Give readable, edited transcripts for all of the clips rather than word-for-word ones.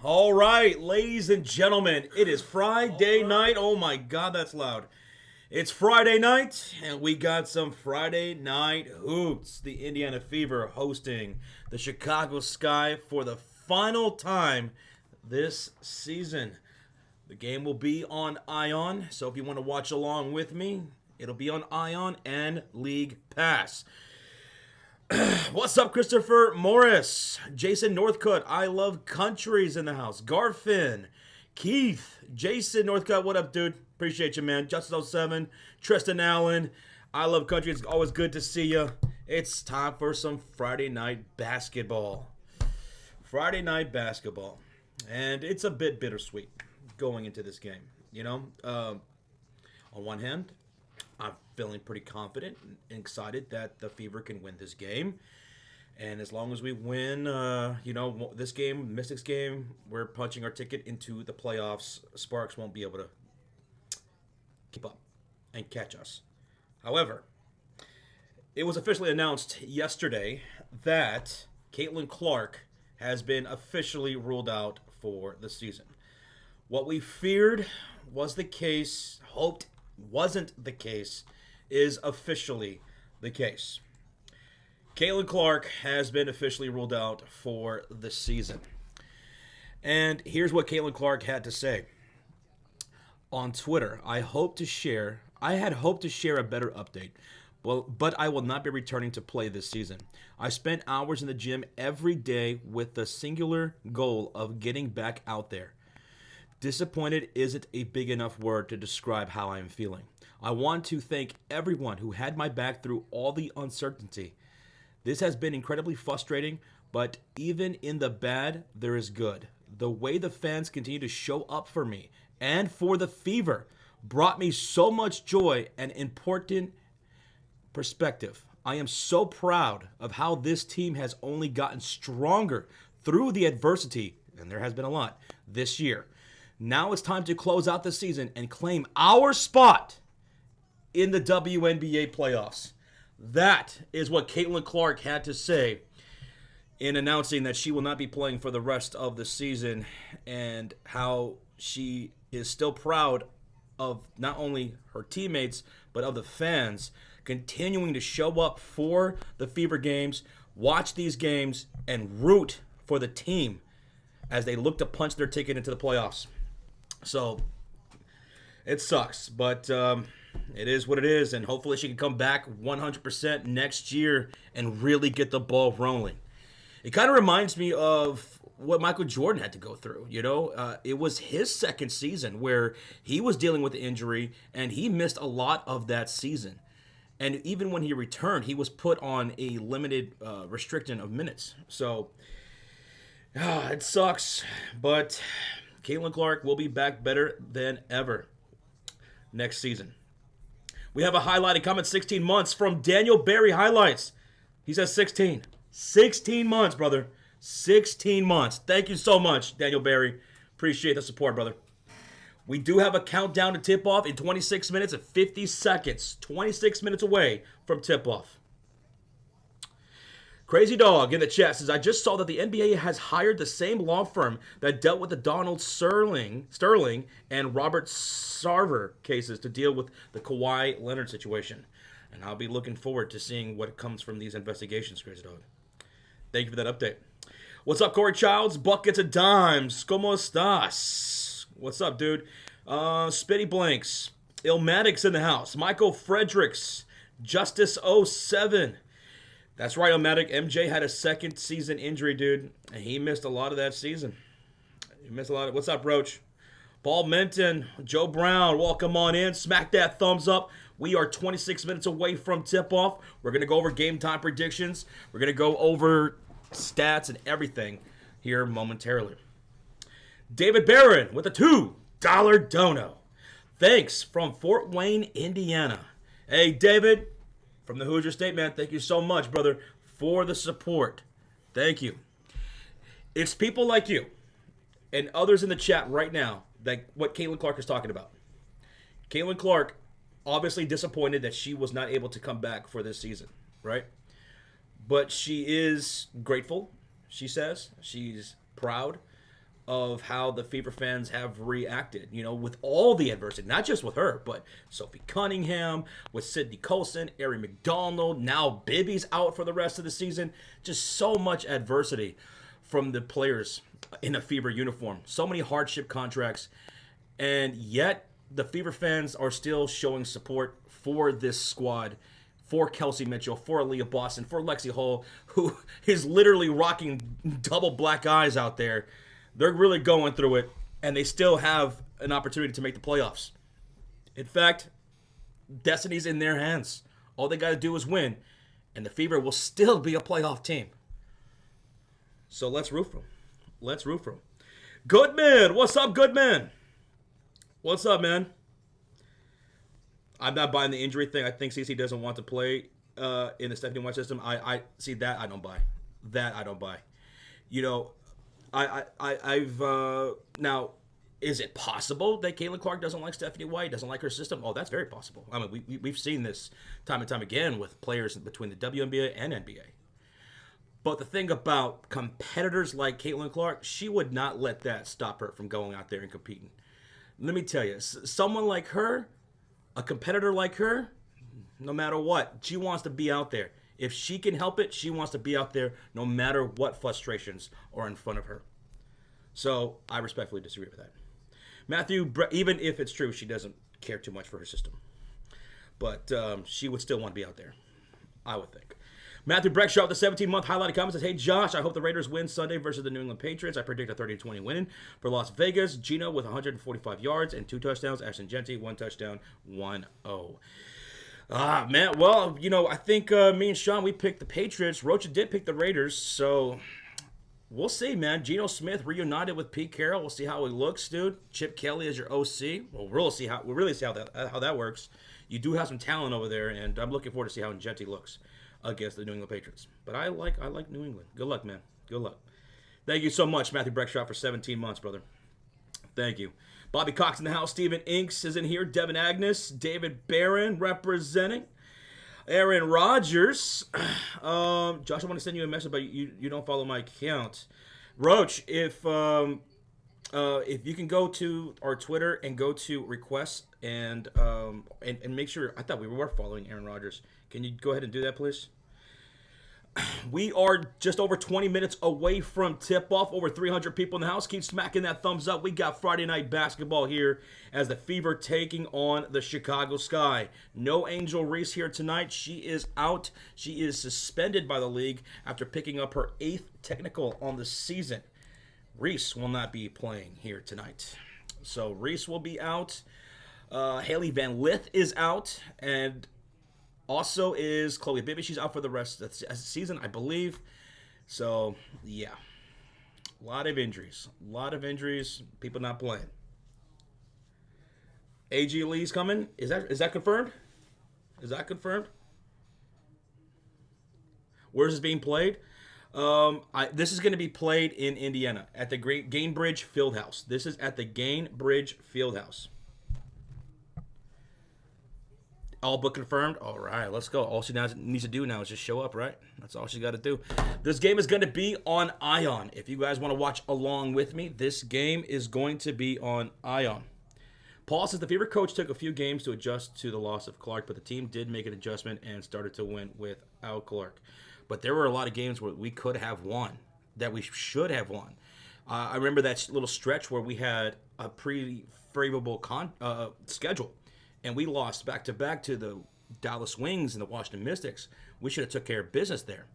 All right, ladies and gentlemen, it is Friday night. Oh my God, that's loud. It's Friday night, and we got some Friday night hoops. The Indiana Fever hosting the Chicago Sky for the final time this season. The game will be on Ion, so if you want to watch along with me, it'll be on Ion and League Pass. What's up, Christopher Morris? Jason Northcutt, I Love Countries in the house. Garfin, Keith, Jason Northcutt, what up, dude? Appreciate you, man. Justin07, Tristan Allen, I Love Country. It's always good to see you. It's time for some Friday night basketball. Friday night basketball. And it's a bit bittersweet going into this game. You know, on one hand, I'm feeling pretty confident and excited that the Fever can win this game. And as long as we win, this game, Mystics game, we're punching our ticket into the playoffs. Sparks won't be able to keep up and catch us. However, it was officially announced yesterday that Caitlin Clark has been officially ruled out for the season. What we feared was the case, hoped wasn't the case, is officially the case. Caitlin Clark has been officially ruled out for the season. And here's what Caitlin Clark had to say on Twitter. I had hoped to share a better update, but I will not be returning to play this season. I spent hours in the gym every day with the singular goal of getting back out there. Disappointed isn't a big enough word to describe how I am feeling. I want to thank everyone who had my back through all the uncertainty. This has been incredibly frustrating, but even in the bad, there is good. The way the fans continue to show up for me and for the Fever brought me so much joy and important perspective. I am so proud of how this team has only gotten stronger through the adversity, and there has been a lot, this year. Now it's time to close out the season and claim our spot in the WNBA playoffs. That is what Caitlin Clark had to say in announcing that she will not be playing for the rest of the season, and how she is still proud of not only her teammates but of the fans continuing to show up for the Fever games, watch these games, and root for the team as they look to punch their ticket into the playoffs. So, it sucks, but it is what it is, and hopefully she can come back 100% next year and really get the ball rolling. It kind of reminds me of what Michael Jordan had to go through, you know? It was his second season where he was dealing with the injury, and he missed a lot of that season. And even when he returned, he was put on a limited restriction of minutes. So, it sucks, but Caitlin Clark will be back better than ever next season. We have a highlighted comment, 16 months, from Daniel Berry Highlights. He says 16. 16 months, brother. 16 months. Thank you so much, Daniel Berry. Appreciate the support, brother. We do have a countdown to tip-off in 26 minutes and 50 seconds. 26 minutes away from tip-off. Crazy Dog in the chat says, I just saw that the NBA has hired the same law firm that dealt with the Donald Sterling and Robert Sarver cases to deal with the Kawhi Leonard situation. And I'll be looking forward to seeing what comes from these investigations, Crazy Dog. Thank you for that update. What's up, Corey Childs? Buckets of dimes. ¿Cómo estás? What's up, dude? Spitty Blanks. Illmatics in the house. Michael Fredericks. Justice07. That's right, Illmatic. MJ had a second season injury, dude. And he missed a lot of that season. He missed a lot of... What's up, Roach? Paul Menton. Joe Brown. Welcome on in. Smack that thumbs up. We are 26 minutes away from tip-off. We're going to go over game time predictions. We're going to go over stats and everything here momentarily. David Barron with a $2 dono. Thanks from Fort Wayne, Indiana. Hey, David, from the Hoosier State, man, thank you so much, brother, for the support. Thank you. It's people like you and others in the chat right now that what Caitlin Clark is talking about. Caitlin Clark, obviously disappointed that she was not able to come back for this season, right? But she is grateful, she says. She's proud. of how the Fever fans have reacted, with all the adversity, not just with her, but Sophie Cunningham, with Sydney Colson, Ari McDonald, now Bibby's out for the rest of the season. Just so much adversity from the players in a Fever uniform. So many hardship contracts, and yet the Fever fans are still showing support for this squad, for Kelsey Mitchell, for Aaliyah Boston, for Lexi Hull, who is literally rocking double black eyes out there. They're really going through it, and they still have an opportunity to make the playoffs. In fact, destiny's in their hands. All they got to do is win, and the Fever will still be a playoff team. So let's root for them. Let's root for them. Goodman, what's up, Goodman? What's up, man? I'm not buying the injury thing. I think CC doesn't want to play in the Stephanie White system. I see that. I don't buy. That I don't buy. I've now. Is it possible that Caitlin Clark doesn't like Stephanie White, doesn't like her system? Oh, that's very possible. I mean, we've seen this time and time again with players between the WNBA and NBA. But the thing about competitors like Caitlin Clark, she would not let that stop her from going out there and competing. Let me tell you, someone like her, a competitor like her, no matter what, she wants to be out there. If she can help it, she wants to be out there no matter what frustrations are in front of her. So I respectfully disagree with that. Matthew, even if it's true, she doesn't care too much for her system. But she would still want to be out there, I would think. Matthew Breckshaw with the 17-month highlighted comment says, "Hey Josh, I hope the Raiders win Sunday versus the New England Patriots. I predict a 30-20 win for Las Vegas. Gino with 145 yards and 2 touchdowns. Ashton Genty, 1 touchdown, 1-0. Man, well, I think me and Sean, we picked the Patriots. Rocha did pick the Raiders, so we'll see, man. Geno Smith reunited with Pete Carroll. We'll see how he looks, dude. Chip Kelly is your OC. We'll really see how that works. You do have some talent over there, and I'm looking forward to see how Genty looks against the New England Patriots. But I like New England. Good luck, man. Good luck. Thank you so much, Matthew Breckshaw, for 17 months, brother. Thank you. Bobby Cox in the house. Stephen Inks is in here. Devin Agnes. David Barron representing. Aaron Rodgers. Josh, I want to send you a message, but you don't follow my account. Roach, if you can go to our Twitter and go to requests and make sure, I thought we were following Aaron Rodgers. Can you go ahead and do that, please? We are just over 20 minutes away from tip-off. Over 300 people in the house. Keep smacking that thumbs up. We got Friday night basketball here as the Fever taking on the Chicago Sky. No Angel Reese here tonight. She is out. She is suspended by the league after picking up her 8th technical on the season. Reese will not be playing here tonight. So Reese will be out. Haley Van Lith is out. And also is Chloe Bibby. She's out for the rest of the season, I believe. So, yeah. A lot of injuries. People not playing. AG Lee's coming. Is that confirmed? Is that confirmed? Where's this being played? This is going to be played in Indiana at the Gainbridge Fieldhouse. This is at the Gainbridge Fieldhouse. All but confirmed? All right, let's go. All she needs to do now is just show up, right? That's all she's got to do. This game is going to be on Ion. If you guys want to watch along with me, this game is going to be on Ion. Paul says the Fever coach took a few games to adjust to the loss of Clark, but the team did make an adjustment and started to win without Clark. But there were a lot of games where we could have won, that we should have won. I remember that little stretch where we had a pretty favorable schedule. And we lost back-to-back to the Dallas Wings and the Washington Mystics. We should have took care of business there.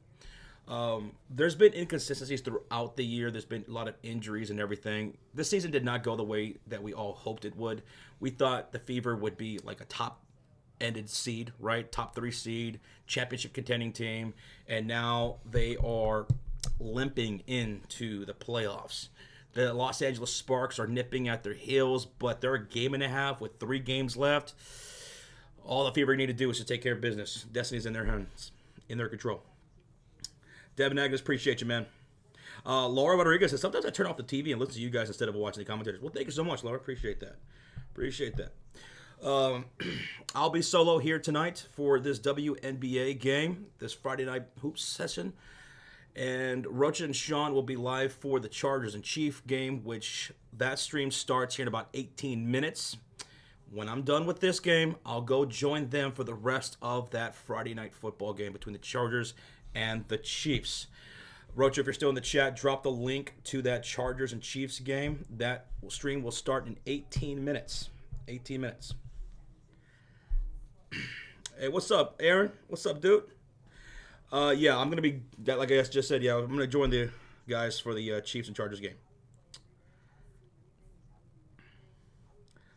There's been inconsistencies throughout the year. There's been a lot of injuries and everything. This season did not go the way that we all hoped it would. We thought the Fever would be like a top-ended seed, right? Top 3 seed, championship contending team. And now they are limping into the playoffs. The Los Angeles Sparks are nipping at their heels, but they're a game and a half with 3 games left. All the Fever need to do is to take care of business. Destiny's in their hands, in their control. Devin Agnes, appreciate you, man. Laura Rodriguez says, sometimes I turn off the TV and listen to you guys instead of watching the commentators. Well, thank you so much, Laura. Appreciate that. I'll be solo here tonight for this WNBA game, this Friday night hoops session. And Rocha and Sean will be live for the Chargers and Chief game, which that stream starts here in about 18 minutes. When I'm done with this game, I'll go join them for the rest of that Friday night football game between the Chargers and the Chiefs. Rocha, if you're still in the chat, drop the link to that Chargers and Chiefs game. That stream will start in 18 minutes. 18 minutes. Hey, what's up, Aaron? What's up, dude? Yeah, I'm going to be, like I just said, I'm going to join the guys for the Chiefs and Chargers game.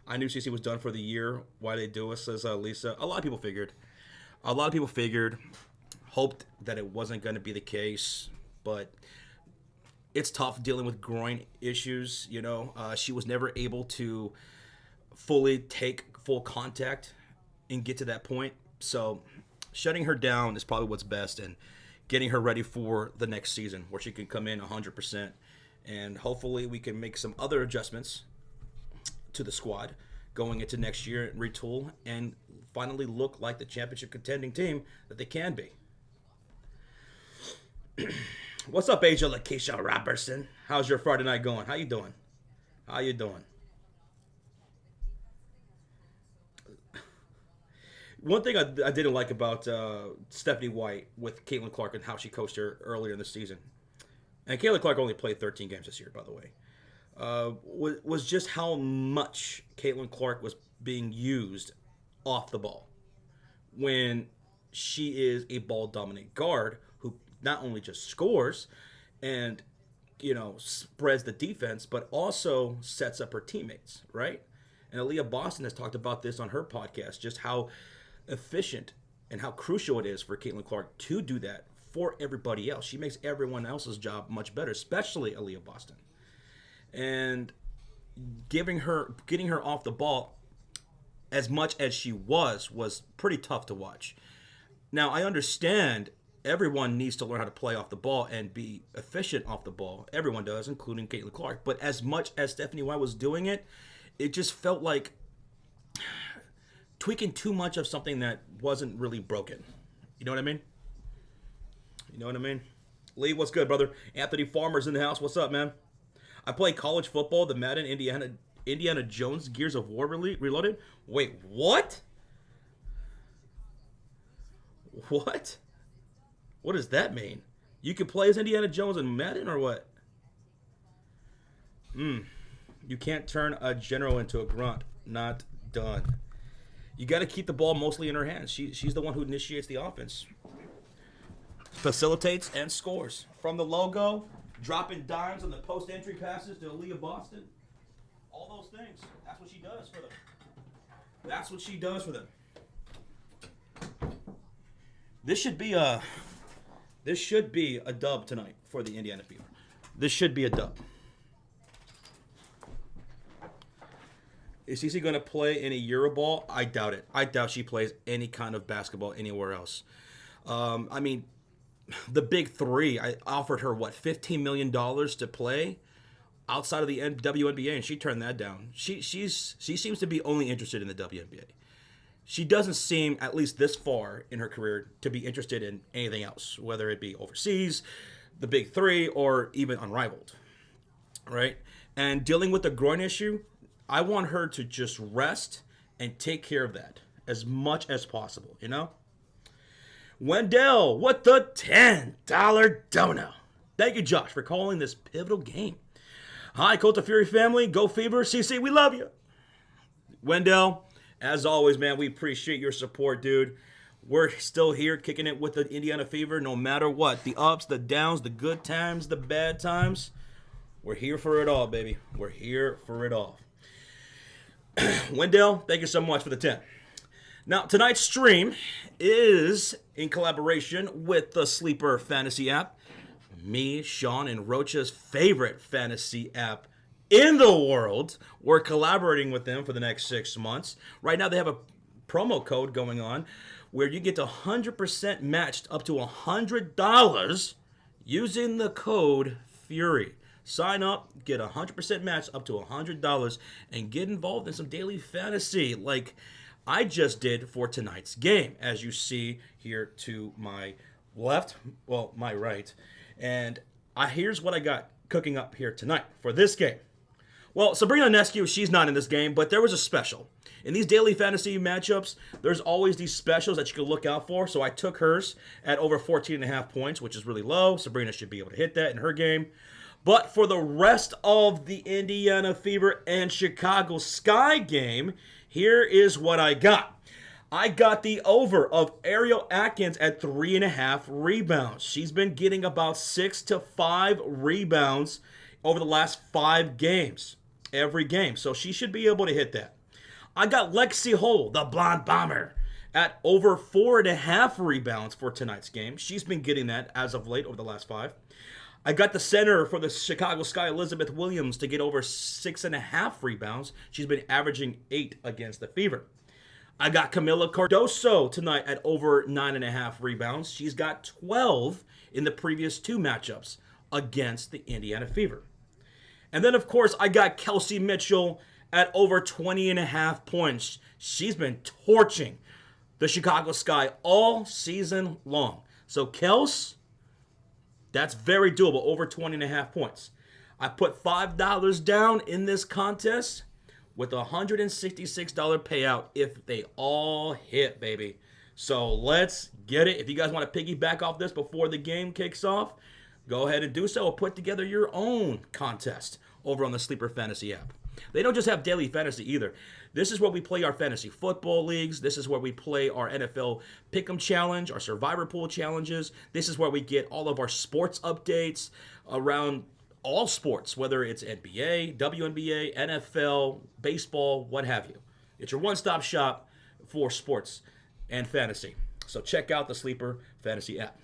I knew CC was done for the year. Why they do it, says Lisa. A lot of people figured. Hoped that it wasn't going to be the case, but it's tough dealing with groin issues, you know. She was never able to fully take full contact and get to that point. So shutting her down is probably what's best, and getting her ready for the next season where she can come in 100%. And hopefully we can make some other adjustments to the squad going into next year and retool and finally look like the championship contending team that they can be. What's up, Asia Lakeisha Robertson? How's your Friday night going? How you doing? One thing I didn't like about Stephanie White with Caitlin Clark and how she coached her earlier in the season, and Caitlin Clark only played 13 games this year, by the way, was just how much Caitlin Clark was being used off the ball when she is a ball-dominant guard who not only just scores and, you know, spreads the defense, but also sets up her teammates, right? And Aaliyah Boston has talked about this on her podcast, just how efficient and how crucial it is for Caitlin Clark to do that for everybody else. She makes everyone else's job much better, especially Aaliyah Boston. And getting her off the ball as much as she was pretty tough to watch. Now, I understand everyone needs to learn how to play off the ball and be efficient off the ball. Everyone does, including Caitlin Clark. But as much as Stephanie White was doing it, it just felt like tweaking too much of something that wasn't really broken. You know what I mean? Lee, what's good, brother? Anthony Farmer's in the house. What's up, man? I play college football, the Madden Indiana Jones Gears of War Reloaded. Wait, what? What? What does that mean? You can play as Indiana Jones in Madden or what? You can't turn a general into a grunt. Not done. You got to keep the ball mostly in her hands. She's the one who initiates the offense. Facilitates and scores. From the logo, dropping dimes on the post-entry passes to Aaliyah Boston. All those things. That's what she does for them. This should be a dub tonight for the Indiana Fever. This should be a dub. Is Cece going to play in a Euroball? I doubt it. I doubt she plays any kind of basketball anywhere else. I mean, the big three, I offered her, $15 million to play outside of the WNBA, and she turned that down. She seems to be only interested in the WNBA. She doesn't seem, at least this far in her career, to be interested in anything else, whether it be overseas, the big three, or even unrivaled, right? And dealing with the groin issue, I want her to just rest and take care of that as much as possible, you know? Wendell, what the $10 dono. Thank you, Josh, for calling this pivotal game. Hi, Cult of Fury family. Go Fever. CC, we love you. Wendell, as always, man, we appreciate your support, dude. We're still here kicking it with the Indiana Fever no matter what. The ups, the downs, the good times, the bad times. We're here for it all, baby. We're here for it all. Wendell, thank you so much for the 10. Now, tonight's stream is in collaboration with the Sleeper Fantasy app. Me, Sean, and Rocha's favorite fantasy app in the world. We're collaborating with them for the next 6 months. Right now, they have a promo code going on where you get 100% matched up to $100 using the code FURY. Sign up, get 100% match up to $100, and get involved in some daily fantasy like I just did for tonight's game, as you see here to my left, well, my right. And here's what I got cooking up here tonight for this game. Well, Sabrina Ionescu, she's not in this game, but there was a special. In these daily fantasy matchups, there's always these specials that you can look out for. So I took hers at over 14.5 points, which is really low. Sabrina should be able to hit that in her game. But for the rest of the Indiana Fever and Chicago Sky game, here is what I got. I got the over of Ariel Atkins at 3.5 rebounds. She's been getting about 6 to 5 rebounds over the last 5 games. Every game. So she should be able to hit that. I got Lexi Hull, the Blonde Bomber, at over 4.5 rebounds for tonight's game. She's been getting that as of late over the last 5. I got the center for the Chicago Sky, Elizabeth Williams, to get over 6.5 rebounds. She's been averaging 8 against the Fever. I got Camila Cardoso tonight at over 9.5 rebounds. She's got 12 in the previous 2 matchups against the Indiana Fever. And then, of course, I got Kelsey Mitchell at over 20.5 points. She's been torching the Chicago Sky all season long. So, Kels, that's very doable, over 20.5 points. I put $5 down in this contest with a $166 payout if they all hit, baby. So, let's get it. If you guys want to piggyback off this before the game kicks off, go ahead and do so, or put together your own contest over on the Sleeper Fantasy app. They don't just have daily fantasy either. This is where we play our fantasy football leagues. This is where we play our NFL Pick'em Challenge, our Survivor Pool challenges. This is where we get all of our sports updates around all sports, whether it's NBA, WNBA, NFL, baseball, what have you. It's your one-stop shop for sports and fantasy. So check out the Sleeper Fantasy app.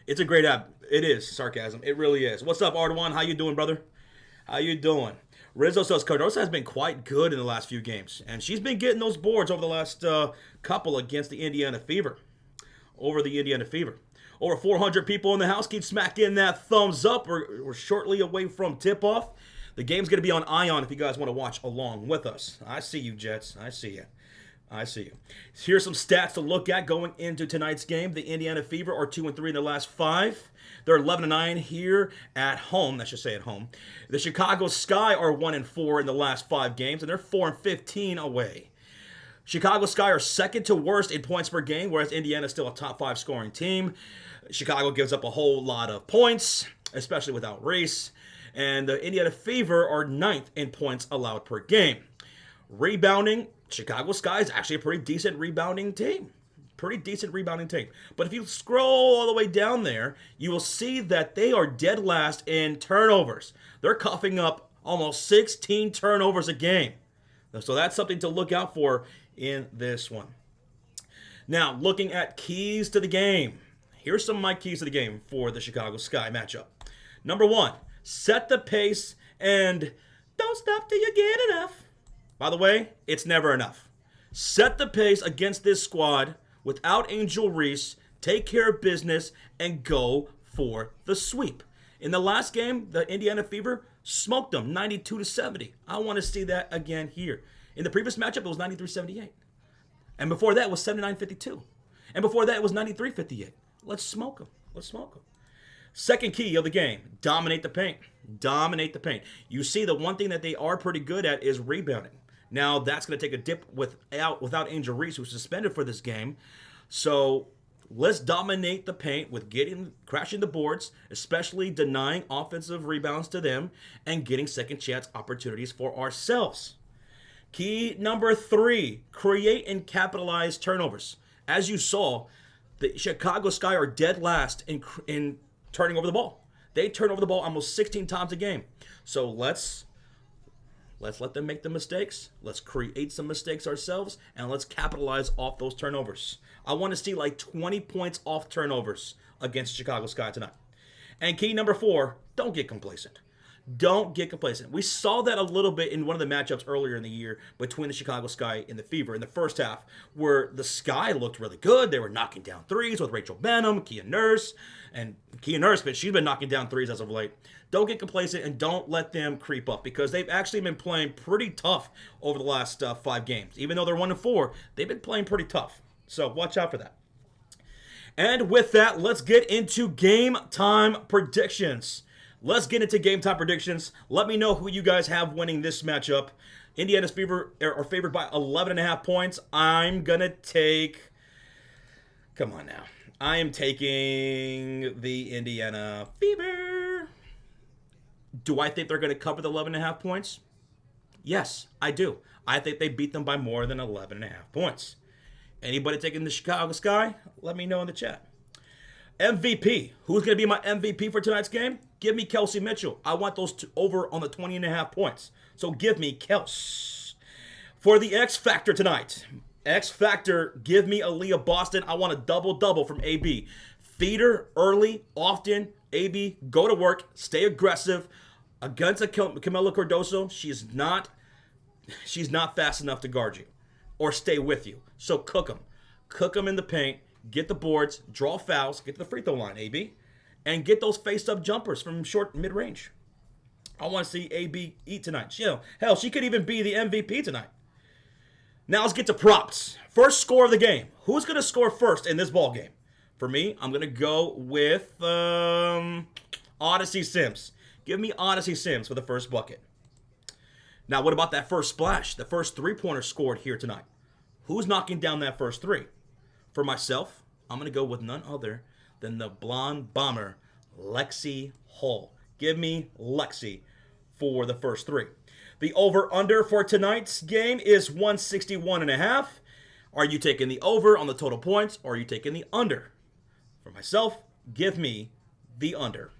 It's a great app. It is. Sarcasm. It really is. What's up, Ardawan? How you doing, brother? How you doing? Rizzo says Cardoso has been quite good in the last few games, and she's been getting those boards over the last couple against the Indiana Fever. Over 400 people in the house. Keep smacking that thumbs up. We're shortly away from tip-off. The game's going to be on Ion if you guys want to watch along with us. I see you, Jets. I see you. Here's some stats to look at going into tonight's game. The Indiana Fever are 2-3 in the last 5. They're 11-9 here at home. I should say at home. The Chicago Sky are 1-4 in the last 5 games, and they're 4-15 away. Chicago Sky are second to worst in points per game, whereas Indiana is still a top 5 scoring team. Chicago gives up a whole lot of points, especially without Reese. And the Indiana Fever are 9th in points allowed per game. Rebounding, Chicago Sky is actually a pretty decent rebounding team. But if you scroll all the way down there, you will see that they are dead last in turnovers. They're coughing up almost 16 turnovers a game. So that's something to look out for in this one. Now, looking at keys to the game. Here's some of my keys to the game for the Chicago Sky matchup. Number 1, set the pace and don't stop till you get enough. By the way, it's never enough. Set the pace against this squad without Angel Reese, take care of business, and go for the sweep. In the last game, the Indiana Fever smoked them 92-70. I want to see that again here. In the previous matchup, it was 93-78. And before that, it was 79-52. And before that, it was 93-58. Let's smoke them. Second key of the game, dominate the paint. You see, the one thing that they are pretty good at is rebounding. Now, that's going to take a dip without Angel Reese, who's suspended for this game. So, let's dominate the paint with crashing the boards, especially denying offensive rebounds to them, and getting second chance opportunities for ourselves. Key number 3, create and capitalize turnovers. As you saw, the Chicago Sky are dead last in turning over the ball. They turn over the ball almost 16 times a game. So let's let them make the mistakes. Let's create some mistakes ourselves, and let's capitalize off those turnovers. I want to see like 20 points off turnovers against Chicago Sky tonight. And key number 4, don't get complacent. We saw that a little bit in one of the matchups earlier in the year between the Chicago Sky and the Fever in the first half, where the Sky looked really good. They were knocking down threes with Rachel Benham, Kia Nurse, but she's been knocking down threes as of late. Don't get complacent and don't let them creep up, because they've actually been playing pretty tough over the last 5 games. Even though they're 1-4, they've been playing pretty tough. So watch out for that. And with that, let's get into game time predictions. Let me know who you guys have winning this matchup. Indiana's Fever are favored by 11.5 points. I'm going to take... Come on now. I am taking the Indiana Fever. Do I think they're going to cover the 11.5 points? Yes, I do. I think they beat them by more than 11.5 points. Anybody taking the Chicago Sky? Let me know in the chat. MVP. Who's going to be my MVP for tonight's game? Give me Kelsey Mitchell. I want those over on the 20.5 points. So give me Kels. For the X Factor tonight. X Factor, give me Aaliyah Boston. I want a double-double from AB. Feed her early, often. AB, go to work. Stay aggressive. Against Camila Cardoso, she's not fast enough to guard you or stay with you. So cook them. Cook them in the paint. Get the boards. Draw fouls. Get to the free throw line, AB. And get those face-up jumpers from short mid-range. I want to see AB eat tonight. Hell, she could even be the MVP tonight. Now let's get to props. First score of the game. Who's going to score first in this ball game? For me, I'm going to go with Odyssey Sims. Give me Odyssey Sims for the first bucket. Now, what about that first splash? The first three-pointer scored here tonight. Who's knocking down that first three? For myself, I'm going to go with none other than the blonde bomber, Lexi Hall. Give me Lexi for the first three. The over-under for tonight's game is 161.5. Are you taking the over on the total points, or are you taking the under? For myself, give me the under.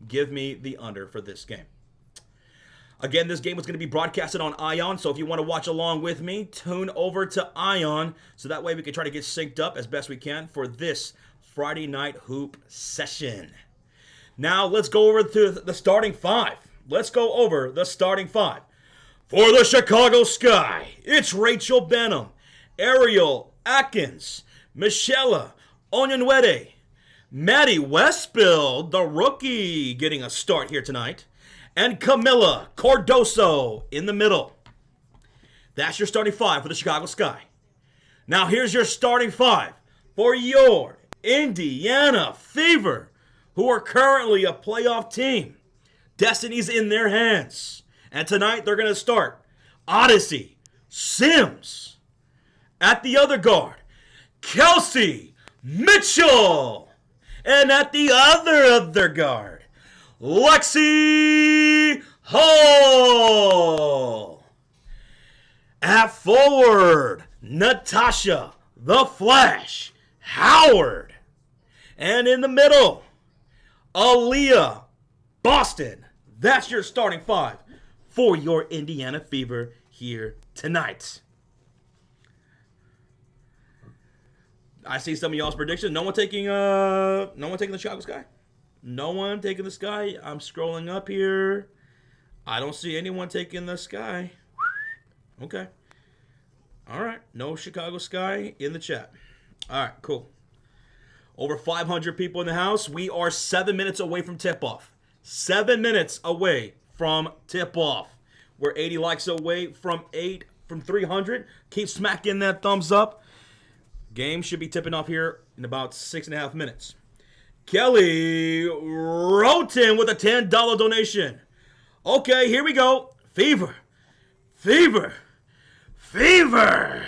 Give me the under for this game. Again, this game is going to be broadcasted on Ion, so if you want to watch along with me, tune over to Ion, so that way we can try to get synced up as best we can for this Friday night hoop session. Now, let's go over to the starting five. Let's go over the starting five. For the Chicago Sky, it's Rachel Benham, Ariel Atkins, Michelle Onyenwere, Maddie Westbill, the rookie, getting a start here tonight, and Camila Cardoso in the middle. That's your starting five for the Chicago Sky. Now here's your starting five for your Indiana Fever, who are currently a playoff team. Destiny's in their hands. And tonight they're going to start Odyssey Sims. At the other guard, Kelsey Mitchell. And at the other guard, Lexi Hall. At forward, Natasha the Flash Howard. And in the middle, Aaliyah Boston. That's your starting five for your Indiana Fever here tonight. I see some of y'all's predictions. No one taking the Chicago Sky? No one taking the Sky? I'm scrolling up here. I don't see anyone taking the Sky. Okay. All right. No Chicago Sky in the chat. All right, cool. Over 500 people in the house. We are 7 minutes away from tip-off. 7 minutes away from tip-off. We're 80 likes away from 300. Keep smacking that thumbs up. Game should be tipping off here in about 6.5 minutes. Kelly Roten with a $10 donation. Okay, here we go. Fever. Fever. Fever.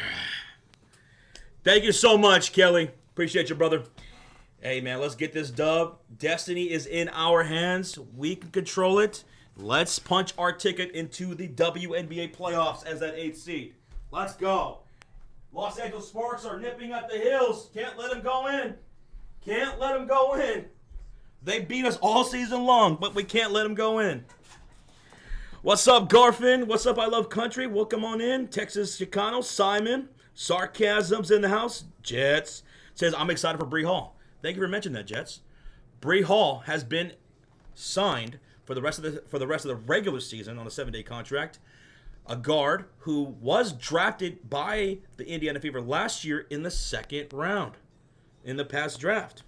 Thank you so much, Kelly. Appreciate you, brother. Hey, man, let's get this dub. Destiny is in our hands. We can control it. Let's punch our ticket into the WNBA playoffs as that 8th seed. Let's go. Los Angeles Sparks are nipping at the heels. Can't let them go in. Can't let them go in. They beat us all season long, but we can't let them go in. What's up, Garfin? What's up, I Love Country? Welcome on in. Texas Chicano, Simon. Sarcasm's in the house. Jets. Says, I'm excited for Bree Hall. Thank you for mentioning that, Jets. Bree Hall has been signed for the rest of the regular season on a 7-day contract. A guard who was drafted by the Indiana Fever last year in the 2nd round in the past draft.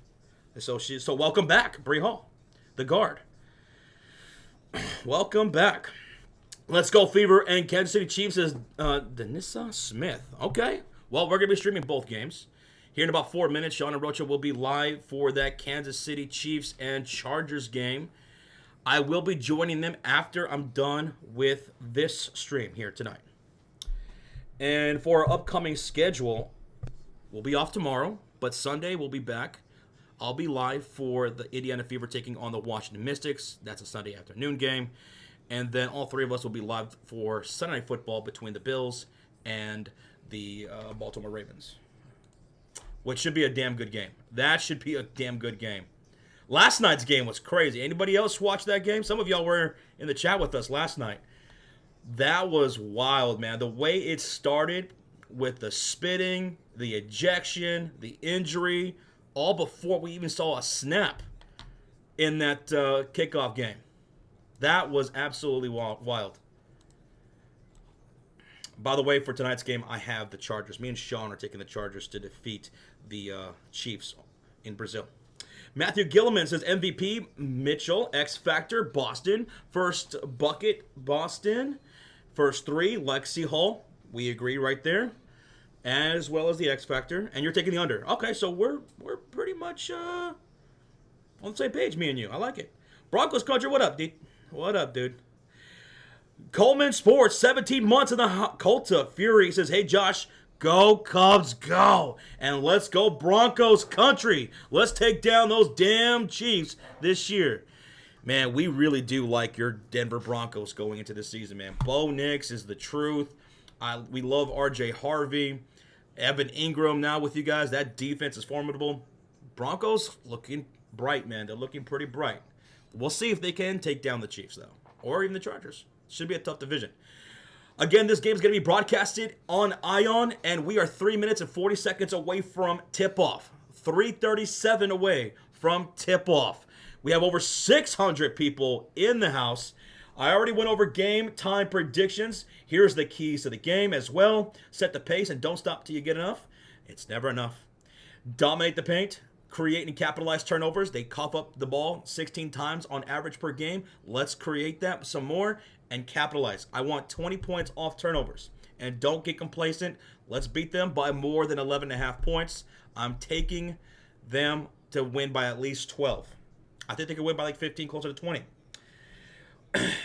So welcome back, Bree Hall, the guard. Welcome back. Let's go, Fever. And Kansas City Chiefs is Denissa Smith. Okay. Well, we're going to be streaming both games. Here in about 4 minutes, Sean and Rocha will be live for that Kansas City Chiefs and Chargers game. I will be joining them after I'm done with this stream here tonight. And for our upcoming schedule, we'll be off tomorrow, but Sunday we'll be back. I'll be live for the Indiana Fever taking on the Washington Mystics. That's a Sunday afternoon game. And then all three of us will be live for Sunday Night Football between the Bills and the Baltimore Ravens, which should be a damn good game. That should be a damn good game. Last night's game was crazy. Anybody else watch that game? Some of y'all were in the chat with us last night. That was wild, man. The way it started with the spitting, the ejection, the injury, all before we even saw a snap in that kickoff game. That was absolutely wild. By the way, for tonight's game, I have the Chargers. Me and Sean are taking the Chargers to defeat the Chiefs in Brazil. Matthew Gilliman says MVP, Mitchell, X Factor, Boston. First bucket, Boston. First three, Lexi Hall. We agree right there. As well as the X Factor. And you're taking the under. Okay, so we're pretty much on the same page, me and you. I like it. Broncos Country, what up, dude? What up, dude? Coleman Sports, 17 months in the Colta. Fury says, hey, Josh, go Cubs, go. And let's go Broncos Country. Let's take down those damn Chiefs this year. Man, we really do like your Denver Broncos going into this season, man. Bo Nix is the truth. We love R.J. Harvey. Evan Ingram now with you guys. That defense is formidable. Broncos looking bright, man. They're looking pretty bright. We'll see if they can take down the Chiefs, though. Or even the Chargers. Should be a tough division. Again, this game is going to be broadcasted on Ion, and we are 3 minutes and 40 seconds away from tip-off. 3:37 away from tip-off. We have over 600 people in the house. I already went over game time predictions. Here's the keys to the game as well. Set the pace and don't stop till you get enough. It's never enough. Dominate the paint. Create and capitalize turnovers. They cough up the ball 16 times on average per game. Let's create that some more and capitalize. I want 20 points off turnovers. And don't get complacent. Let's beat them by more than 11.5 points. I'm taking them to win by at least 12. I think they could win by like 15, closer to 20.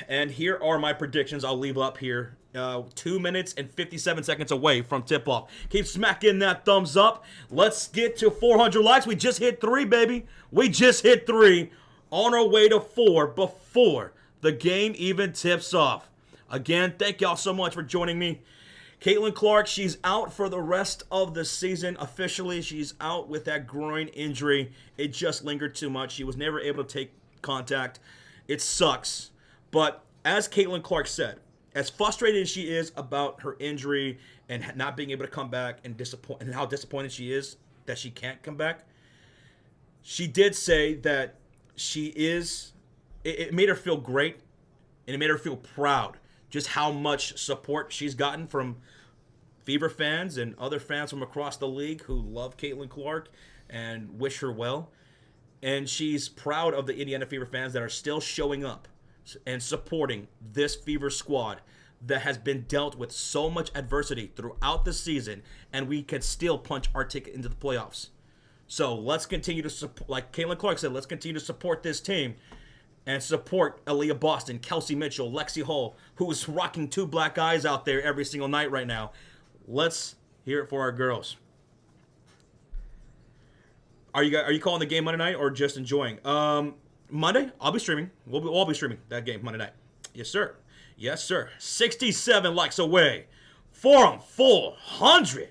And here are my predictions. I'll leave up here. 2 minutes and 57 seconds away from tip-off. Keep smacking that thumbs up. Let's get to 400 likes. We just hit 3, baby. We just hit 3. On our way to 4 before the game even tips off. Again, thank y'all so much for joining me. Caitlin Clark, she's out for the rest of the season. Officially, she's out with that groin injury. It just lingered too much. She was never able to take contact. It sucks. But as Caitlin Clark said, as frustrated as she is about her injury and not being able to come back and how disappointed she is that she can't come back, she did say that it made her feel great and it made her feel proud just how much support she's gotten from Fever fans and other fans from across the league who love Caitlin Clark and wish her well. And she's proud of the Indiana Fever fans that are still showing up and supporting this Fever squad that has been dealt with so much adversity throughout the season, and we can still punch our ticket into the playoffs. So let's continue to support, like Caitlin Clark said, let's continue to support this team and support Aaliyah Boston, Kelsey Mitchell, Lexi Hull, who's rocking 2 black eyes out there every single night right now. Let's hear it for our girls. Are you calling the game Monday night or just enjoying? Monday, I'll be streaming. We'll all be streaming that game Monday night. Yes, sir. Yes, sir. 67 likes away from 400.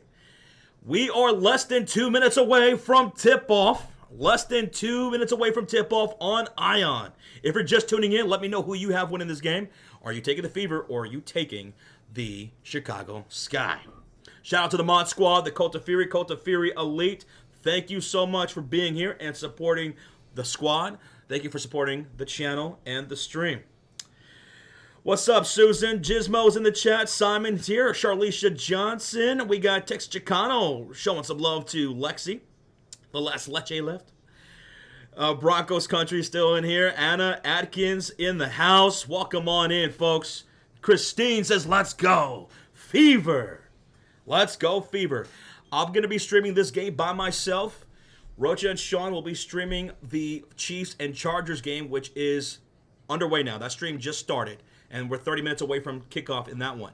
We are less than 2 minutes away from tip-off. Less than 2 minutes away from tip-off on Ion. If you're just tuning in, let me know who you have winning this game. Are you taking the Fever or are you taking the Chicago Sky? Shout out to the Mod Squad, the Cult of Fury Elite. Thank you so much for being here and supporting the squad. Thank you for supporting the channel and the stream. What's up, Susan? Gizmo's in the chat. Simon's here. Charlicia Johnson. We got Tex Chicano showing some love to Lexi. The last Leche left. Broncos Country still in here. Anna Atkins in the house. Welcome on in, folks. Christine says, let's go. Fever. Let's go, Fever. I'm going to be streaming this game by myself. Rocha and Sean will be streaming the Chiefs and Chargers game, which is underway now. That stream just started, and we're 30 minutes away from kickoff in that one.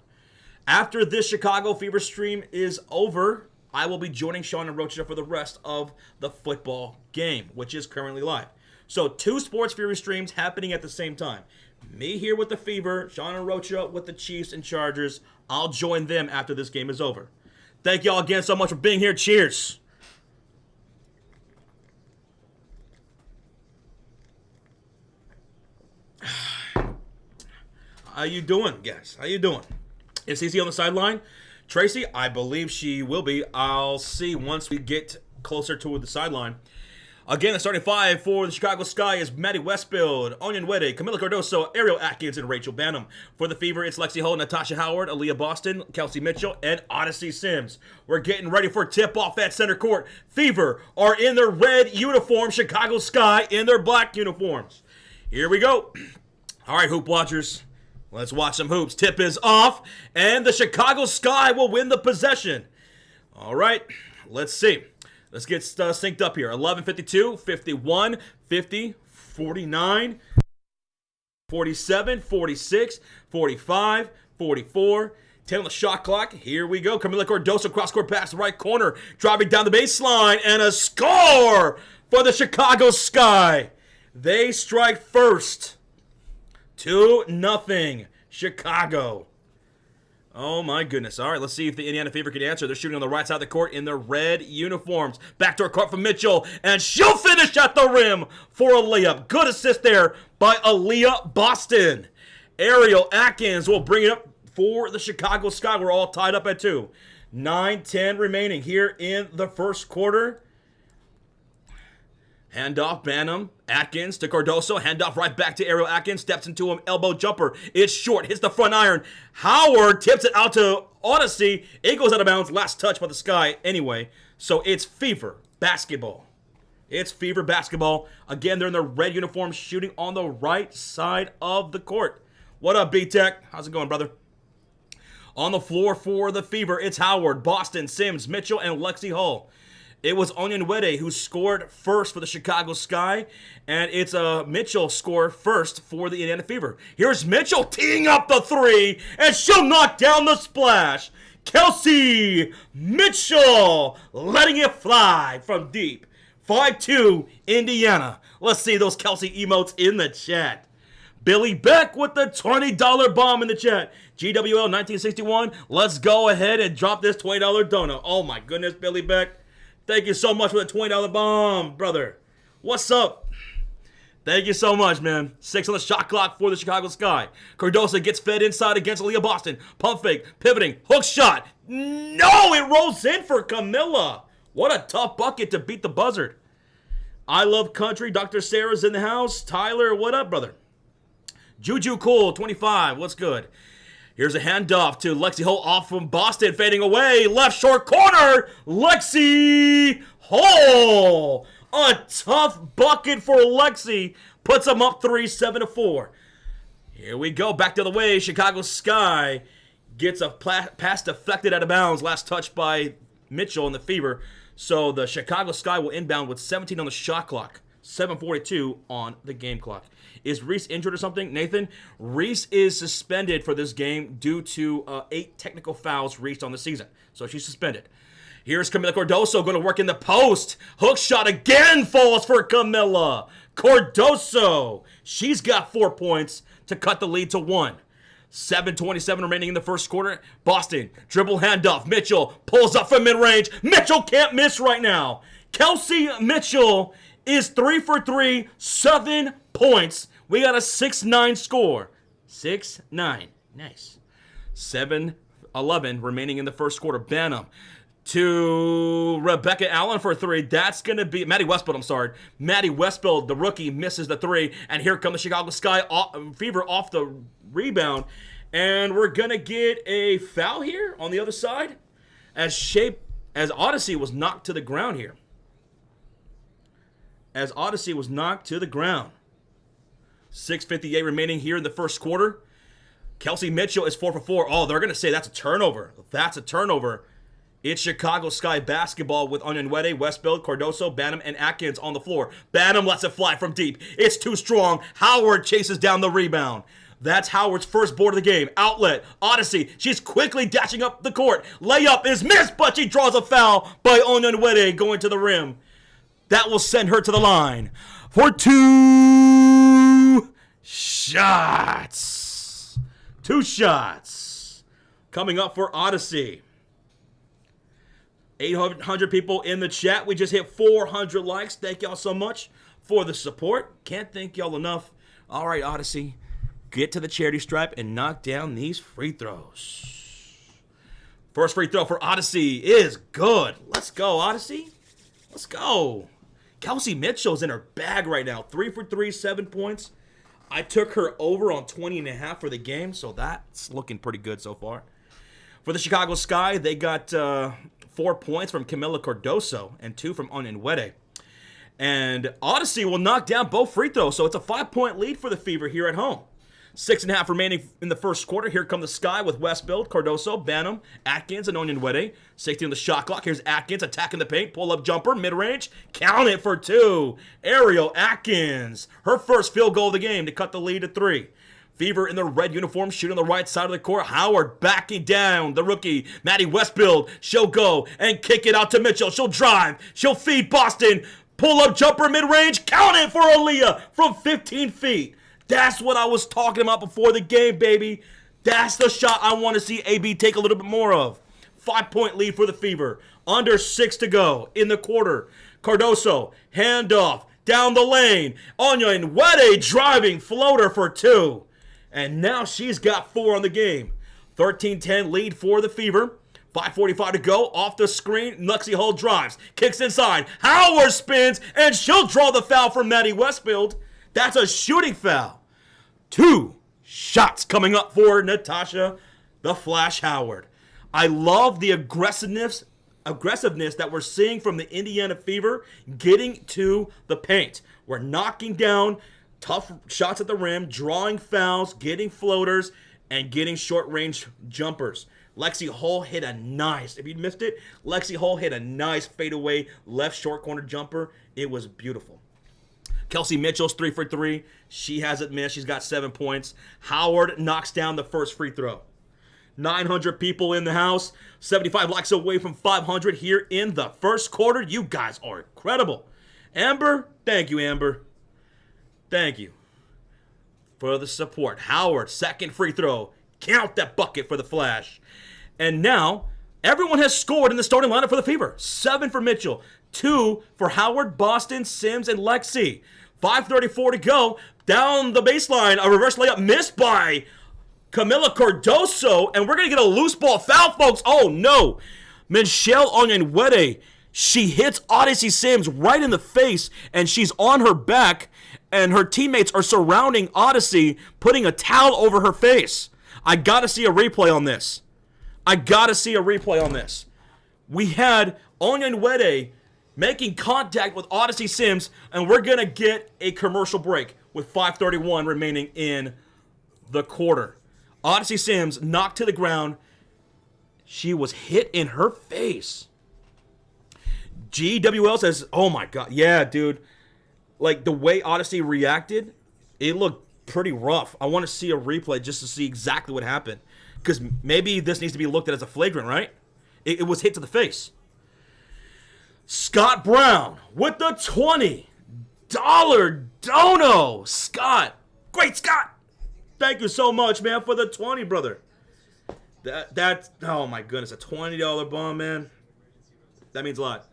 After this Chicago Fever stream is over, I will be joining Sean and Rocha for the rest of the football game, which is currently live. So 2 Sports Fury streams happening at the same time. Me here with the Fever, Sean and Rocha with the Chiefs and Chargers. I'll join them after this game is over. Thank y'all again so much for being here. Cheers. How you doing, guys? How you doing? Is Cece on the sideline? Tracy, I believe she will be. I'll see once we get closer to the sideline. Again, the starting 5 for the Chicago Sky is Maddie Westfield, Onyenwere, Camila Cardoso, Ariel Atkins, and Rachel Banham. For the Fever, it's Lexi Hull, Natasha Howard, Aaliyah Boston, Kelsey Mitchell, and Odyssey Sims. We're getting ready for tip-off at center court. Fever are in their red uniforms, Chicago Sky in their black uniforms. Here we go. All right, Hoop Watchers, let's watch some hoops. Tip is off, and the Chicago Sky will win the possession. All right, let's see. Let's get synced up here. 11:52, 51, 50, 49, 47, 46, 45, 44. 10 on the shot clock. Here we go. Camila Cardoso, cross-court pass, right corner. Driving down the baseline, and a score for the Chicago Sky. They strike first. 2-0, Chicago. Oh, my goodness. All right, let's see if the Indiana Fever can answer. They're shooting on the right side of the court in their red uniforms. Backdoor court from Mitchell, and she'll finish at the rim for a layup. Good assist there by Aaliyah Boston. Ariel Atkins will bring it up for the Chicago Sky. We're all tied up at 2. 9-10 remaining here in the first quarter. Handoff, Banham, Atkins to Cardoso. Handoff right back to Ariel Atkins. Steps into him, elbow jumper. It's short, hits the front iron. Howard tips it out to Odyssey. It goes out of bounds. Last touch by the Sky anyway. So it's Fever basketball. It's Fever basketball. Again, they're in their red uniforms, shooting on the right side of the court. What up, B-Tech? How's it going, brother? On the floor for the Fever, it's Howard, Boston, Sims, Mitchell, and Lexi Hull. It was Onyenwere who scored first for the Chicago Sky, and it's Mitchell score first for the Indiana Fever. Here's Mitchell teeing up the 3, and she'll knock down the splash. Kelsey Mitchell letting it fly from deep. 5-2, Indiana. Let's see those Kelsey emotes in the chat. Billy Beck with the $20 bomb in the chat. GWL 1961, let's go ahead and drop this $20 donut. Oh my goodness, Billy Beck. Thank you so much for the $20 bomb, brother. What's up? Thank you so much, man. 6 on the shot clock for the Chicago Sky. Cardoso gets fed inside against Aaliyah Boston. Pump fake, pivoting, hook shot. No, it rolls in for Camilla. What a tough bucket to beat the buzzard. I love country. Dr. Sarah's in the house. Tyler, what up, brother? Juju Cool, 25. What's good? Here's a handoff to Lexi Hull off from Boston, fading away. Left short corner, Lexi Hull. A tough bucket for Lexi. Puts them up 3, 7-4. Here we go, back the other way. Chicago Sky gets a pass deflected out of bounds. Last touch by Mitchell in the Fever. So the Chicago Sky will inbound with 17 on the shot clock. 7:42 on the game clock. Is Reese injured or something? Nathan, Reese is suspended for this game due to 8 technical fouls reached on the season. So she's suspended. Here's Camila Cardoso going to work in the post. Hook shot again falls for Camila. Cardoso. She's got 4 points to cut the lead to 1. 7:27 remaining in the first quarter. Boston, dribble handoff. Mitchell pulls up from mid-range. Mitchell can't miss right now. Kelsey Mitchell is 3 for 3, 7 points. We got a 6-9 score. 6-9. Nice. 7:11 remaining in the first quarter. Banham to Rebecca Allen for 3. That's going to be Maddie Westfield, I'm sorry. Maddie Westfield, the rookie, misses the 3. And here comes the Chicago Sky Fever off the rebound. And we're going to get a foul here on the other side as Odyssey was knocked to the ground here. As Odyssey was knocked to the ground. 6:58 remaining here in the first quarter. Kelsey Mitchell is 4 for 4. Oh, they're going to say that's a turnover. That's a turnover. It's Chicago Sky basketball with Onyenwere, Westfield, Cardoso, Banham, and Atkins on the floor. Banham lets it fly from deep. It's too strong. Howard chases down the rebound. That's Howard's first board of the game. Outlet. Odyssey. She's quickly dashing up the court. Layup is missed, but she draws a foul by Onyenwere going to the rim. That will send her to the line for 2 shots. 2 shots. Coming up for Odyssey. 800 people in the chat. We just hit 400 likes. Thank y'all so much for the support. Can't thank y'all enough. All right, Odyssey. Get to the charity stripe and knock down these free throws. First free throw for Odyssey is good. Let's go, Odyssey. Let's go. Kelsey Mitchell's in her bag right now. 3 for 3, 7 points. I took her over on 20.5 for the game, so that's looking pretty good so far. For the Chicago Sky, they got 4 points from Camila Cardoso and 2 from Onyenwere. And Odyssey will knock down both free throws, so it's a 5-point lead for the Fever here at home. 6.5 remaining in the first quarter. Here come the Sky with Westfield, Cardoso, Banham, Atkins, and Onyenwere. 60 on the shot clock. Here's Atkins attacking the paint. Pull-up jumper, mid-range. Count it for 2. Ariel Atkins. Her first field goal of the game to cut the lead to 3. Fever in the red uniform, shooting on the right side of the court. Howard backing down the rookie. Maddie Westfield. She'll go and kick it out to Mitchell. She'll drive. She'll feed Boston. Pull-up jumper, mid-range. Count it for Aaliyah from 15 feet. That's what I was talking about before the game, baby. That's the shot I want to see AB take a little bit more of. 5-point lead for the Fever. Under 6 to go in the quarter. Cardoso, handoff, down the lane. Onyenwere driving floater for 2. And now she's got 4 on the game. 13-10 lead for the Fever. 5:45 to go. Off the screen, Lexi Hull drives. Kicks inside. Howard spins, and she'll draw the foul from Maddie Westfield. That's a shooting foul. 2 shots coming up for Natasha the Flash Howard. I love the aggressiveness that we're seeing from the Indiana Fever getting to the paint. We're knocking down tough shots at the rim, drawing fouls, getting floaters, and getting short-range jumpers. Lexi Hull hit a nice, if you missed it, Lexi Hull hit a nice fadeaway left short corner jumper. It was beautiful. Kelsey Mitchell's 3 for 3. She hasn't missed. She's got 7 points. Howard knocks down the first free throw. 900 people in the house. 75 likes away from 500 here in the first quarter. You guys are incredible. Amber, thank you, Amber. Thank you for the support. Howard, second free throw. Count that bucket for the Flash. And now, everyone has scored in the starting lineup for the Fever. 7 for Mitchell. 2 for Howard, Boston, Sims, and Lexi. 5:34 to go. Down the baseline, a reverse layup missed by Camila Cardoso. And we're going to get a loose ball foul, folks. Oh, no. Michelle Onyenwere. She hits Odyssey Sims right in the face, and she's on her back, and her teammates are surrounding Odyssey, putting a towel over her face. I got to see a replay on this. We had Onyenwere making contact with Odyssey Sims, and we're going to get a commercial break with 5:31 remaining in the quarter. Odyssey Sims knocked to the ground. She was hit in her face. GWL says, oh my God. Yeah, dude. Like, the way Odyssey reacted, it looked pretty rough. I want to see a replay just to see exactly what happened. Because maybe this needs to be looked at as a flagrant, right? It was hit to the face. Scott Brown with the $20 dono. Scott. Great, Scott. Thank you so much, man, for the 20, brother. That's, oh my goodness, a $20 bomb, man. That means a lot.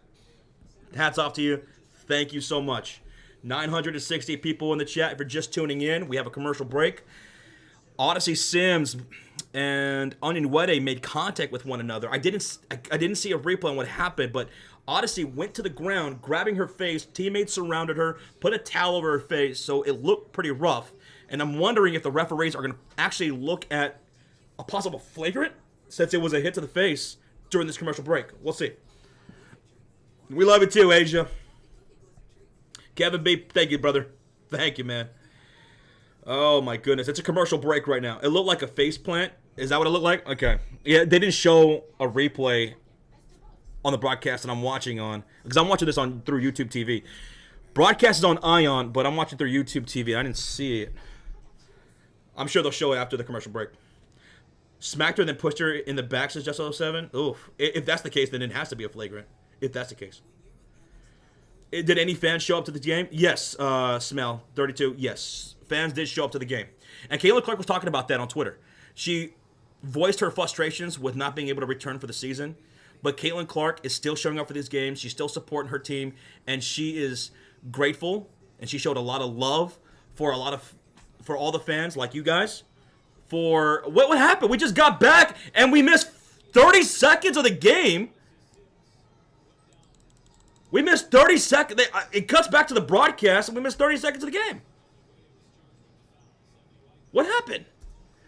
Hats off to you. Thank you so much. 960 people in the chat. If you're just tuning in, we have a commercial break. Odyssey Sims and Onyenwere made contact with one another. I didn't see a replay on what happened, but Odyssey went to the ground, grabbing her face. Teammates surrounded her, put a towel over her face, so it looked pretty rough. And I'm wondering if the referees are going to actually look at a possible flagrant, since it was a hit to the face during this commercial break. We'll see. We love you too, Asia. Kevin B, thank you, brother. Thank you, man. Oh, my goodness. It's a commercial break right now. It looked like a face plant. Is that what it looked like? Okay. Yeah, they didn't show a replay on the broadcast that I'm watching on, because I'm watching this through YouTube TV. Broadcast is on Ion, but I'm watching through YouTube TV. I didn't see it. I'm sure they'll show it after the commercial break. Smacked her, then pushed her in the back, says Just 07. Oof. If that's the case, then it has to be a flagrant. If that's the case. Did any fans show up to the game? Yes. Smell 32. Yes. Fans did show up to the game. And Caitlin Clark was talking about that on Twitter. She voiced her frustrations with not being able to return for the season. But Caitlin Clark is still showing up for these games. She's still supporting her team. And she is grateful. And she showed a lot of love for all the fans like you guys. For what happened? We just got back and we missed 30 seconds of the game. We missed 30 seconds. It cuts back to the broadcast, and we missed 30 seconds of the game. What happened?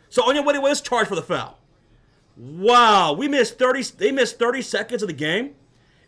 So Onion Weddy was charged for the foul. Wow, we missed 30. They missed 30 seconds of the game.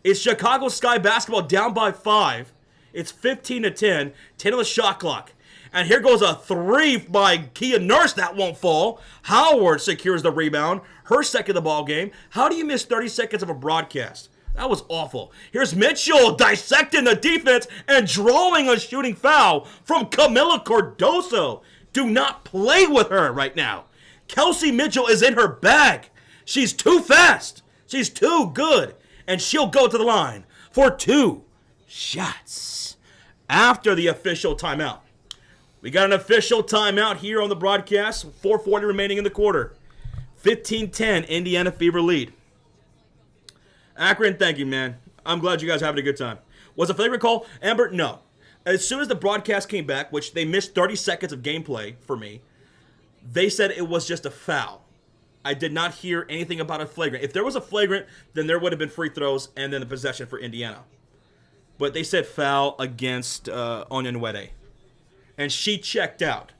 It's Chicago Sky basketball down by 5. It's 15-10. 10 on the shot clock. And here goes a 3 by Kia Nurse that won't fall. Howard secures the rebound. Her second of the ball game. How do you miss 30 seconds of a broadcast? That was awful. Here's Mitchell dissecting the defense and drawing a shooting foul from Camila Cardoso. Do not play with her right now. Kelsey Mitchell is in her bag. She's too fast. She's too good. And she'll go to the line for 2 shots after the official timeout. We got an official timeout here on the broadcast. 4:40 remaining in the quarter. 15-10 Indiana Fever lead. Akron, thank you, man. I'm glad you guys are having a good time. Was a flagrant call? Amber, no. As soon as the broadcast came back, which they missed 30 seconds of gameplay for me, they said it was just a foul. I did not hear anything about a flagrant. If there was a flagrant, then there would have been free throws and then the possession for Indiana. But they said foul against Onyenwere. And she checked out.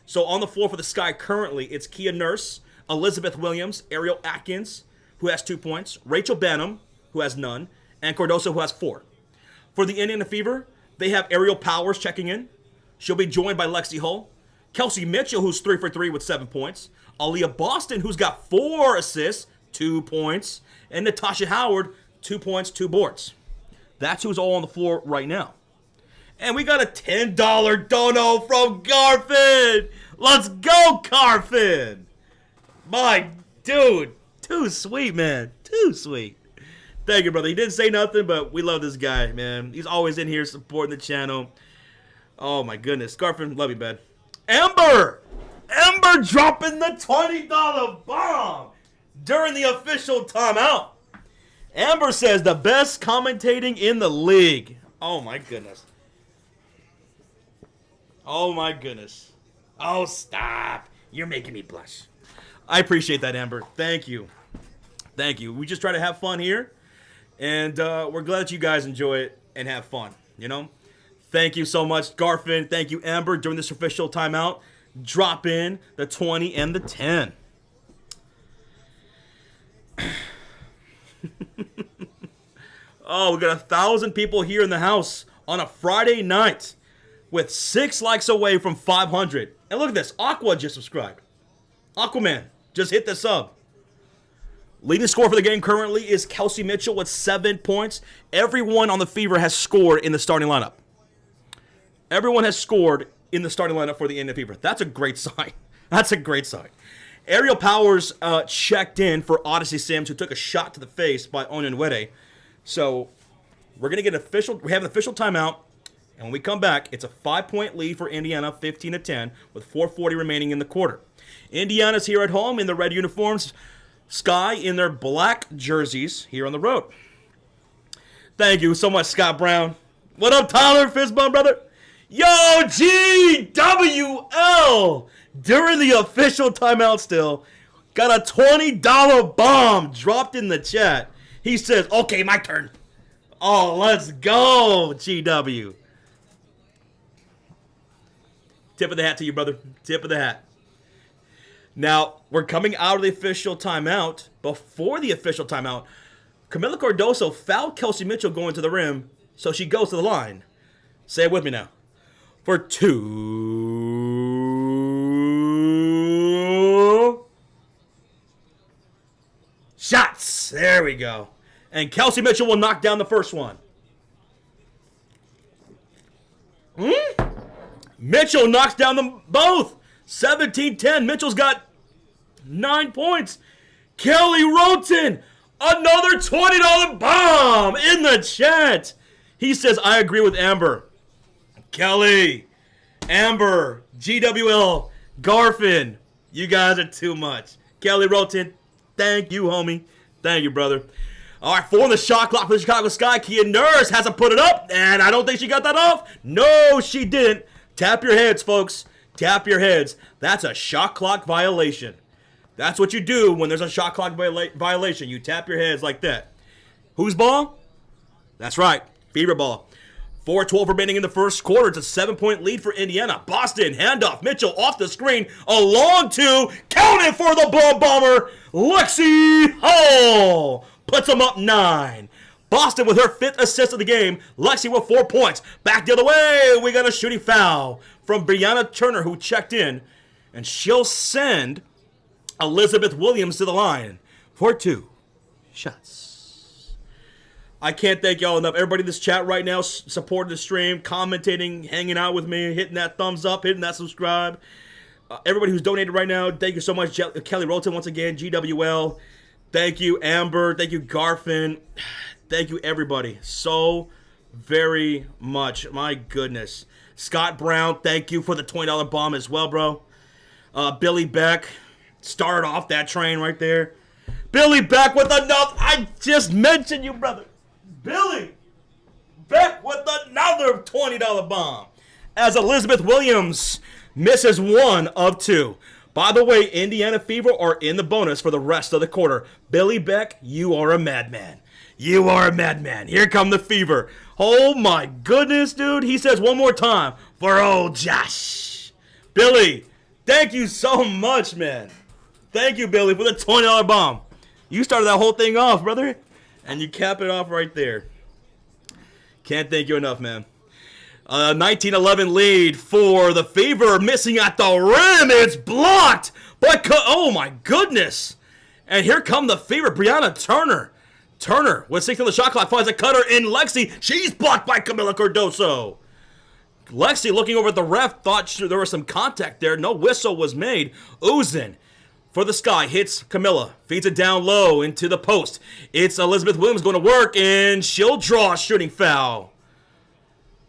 So on the floor for the Sky currently, it's Kia Nurse, Elizabeth Williams, Ariel Atkins, who has 2 points, Rachel Banham, who has none, and Cardoso, who has 4. For the Indiana Fever, they have Ariel Powers checking in. She'll be joined by Lexi Hull, Kelsey Mitchell, who's 3 for 3 with 7 points, Aaliyah Boston, who's got 4 assists, 2 points, and Natasha Howard, 2 points, 2 boards. That's who's all on the floor right now. And we got a $10 dono from Garfin. Let's go, Garfin. My dude. Too sweet, man. Too sweet. Thank you, brother. He didn't say nothing, but we love this guy, man. He's always in here supporting the channel. Oh, my goodness. Garfin, love you, man. Amber dropping the $20 bomb during the official timeout. Amber says the best commentating in the league. Oh, my goodness. Oh, my goodness. Oh, stop. You're making me blush. I appreciate that, Amber. Thank you. Thank you. We just try to have fun here. And we're glad that you guys enjoy it and have fun, you know? Thank you so much, Garfin. Thank you, Amber, during this official timeout. Drop in the 20 and the 10. Oh, we got 1,000 people here in the house on a Friday night with 6 likes away from 500. And look at this. Aqua just subscribed. Aquaman just hit the sub. Leading scorer for the game currently is Kelsey Mitchell with 7 points. Everyone on the Fever has scored in the starting lineup. Everyone has scored in the starting lineup for the Indiana Fever. That's a great sign. That's a great sign. Ariel Powers checked in for Odyssey Sims, who took a shot to the face by Onyenwere. So we're going to get we have an official timeout. And when we come back, it's a 5-point lead for Indiana, 15-10, with 4:40 remaining in the quarter. Indiana's here at home in the red uniforms. Sky in their black jerseys here on the road. Thank you so much, Scott Brown. What up, Tyler? Fist bump, brother. Yo, GWL! During the official timeout still, got a $20 bomb dropped in the chat. He says, okay, my turn. Oh, let's go, GW. Tip of the hat to you, brother. Tip of the hat. Now, we're coming out of the official timeout. Before the official timeout, Camila Cardoso fouled Kelsey Mitchell going to the rim, so she goes to the line. Say it with me now. For 2 shots. There we go. And Kelsey Mitchell will knock down the first one. Mitchell knocks down them both. 17-10. Mitchell's got 9 points. Kelly Roten, another $20 bomb in the chat. He says, I agree with Amber. Kelly, Amber, GWL, Garfin, you guys are too much. Kelly Roten, thank you, homie. Thank you, brother. All right, for the shot clock for the Chicago Sky, Kia Nurse hasn't put it up, and I don't think she got that off. No, she didn't. Tap your heads, folks. Tap your heads. That's a shot clock violation. That's what you do when there's a shot clock violation. You tap your heads like that. Whose ball? That's right, Fever ball. 4:12 remaining in the first quarter. It's a 7-point lead for Indiana. Boston, handoff. Mitchell off the screen. A long two. Counted for the ball bomber. Lexi Hall puts them up 9. Boston with her 5th assist of the game. Lexi with 4 points. Back the other way. We got a shooting foul from Brianna Turner, who checked in. And she'll send Elizabeth Williams to the line for 2 shots. I can't thank y'all enough. Everybody in this chat right now supporting the stream, commentating, hanging out with me, hitting that thumbs up, hitting that subscribe. Everybody who's donated right now, thank you so much. Kelly Roten once again, GWL. Thank you, Amber. Thank you, Garfin. Thank you, everybody. So very much. My goodness. Scott Brown, thank you for the $20 bomb as well, bro. Billy Beck started off that train right there. Billy Beck with another. I just mentioned you, brother. Billy Beck with another $20 bomb. As Elizabeth Williams misses 1 of 2. By the way, Indiana Fever are in the bonus for the rest of the quarter. Billy Beck, you are a madman. You are a madman. Here come the Fever. Oh my goodness, dude. He says one more time for old Josh. Billy, thank you so much, man. Thank you, Billy, for the $20 bomb. You started that whole thing off, brother. And you cap it off right there. Can't thank you enough, man. 19-11 lead for the Fever. Missing at the rim. It's blocked. But, oh my goodness. And here come the Fever. Brianna Turner. Turner, with 6 on the shot clock, finds a cutter in Lexi. She's blocked by Camila Cardoso. Lexi, looking over at the ref, thought there was some contact there. No whistle was made. Uzin for the Sky, hits Camilla, feeds it down low into the post. It's Elizabeth Williams going to work, and she'll draw a shooting foul.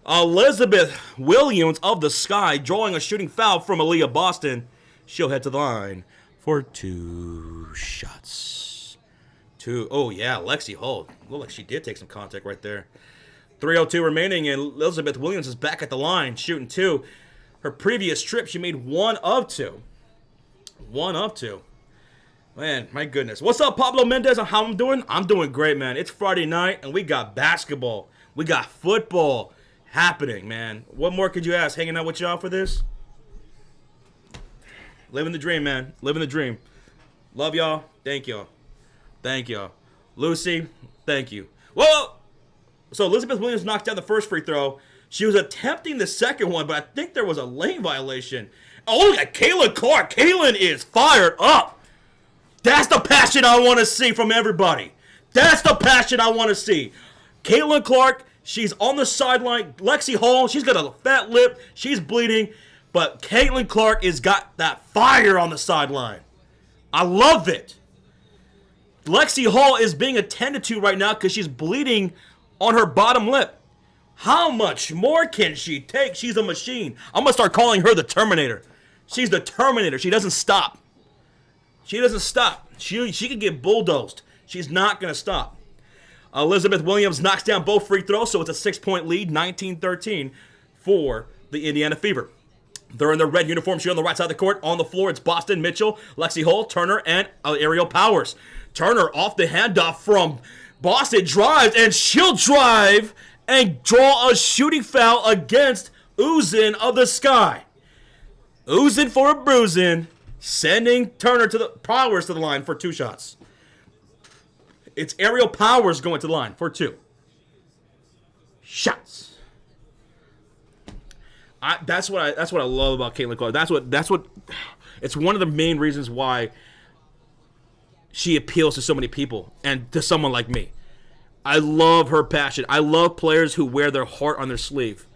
Elizabeth Williams of the Sky drawing a shooting foul from Aaliyah Boston. She'll head to the line for 2 shots. 2. Oh, yeah, Lexi Hull. Looked like she did take some contact right there. 3:02 remaining, and Elizabeth Williams is back at the line, shooting 2. Her previous trip, she made 1 of 2. 1 of 2. Man, my goodness. What's up, Pablo Mendez? How I'm doing? I'm doing great, man. It's Friday night, and we got basketball. We got football happening, man. What more could you ask? Hanging out with y'all for this? Living the dream, man. Living the dream. Love y'all. Thank y'all. Thank y'all. Lucy, thank you. Whoa! So Elizabeth Williams knocked down the first free throw. She was attempting the second one, but I think there was a lane violation. Oh, look at Caitlin Clark. Caitlin is fired up. That's the passion I want to see from everybody. That's the passion I want to see. Caitlin Clark, she's on the sideline. Lexi Hall, she's got a fat lip. She's bleeding. But Caitlin Clark has got that fire on the sideline. I love it. Lexi Hall is being attended to right now because she's bleeding on her bottom lip. How much more can she take? She's a machine. I'm going to start calling her the Terminator. She's the Terminator. She doesn't stop. She doesn't stop. She can get bulldozed. She's not going to stop. Elizabeth Williams knocks down both free throws, so it's a 6-point lead, 19-13 for the Indiana Fever. They're in their red uniforms here on the right side of the court. On the floor, it's Boston, Mitchell, Lexi Hull, Turner, and Ariel Powers. Turner off the handoff from Boston, drives, and she'll drive and draw a shooting foul against Uzin of the Sky. Uzin for a bruising, sending Turner to the Powers to the line for 2 shots. It's Ariel Powers going to the line for 2 shots. That's what I love about Caitlin Clark. That's what. It's one of the main reasons why she appeals to so many people and to someone like me. I love her passion. I love players who wear their heart on their sleeve,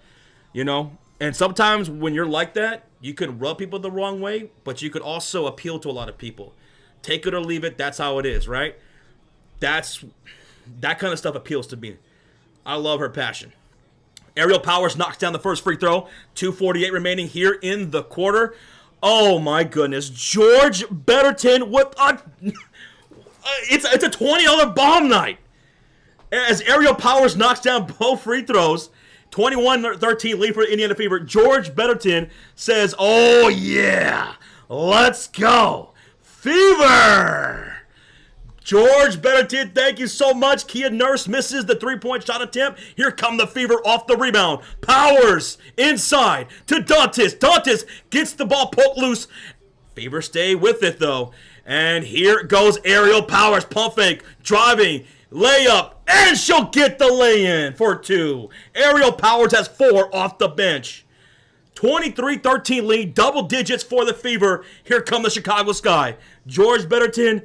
you know? And sometimes when you're like that, you can rub people the wrong way, but you could also appeal to a lot of people. Take it or leave it, that's how it is, right? That kind of stuff appeals to me. I love her passion. Aerial Powers knocks down the first free throw. 2:48 remaining here in the quarter. Oh my goodness. George Betterton with a... it's a $20 bomb night. As Aerial Powers knocks down both free throws. 21-13 lead for Indiana Fever. George Betterton says, oh yeah, let's go. Fever! George Betterton, thank you so much. Kia Nurse misses the three-point shot attempt. Here come the Fever off the rebound. Powers inside to Dantas. Dantas gets the ball poked loose. Fever stay with it, though. And here goes Aerial Powers. Pump fake, driving, layup, and she'll get the lay-in for 2. Aerial Powers has 4 off the bench. 23-13 lead, double digits for the Fever. Here come the Chicago Sky. George Betterton,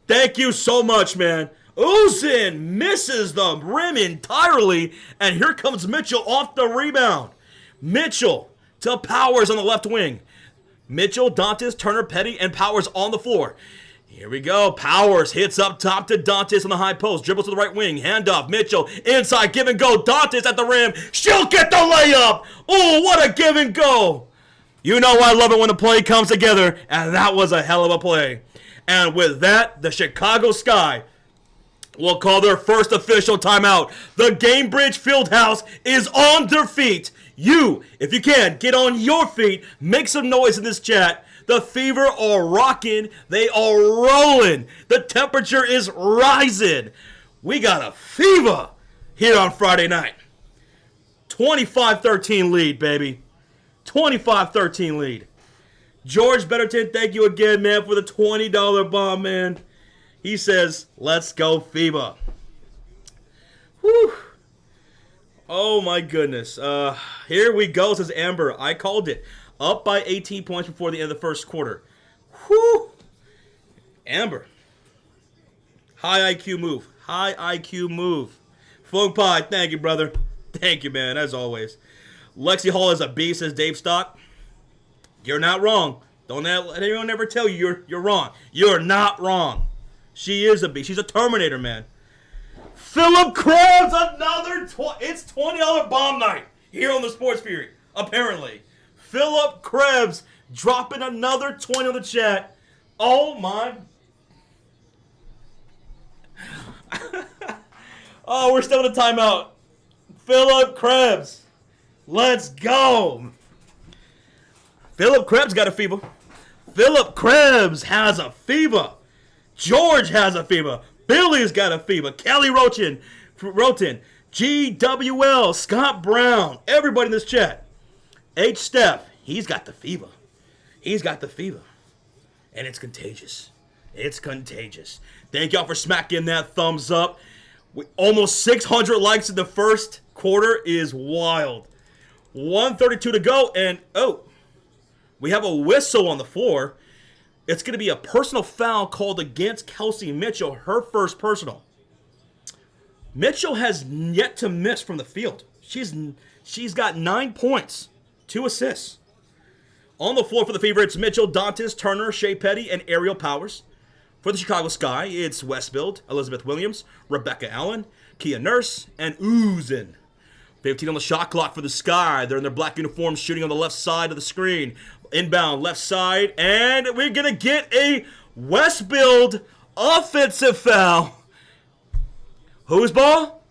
thank you so much, man. Uzin misses the rim entirely, and here comes Mitchell off the rebound. Mitchell to Powers on the left wing. Mitchell, Dantas, Turner, Petty, and Powers on the floor. Here we go. Powers hits up top to Dantas on the high post. Dribbles to the right wing. Handoff. Mitchell inside. Give and go. Dantas at the rim. She'll get the layup. Oh, what a give and go. You know I love it when the play comes together, and that was a hell of a play. And with that, the Chicago Sky will call their first official timeout. The Gainbridge Fieldhouse is on their feet. You, if you can, get on your feet. Make some noise in this chat. The Fever are rocking. They are rolling. The temperature is rising. We got a fever here on Friday night. 25-13 lead, baby. 25-13 lead. George Betterton, thank you again, man, for the $20 bomb, man. He says, let's go, Fever. Whew. Oh, my goodness. Here we go, says Amber. I called it. Up by 18 points before the end of the first quarter. Whew. Amber. High IQ move. High IQ move. Fung Pie, thank you, brother. Thank you, man, as always. Lexi Hall is a beast, says Dave Stock. You're not wrong. Don't let anyone ever tell you you're wrong. You're not wrong. She is a beast. She's a Terminator, man. Philip Krebs, another it's $20 bomb night here on the Sports Fury, apparently. Philip Krebs dropping another 20 on the chat. Oh, my. Oh, we're still in a timeout. Philip Krebs. Let's go. Philip Krebs got a fever. Philip Krebs has a fever. George has a fever. Billy's got a fever. Kelly Roten, GWL, Scott Brown, everybody in this chat. H. Steph, he's got the fever. He's got the fever. And it's contagious. It's contagious. Thank y'all for smacking that thumbs up. Almost 600 likes in the first quarter is wild. 1:32 to go, and we have a whistle on the floor. It's going to be a personal foul called against Kelsey Mitchell, her first personal. Mitchell has yet to miss from the field. She's got 9 points, 2 assists. On the floor for the Fever, it's Mitchell, Dantas, Turner, Shea Petty, and Aerial Powers. For the Chicago Sky, it's Westfield, Elizabeth Williams, Rebecca Allen, Kia Nurse, and Uzin. 15 on the shot clock for the Sky. They're in their black uniforms shooting on the left side of the screen. Inbound, left side, and we're going to get a Westfield offensive foul. Whose ball?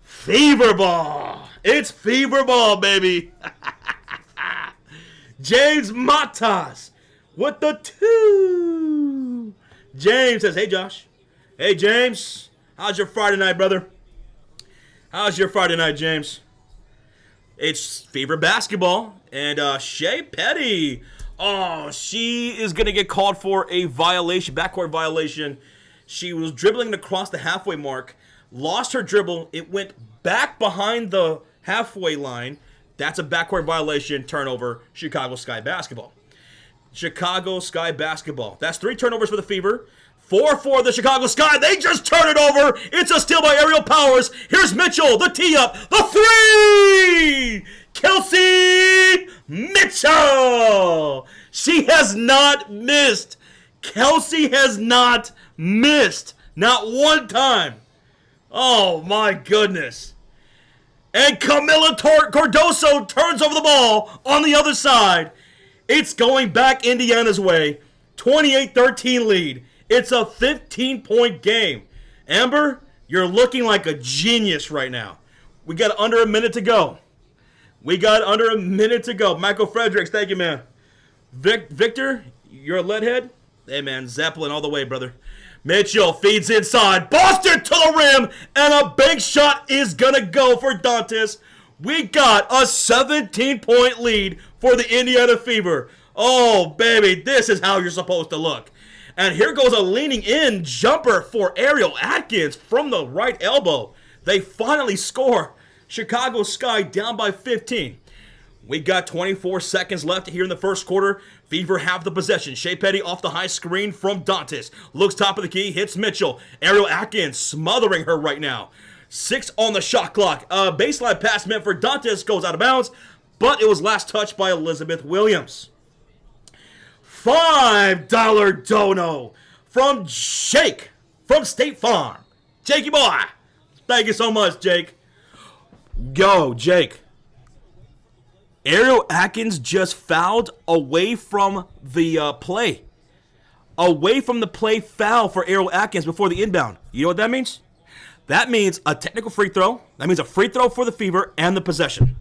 Fever ball. It's Fever ball, baby. James Matas with the 2. James says, hey, Josh. Hey, James. How's your Friday night, brother? How's your Friday night, James? It's Fever basketball. And Shea Petty. Oh, she is going to get called for a violation, backcourt violation. She was dribbling across the halfway mark, lost her dribble. It went back behind the halfway line. That's a backcourt violation, turnover, Chicago Sky basketball. Chicago Sky basketball. That's 3 turnovers for the Fever. 4 for the Chicago Sky. They just turn it over. It's a steal by Aerial Powers. Here's Mitchell. The tee up. The 3! Kelsey Mitchell. She has not missed. Kelsey has not missed. Not one time. Oh, my goodness. And Camila Cardoso turns over the ball on the other side. It's going back Indiana's way. 28-13 lead. It's a 15-point game. Amber, you're looking like a genius right now. We got under a minute to go. Michael Fredericks, thank you, man. Victor, you're a leadhead? Hey, man, Zeppelin all the way, brother. Mitchell feeds inside. Boston to the rim. And a big shot is going to go for Dantas. We got a 17-point lead for the Indiana Fever. Oh, baby, this is how you're supposed to look. And here goes a leaning in jumper for Ariel Atkins from the right elbow. They finally score. Chicago Sky down by 15. We got 24 seconds left here in the first quarter. Fever have the possession. Shea Petty off the high screen from Dantas. Looks top of the key, hits Mitchell. Ariel Atkins smothering her right now. 6 on the shot clock. A baseline pass meant for Dantas goes out of bounds, but it was last touched by Elizabeth Williams. $5 dono from Jake from State Farm. Jakey boy. Thank you so much, Jake. Go, Jake. Ariel Atkins just fouled away from the play. Away from the play foul for Ariel Atkins before the inbound. You know what that means? That means a technical free throw. That means a free throw for the Fever and the possession.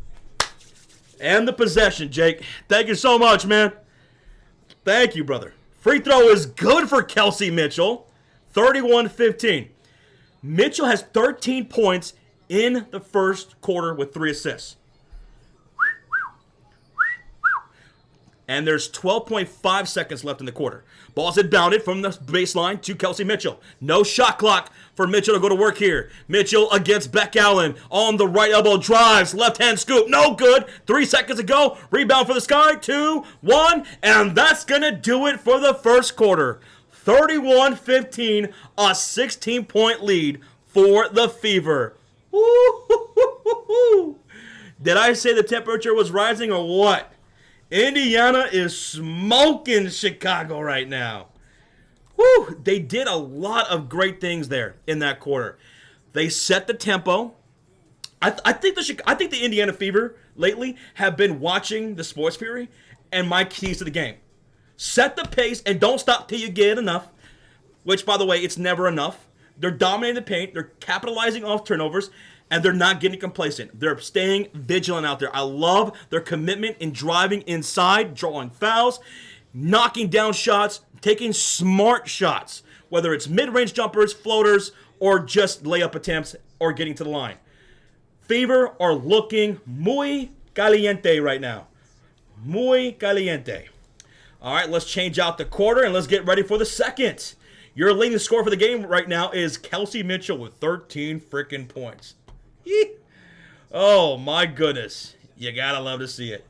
And the possession, Jake. Thank you so much, man. Thank you, brother. Free throw is good for Kelsey Mitchell. 31-15. Mitchell has 13 points in the first quarter with 3 assists. And there's 12.5 seconds left in the quarter. Ball's inbounded from the baseline to Kelsey Mitchell. No shot clock for Mitchell to go to work here. Mitchell against Beck Allen on the right elbow, drives, left-hand scoop, no good. 3 seconds to go. Rebound for the Sky, 2, 1, and that's going to do it for the first quarter. 31-15, a 16-point lead for the Fever. Woo-hoo-hoo-hoo-hoo. Did I say the temperature was rising or what? Indiana is smoking Chicago right now. Woo! They did a lot of great things there in that quarter. They set the tempo. I think the Indiana Fever lately have been watching the Sports Fury and my keys to the game. Set the pace and don't stop till you get enough, which, by the way, it's never enough. They're dominating the paint. They're capitalizing off turnovers. And they're not getting complacent. They're staying vigilant out there. I love their commitment in driving inside, drawing fouls, knocking down shots, taking smart shots, whether it's mid-range jumpers, floaters, or just layup attempts or getting to the line. Fever are looking muy caliente right now. Muy caliente. All right, let's change out the quarter and let's get ready for the second. Your leading scorer for the game right now is Kelsey Mitchell with 13 freaking points. Oh my goodness. You gotta love to see it.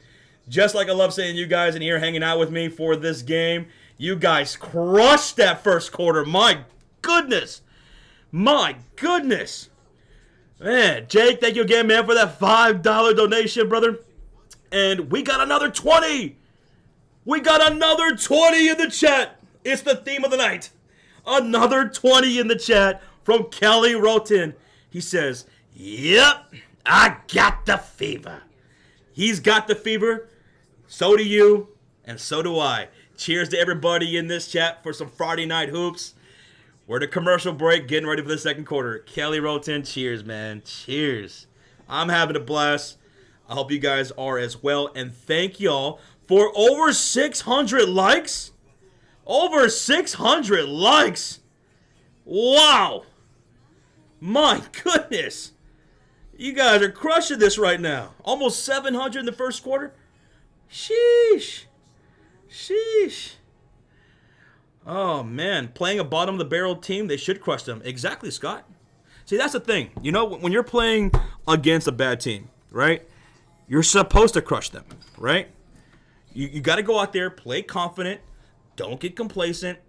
Just like I love seeing you guys in here hanging out with me for this game. You guys crushed that first quarter. My goodness. My goodness. Man, Jake, thank you again, man, for that $5 donation, brother. And we got another 20. We got another 20 in the chat. It's the theme of the night. Another 20 in the chat from Kelly Roten. He says, yep, I got the fever. He's got the fever. So do you, and so do I. Cheers to everybody in this chat for some Friday night hoops. We're at a commercial break, getting ready for the second quarter. Kelly Roten, cheers, man. Cheers. I'm having a blast. I hope you guys are as well. And thank y'all for over 600 likes. Over 600 likes. Wow. My goodness. You guys are crushing this right now. Almost 700 in the first quarter. Sheesh. Sheesh. Oh, man. Playing a bottom-of-the-barrel team, they should crush them. Exactly, Scott. See, that's the thing. You know, when you're playing against a bad team, right, you're supposed to crush them, right? You got to go out there, play confident. Don't get complacent.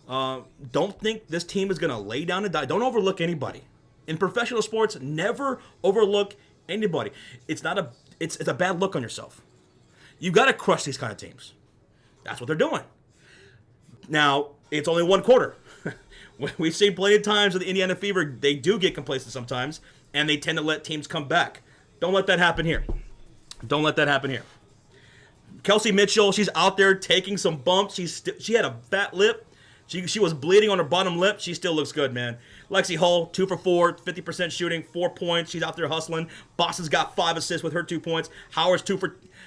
Don't think this team is going to lay down and die. Don't overlook anybody. In professional sports, never overlook anybody. It's a bad look on yourself. You got to crush these kind of teams. That's what they're doing. Now, it's only one quarter. We've seen plenty of times with the Indiana Fever, they do get complacent sometimes, and they tend to let teams come back. Don't let that happen here. Don't let that happen here. Kelsey Mitchell, she's out there taking some bumps. She had a fat lip. She was bleeding on her bottom lip. She still looks good, man. Lexi Hull, 2 for 4, 50% shooting, 4 points. She's out there hustling. Boston's got 5 assists with her 2 points. Howard's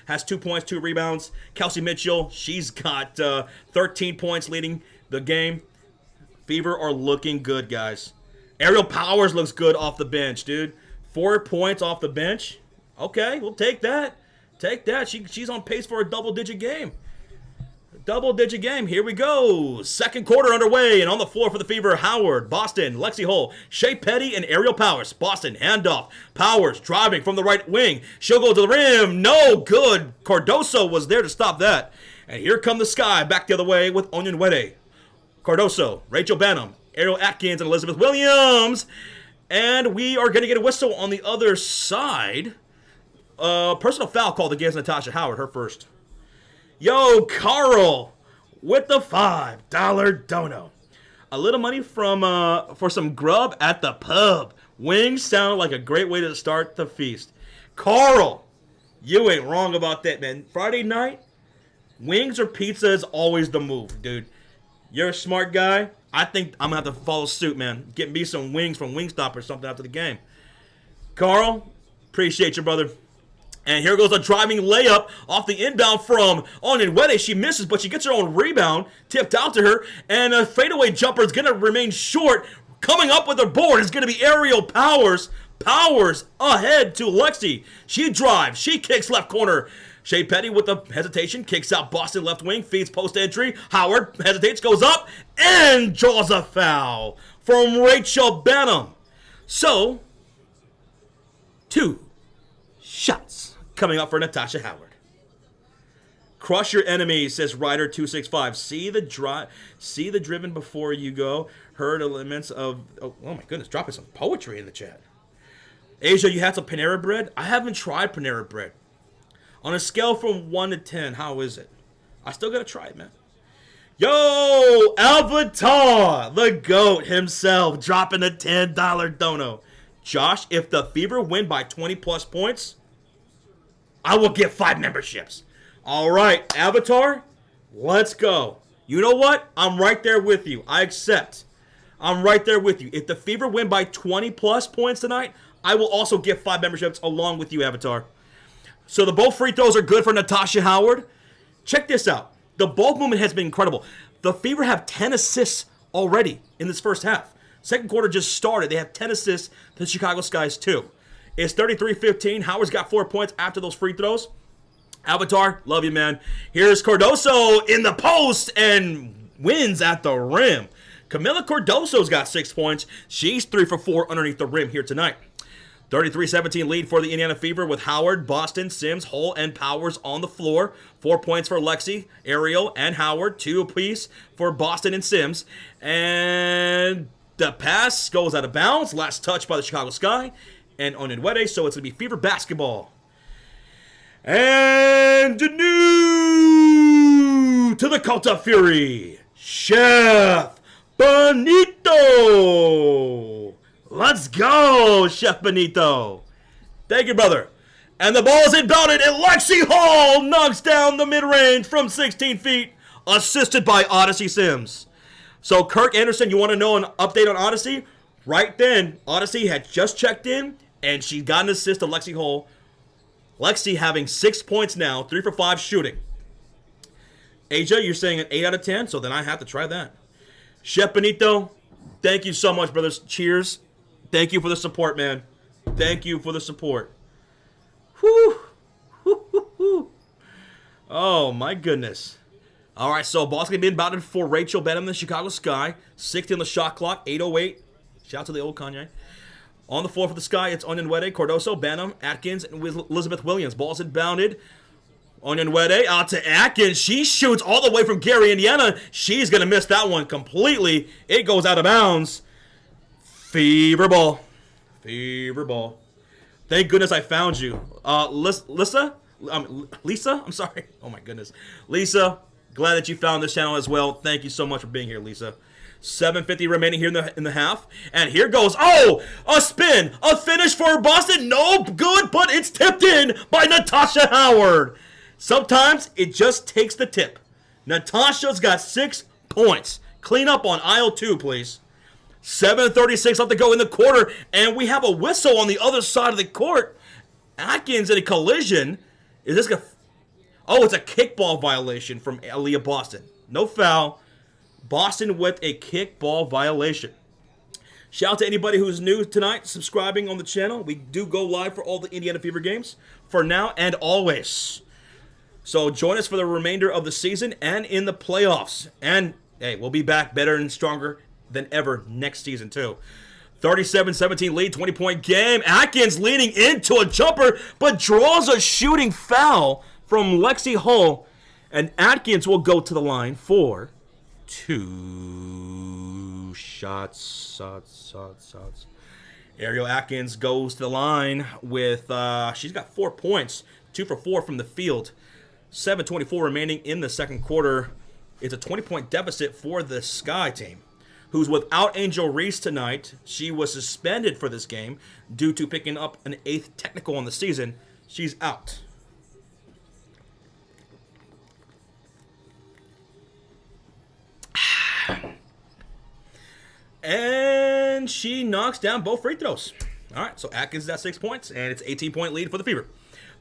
has 2 points, 2 rebounds. Kelsey Mitchell, she's got 13 points leading the game. Fever are looking good, guys. Ariel Powers looks good off the bench, dude. 4 points off the bench. Okay, we'll take that. Take that. She's on pace for a double-digit game. Double-digit game. Here we go. Second quarter underway, and on the floor for the Fever, Howard, Boston, Lexi Hull, Shea Petty, and Ariel Powers. Boston, handoff. Powers driving from the right wing. She'll go to the rim. No good. Cardoso was there to stop that. And here come the Sky back the other way with Onyenwere. Cardoso, Rachel Banham, Ariel Atkins, and Elizabeth Williams. And we are going to get a whistle on the other side. Personal foul called against Natasha Howard, her first. Yo, Carl with the $5 dono. A little money for some grub at the pub. Wings sound like a great way to start the feast. Carl, you ain't wrong about that, man. Friday night, wings or pizza is always the move, dude. You're a smart guy. I think I'm going to have to follow suit, man. Get me some wings from Wingstop or something after the game. Carl, appreciate you, brother. And here goes a driving layup off the inbound from Onyenwere. She misses, but she gets her own rebound, tipped out to her. And a fadeaway jumper is going to remain short. Coming up with her board is going to be Ariel Powers. Powers ahead to Lexi. She drives. She kicks left corner. Shea Petty with the hesitation. Kicks out Boston left wing. Feeds post entry. Howard hesitates, goes up, and draws a foul from Rachel Banham. So, 2 shots coming up for Natasha Howard. Crush your enemy, says Ryder265. See the driven before you go. Heard elements of... Oh my goodness, dropping some poetry in the chat. Asia, you had some Panera Bread? I haven't tried Panera Bread. On a scale from 1 to 10, how is it? I still gotta try it, man. Yo, Avatar, the GOAT himself, dropping a $10 dono. Josh, if the Fever win by 20 plus points, I will get 5 memberships. All right, Avatar, let's go. You know what? I'm right there with you. I accept. I'm right there with you. If the Fever win by 20 plus points tonight, I will also get 5 memberships along with you, Avatar. So the both free throws are good for Natasha Howard. Check this out. The ball movement has been incredible. The Fever have 10 assists already in this first half. Second quarter just started. They have 10 assists. The Chicago Skies, 2. It's 33-15. Howard's got 4 points after those free throws. Avatar, love you, man. Here's Cardoso in the post and wins at the rim. Camila Cardoso's got 6 points. She's 3 for 4 underneath the rim here tonight. 33-17 lead for the Indiana Fever with Howard, Boston, Sims, Hull, and Powers on the floor. 4 points for Lexi, Ariel, and Howard. 2 apiece for Boston and Sims. And the pass goes out of bounds. Last touch by the Chicago Sky and Onyenwere, so it's going to be Fever basketball. And new to the Cult of Fury, Chef Benito. Let's go, Chef Benito. Thank you, brother. And the ball is inbounded, and Lexi Hull knocks down the mid-range from 16 feet, assisted by Odyssey Sims. So, Kirk Anderson, you want to know an update on Odyssey? Right then, Odyssey had just checked in, and she got an assist to Lexi Hull. Lexi having 6 points now, 3 for 5 shooting. Asia, you're saying an 8 out of 10, so then I have to try that. Chef Benito, thank you so much, brothers. Cheers. Thank you for the support, man. Thank you for the support. Whew. Oh, my goodness. All right, so ball's going to be inbounded for Rachel Banham, the Chicago Sky. 60 on the shot clock, 8:08. Shout out to the old Kanye. On the floor for the Sky, it's Onyenwere, Cardoso, Banham, Atkins, and with Elizabeth Williams. Ball's inbounded. Onyenwere out to Atkins. She shoots all the way from Gary, Indiana. She's going to miss that one completely. It goes out of bounds. Fever ball. Fever ball. Thank goodness I found you. Lisa? I'm sorry. Oh, my goodness. Lisa, glad that you found this channel as well. Thank you so much for being here, Lisa. 7:50 remaining here in the half. And here goes, a spin, a finish for Boston. No good, but it's tipped in by Natasha Howard. Sometimes it just takes the tip. Natasha's got 6 points. Clean up on aisle 2, please. 7:36 left to go in the quarter, and we have a whistle on the other side of the court. Atkins in a collision. Is this it's a kickball violation from Aaliyah Boston. No foul. Boston with a kickball violation. Shout out to anybody who's new tonight, subscribing on the channel. We do go live for all the Indiana Fever games for now and always. So join us for the remainder of the season and in the playoffs. And, hey, we'll be back better and stronger than ever next season, too. 37-17 lead, 20-point game. Atkins leading into a jumper, but draws a shooting foul from Lexi Hull. And Atkins will go to the line for 2 shots. Ariel Atkins goes to the line with, she's got 4 points, 2 for 4 from the field. 7:24 remaining in the second quarter. It's a 20-point deficit for the Sky team, who's without Angel Reese tonight. She was suspended for this game due to picking up an 8th technical on the season. She's out. And she knocks down both free throws. All right, so Atkins is at 6 points, and it's 18-point lead for the Fever.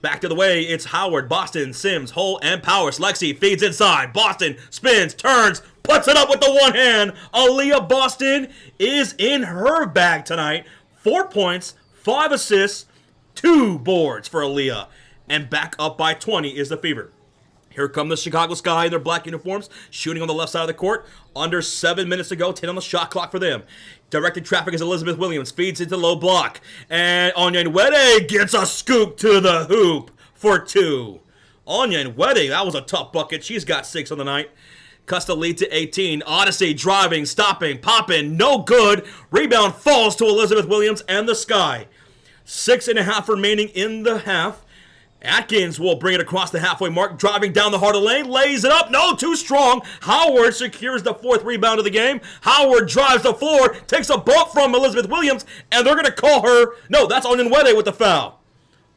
Back to the way, it's Howard, Boston, Sims, Hull, and Powers. Lexi feeds inside. Boston spins, turns, puts it up with the one hand. Aaliyah Boston is in her bag tonight. 4 points, 5 assists, 2 boards for Aaliyah. And back up by 20 is the Fever. Here come the Chicago Sky in their black uniforms, shooting on the left side of the court. Under 7 minutes to go, 10 on the shot clock for them. Directing traffic is Elizabeth Williams, feeds into low block. And Onyenwere gets a scoop to the hoop for 2. Onyenwere, that was a tough bucket. She's got 6 on the night. Cuts the lead to 18. Odyssey driving, stopping, popping, no good. Rebound falls to Elizabeth Williams and the Sky. 6.5 remaining in the half. Atkins will bring it across the halfway mark, driving down the heart of the lane, lays it up, no, too strong. Howard secures the 4th rebound of the game. Howard drives the floor, takes a bump from Elizabeth Williams, and they're going to call her, no, that's Onyenwere with the foul.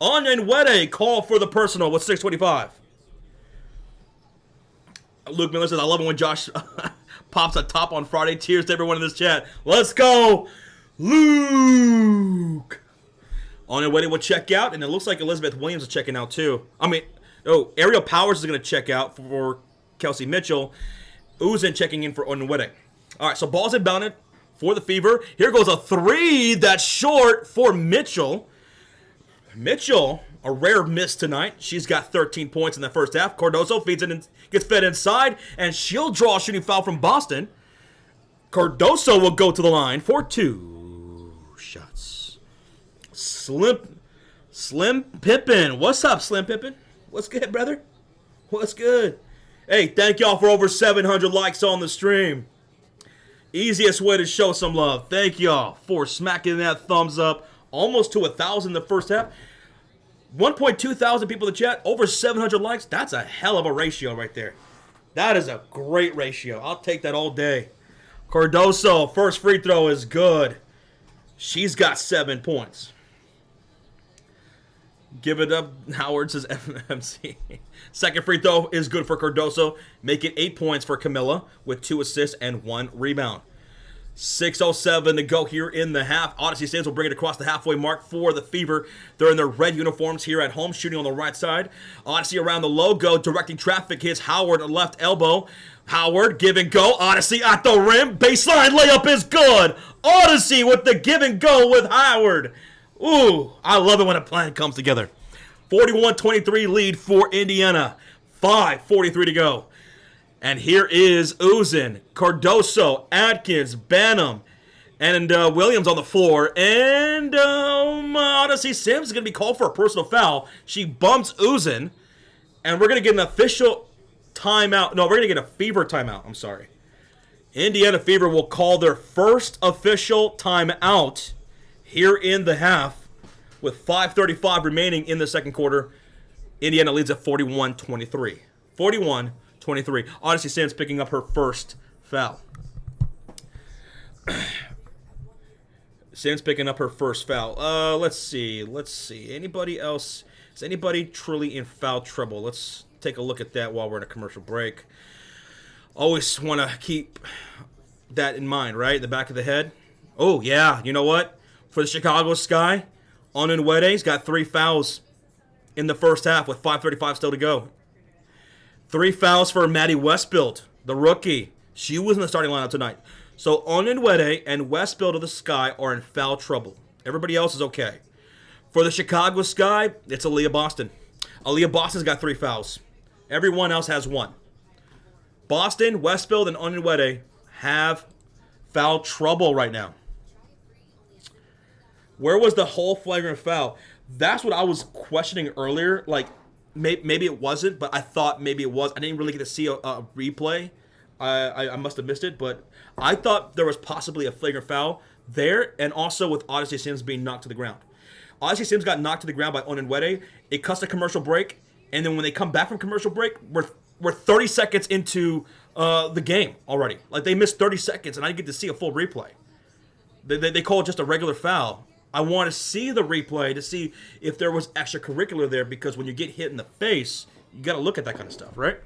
Onyenwere call for the personal with 6:25. Luke Miller says, I love it when Josh pops a top on Friday. Cheers to everyone in this chat. Let's go, Luke. Onyenwere will check out, and it looks like Elizabeth Williams is checking out too. Ariel Powers is going to check out for Kelsey Mitchell. Uzin checking in for Onyenwere. All right, so ball's inbounded for the Fever. Here goes a 3 that's short for Mitchell. Mitchell, a rare miss tonight. She's got 13 points in the first half. Cardoso feeds it and gets fed inside, and she'll draw a shooting foul from Boston. Cardoso will go to the line for 2 shots. Slim Pippin. What's up, Slim Pippin? What's good, brother? What's good? Hey, thank y'all for over 700 likes on the stream. Easiest way to show some love. Thank y'all for smacking that thumbs up. Almost to 1,000 in the first half. 1.2 thousand people in the chat. Over 700 likes. That's a hell of a ratio right there. That is a great ratio. I'll take that all day. Cardoso, first free throw is good. She's got 7 points. Give it up, Howard, says FMC. Second free throw is good for Cardoso. Make it 8 points for Camilla with 2 assists and 1 rebound. 6:07 to go here in the half. Odyssey Sands will bring it across the halfway mark for the Fever. They're in their red uniforms here at home, shooting on the right side. Odyssey around the logo, directing traffic, hits Howard left elbow. Howard, give and go. Odyssey at the rim. Baseline layup is good. Odyssey with the give and go with Howard. Ooh, I love it when a plan comes together. 41-23 lead for Indiana. 5:43 to go. And here is Uzin, Cardoso, Atkins, Banham, and Williams on the floor. And Odyssey Sims is going to be called for a personal foul. She bumps Uzin. And we're going to get an official timeout. No, we're going to get a Fever timeout. I'm sorry. Indiana Fever will call their first official timeout here in the half with 5:35 remaining in the second quarter. Indiana leads at 41-23. 41-23. Odyssey Sims picking up her first foul. Sims picking up her first foul. Let's see. Anybody else? Is anybody truly in foul trouble? Let's take a look at that while we're in a commercial break. Always want to keep that in mind, right? The back of the head. Oh, yeah. You know what? For the Chicago Sky, Onyenwede's got 3 fouls in the first half with 5:35 still to go. 3 fouls for Maddie Westfield, the rookie. She was in the starting lineup tonight. So Onyenwede and Westfield of the Sky are in foul trouble. Everybody else is okay. For the Chicago Sky, it's Aaliyah Boston. Aaliyah Boston's got 3 fouls. Everyone else has 1. Boston, Westfield, and Onyenwede have foul trouble right now. Where was the whole flagrant foul? That's what I was questioning earlier. Like, maybe it wasn't, but I thought maybe it was. I didn't really get to see a replay. I must have missed it, but I thought there was possibly a flagrant foul there, and also with Odyssey Sims being knocked to the ground. Odyssey Sims got knocked to the ground by Onyenwede. It cuts a commercial break, and then when they come back from commercial break, we're 30 seconds into the game already. Like, they missed 30 seconds, and I didn't get to see a full replay. They call it just a regular foul. I want to see the replay to see if there was extracurricular there, because when you get hit in the face, you got to look at that kind of stuff, right?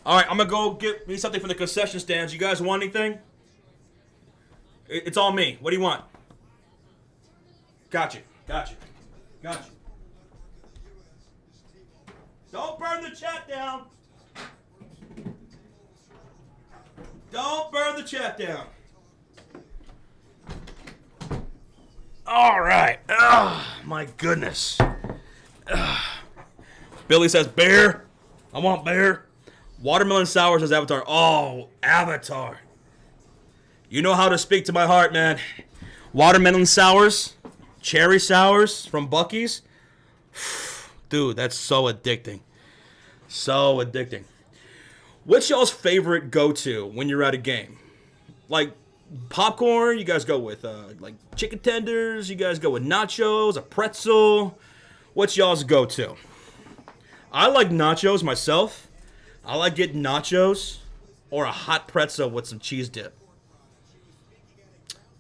All right, I'm going to go get me something from the concession stands. You guys want anything? It's all me. What do you want? Got you. Don't burn the chat down. Don't burn the chat down. All right. My goodness. Billy says bear. I want bear. Watermelon sour says Avatar. Oh, Avatar. You know how to speak to my heart, man. Watermelon sours, cherry sours from Buc-ee's. Dude, that's so addicting. So addicting. What's y'all's favorite go-to when you're at a game? Like popcorn, you guys go with like chicken tenders, you guys go with nachos, a pretzel. What's y'all's go-to? I like nachos myself. I like getting nachos or a hot pretzel with some cheese dip.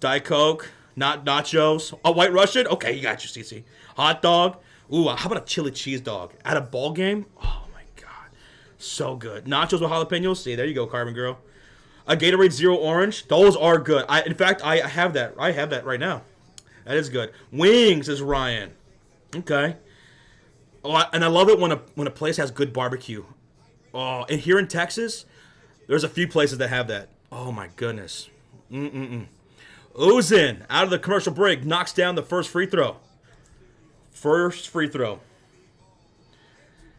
Diet Coke, not nachos. A White Russian? Okay, you got your CC. Hot dog. Ooh, how about a chili cheese dog? At a ball game? Oh, my God. So good. Nachos with jalapenos? See, there you go, Carbon Girl. A Gatorade Zero Orange? Those are good. In fact, I have that. I have that right now. That is good. Wings, is Ryan. Okay. Oh, and I love it when a place has good barbecue. Oh, and here in Texas, there's a few places that have that. Oh, my goodness. Uzin, out of the commercial break, knocks down the first free throw. First free throw.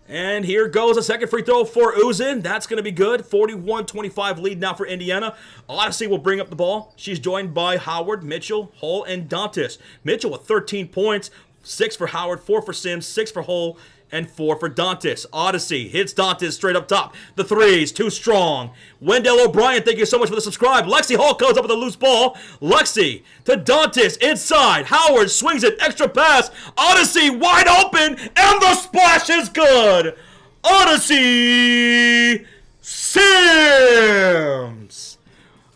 And here goes a second free throw for Uzin. That's going to be good. 41-25 lead now for Indiana. Odyssey will bring up the ball. She's joined by Howard, Mitchell, Hull, and Dantas. Mitchell with 13 points. 6 for Howard, 4 for Sims, 6 for Hull, and 4 for Dantas. Odyssey hits Dantas straight up top. The threes, too strong. Wendell O'Brien, thank you so much for the subscribe. Lexi Hall comes up with a loose ball. Lexi to Dantas inside. Howard swings it, extra pass. Odyssey wide open, and the splash is good. Odyssey Sims.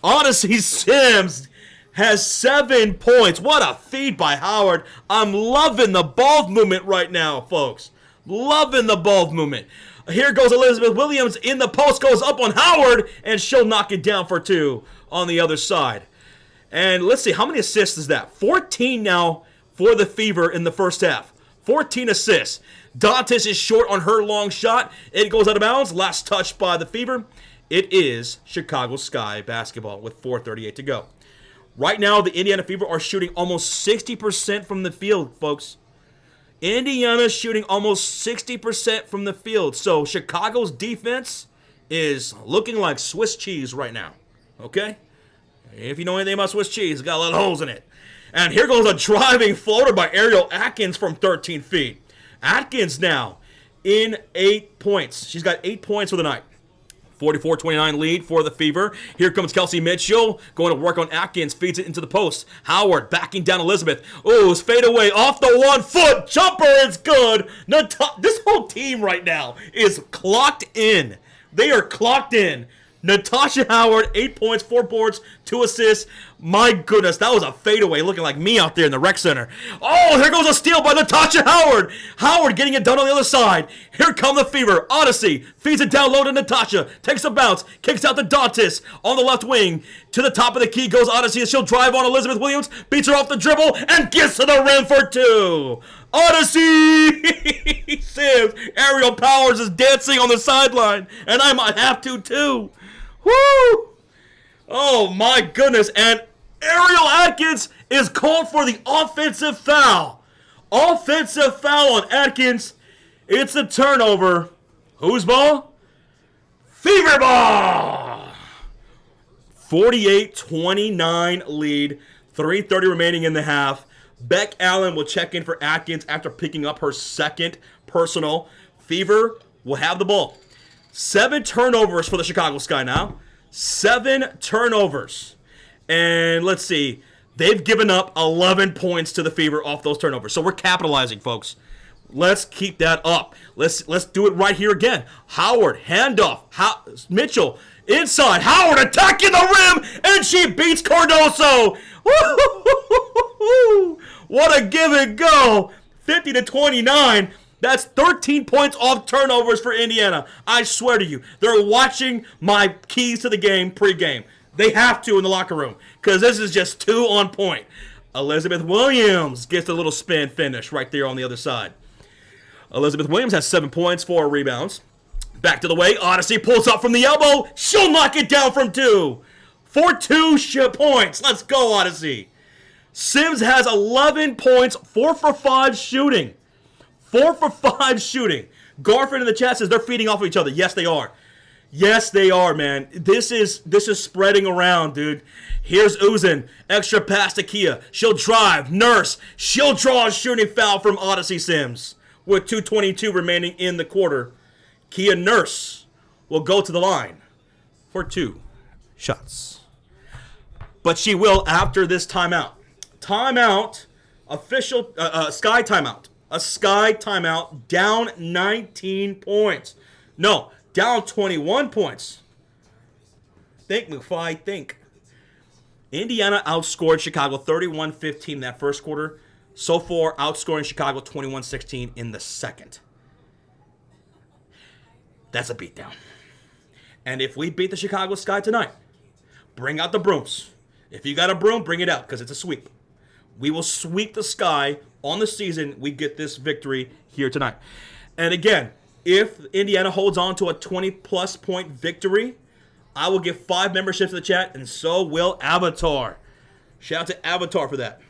Odyssey Sims has 7 points. What a feed by Howard. I'm loving the ball movement right now, folks. Loving the ball movement. Here goes Elizabeth Williams in the post, goes up on Howard, and she'll knock it down for 2 on the other side. And let's see, how many assists is that? 14 now for the Fever in the first half. 14 assists. Dantas is short on her long shot. It goes out of bounds. Last touch by the Fever. It is Chicago Sky basketball with 4:38 to go. Right now, the Indiana Fever are shooting almost 60% from the field, folks. Indiana's shooting almost 60% from the field. So Chicago's defense is looking like Swiss cheese right now. Okay? If you know anything about Swiss cheese, it's got a lot of holes in it. And here goes a driving floater by Ariel Atkins from 13 feet. Atkins now in 8 points. She's got 8 points for the night. 44-29 lead for the Fever. Here comes Kelsey Mitchell going to work on Atkins. Feeds it into the post. Howard backing down Elizabeth. Ooh, it's fade away off the 1 foot. Jumper is good. This whole team right now is clocked in. They are clocked in. Natasha Howard, 8 points, 4 boards, 2 assists. My goodness, that was a fadeaway looking like me out there in the rec center. Oh, here goes a steal by Natasha Howard. Howard getting it done on the other side. Here come the Fever. Odyssey feeds it down low to Natasha. Takes a bounce. Kicks out to Dantas on the left wing. To the top of the key goes Odyssey as she'll drive on Elizabeth Williams. Beats her off the dribble and gets to the rim for 2. Odyssey Sims. Aerial Powers is dancing on the sideline. And I might have to too. Woo! Oh my goodness. And Ariel Atkins is called for the offensive foul. Offensive foul on Atkins. It's a turnover. Whose ball? Fever ball! 48-29 lead. 3:30 remaining in the half. Beck Allen will check in for Atkins after picking up her second personal. Fever will have the ball. 7 turnovers for the Chicago Sky now. 7 turnovers. And let's see. They've given up 11 points to the Fever off those turnovers. So we're capitalizing, folks. Let's keep that up. Let's do it right here again. Howard, handoff. Mitchell, inside. Howard attacking the rim, and she beats Cardoso. Woo-hoo-hoo-hoo-hoo. What a give and go. 50-29. That's 13 points off turnovers for Indiana. I swear to you, they're watching my keys to the game pregame. They have to in the locker room because this is just too on point. Elizabeth Williams gets a little spin finish right there on the other side. Elizabeth Williams has 7 points, 4 rebounds. Back to the way. Odyssey pulls up from the elbow. She'll knock it down from 2. For 2 points. Let's go, Odyssey. Sims has 11 points, 4 for 5 shooting. 4 for 5 shooting. Garfin in the chat says they're feeding off of each other. Yes, they are. Yes, they are, man. This is spreading around, dude. Here's Uzin. Extra pass to Kia. She'll drive. Nurse. She'll draw a shooting foul from Odyssey Sims. With 2:22 remaining in the quarter. Kia Nurse will go to the line for 2 shots. But she will after this timeout. Timeout. Official Sky timeout. A Sky timeout, down 19 points. No, down 21 points. Think, McFly, think. Indiana outscored Chicago 31-15 in that first quarter. So far, outscoring Chicago 21-16 in the second. That's a beatdown. And if we beat the Chicago Sky tonight, bring out the brooms. If you got a broom, bring it out because it's a sweep. We will sweep the Sky on the season. We get this victory here tonight. And again, if Indiana holds on to a 20-plus point victory, I will give 5 memberships to the chat, and so will Avatar. Shout out to Avatar for that.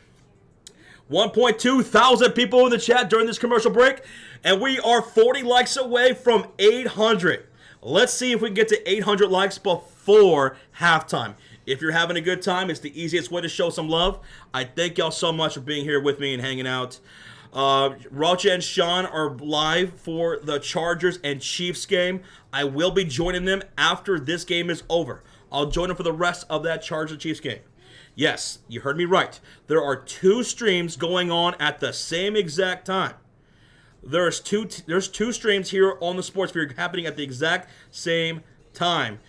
1.2 thousand people in the chat during this commercial break, and we are 40 likes away from 800. Let's see if we can get to 800 likes before halftime. If you're having a good time, it's the easiest way to show some love. I thank y'all so much for being here with me and hanging out. Rocha and Sean are live for the Chargers and Chiefs game. I will be joining them after this game is over. I'll join them for the rest of that Chargers-Chiefs game. Yes, you heard me right. There are 2 streams going on at the same exact time. There's two streams here on the Sports Sphere happening at the exact same time.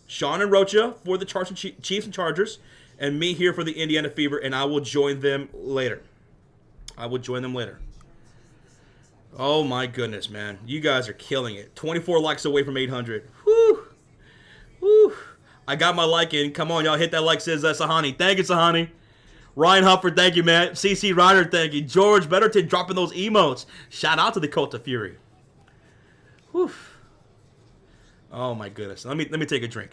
Sean and Rocha for the Chiefs and Chargers, and me here for the Indiana Fever, and I will join them later. Oh my goodness, man. You guys are killing it. 24 likes away from 800. Whew. Whew. I got my like in. Come on, y'all. Hit that like, says Sahani. Thank you, Sahani. Ryan Hufford, thank you, man. CC Ryder, thank you. George Betterton dropping those emotes. Shout out to the Cult of Fury. Whew. Oh my goodness. Let me take a drink.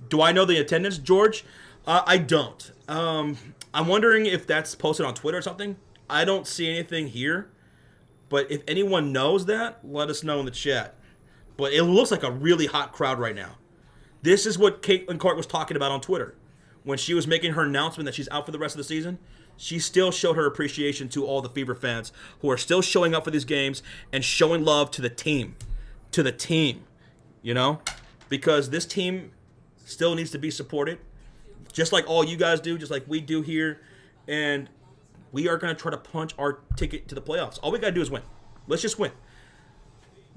Do I know the attendance, George? I don't. I'm wondering if that's posted on Twitter or something. I don't see anything here. But if anyone knows that, let us know in the chat. But it looks like a really hot crowd right now. This is what Caitlin Clark was talking about on Twitter when she was making her announcement that she's out for the rest of the season. she still showed her appreciation to all the Fever fans who are still showing up for these games and showing love to the team. To the team, you know? Because this team still needs to be supported, just like all you guys do, just like we do here. And we are going to try to punch our ticket to the playoffs. All we got to do is win. Let's just win.